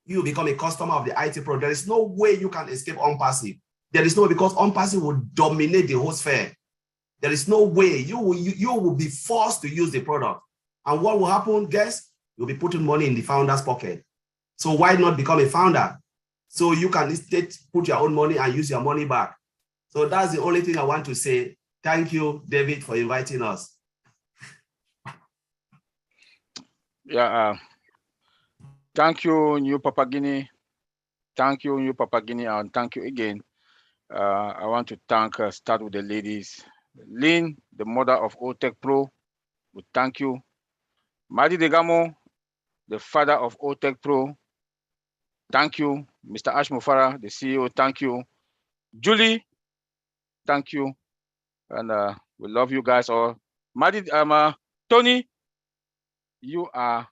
you become a customer of the IT product. There is no way you can escape ONPASSIVE. There is no way, because ONPASSIVE will dominate the whole sphere. There is no way you will be forced to use the product. And what will happen, guess? You'll be putting money in the founder's pocket. So why not become a founder? So you can instead put your own money and use your money back. So that's the only thing I want to say. Thank you, David, for inviting us. Yeah, thank you, New Papagini. Thank you, New Papagini, and thank you again. I want to start with the ladies. Lynn, the mother of OTech Pro, we thank you. Madi Degamo, the father of OTech Pro, thank you. Mr. Ash Mufara, the CEO, thank you. Julie, thank you. And we love you guys all. Madi, Tony, you are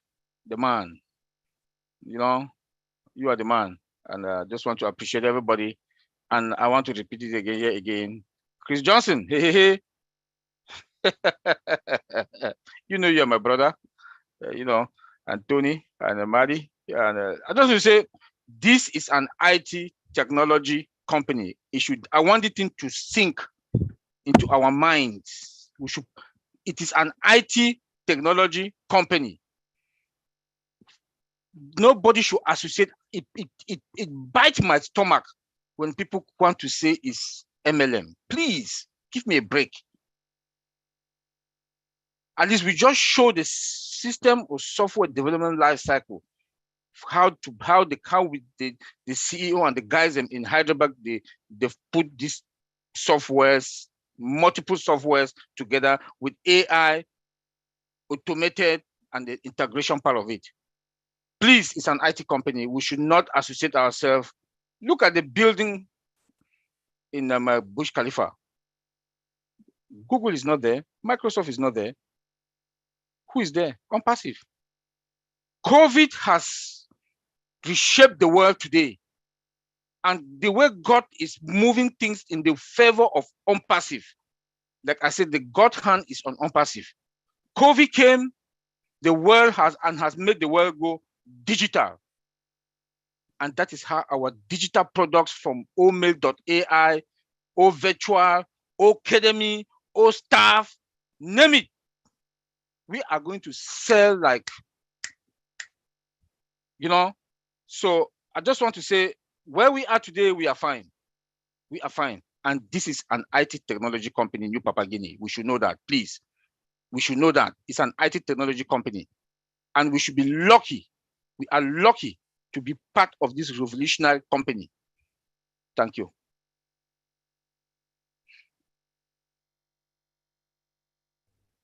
the man. You know, you are the man. And I just want to appreciate everybody. And I want to repeat it again, here again. Chris Johnson, hey, hey, hey. You know you're my brother, you know, and Tony and Madi. And I just want to say, this is an IT technology company. I want it to sink into our minds. It is an IT technology company. Nobody should associate it. It bites my stomach when people want to say it's MLM. Please give me a break. At least we just show the system of software development life cycle, how the CEO and the guys in Hyderabad, they've put these softwares, multiple softwares together with AI, automated, and the integration part of it. Please, it's an IT company. We should not associate ourselves. Look at the building in Burj Khalifa. Google is not there. Microsoft is not there. Who is there? ONPASSIVE. COVID has reshaped the world today. And the way God is moving things in the favor of ONPASSIVE. Like I said, the God hand is on ONPASSIVE. COVID came, the world has made the world go digital. And that is how our digital products from omail.ai, virtual, Academy, staff, name it. We are going to sell like, so I just want to say where we are today, we are fine. We are fine. And this is an IT technology company, New Papua Guinea. We should know that, please. We should know that it's an IT technology company. And we should be lucky. We are lucky to be part of this revolutionary company. Thank you.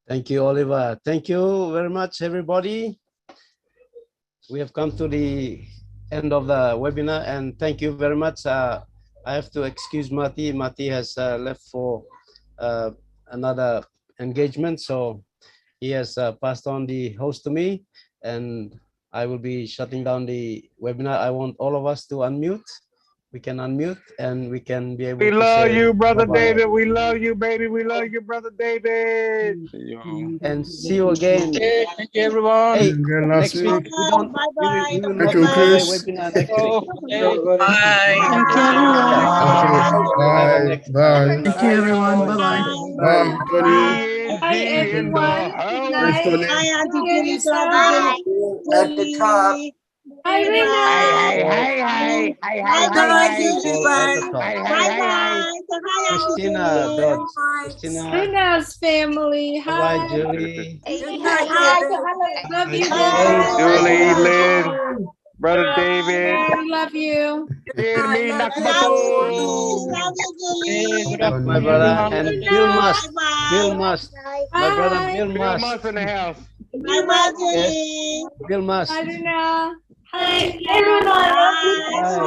Thank you, Oliver. Thank you very much, everybody. We have come to the end of the webinar, and thank you very much. I have to excuse Mati. Mati has left for another engagement, so he has passed on the host to me, and I will be shutting down the webinar. I want all of us to unmute. We can unmute and we can be able to say. We love you, brother bye-bye. David. We love you, baby. We love you, brother David. And see you again. Okay, thank you, everyone. Hey, next week week. we don't. We will Thank not you, have a Chris. webinar next week. Bye. Thank you, everyone. Bye. Thank you, everyone. Bye-bye. Bye, Tony. Hi, everyone. Good night. Tony. Hi, Auntie Jenny. At the top. Hi, Rina. Bye bye, everyone. Bye Bye bye. Christina, Dodge. Christina. Rina's family. Bye, Hi. Julie. Good night, Hi. David. Love you, Bye. Julie, David. Lynn, brother David. We love you. Irmi Love Nakmato. you, That's my brother. And Bill Must. Bill Must. My brother Bill Bill Must. Moss in the house. Bye bye, Yes. Bill Must. Hi, Rina. Hi, everyone. Bye.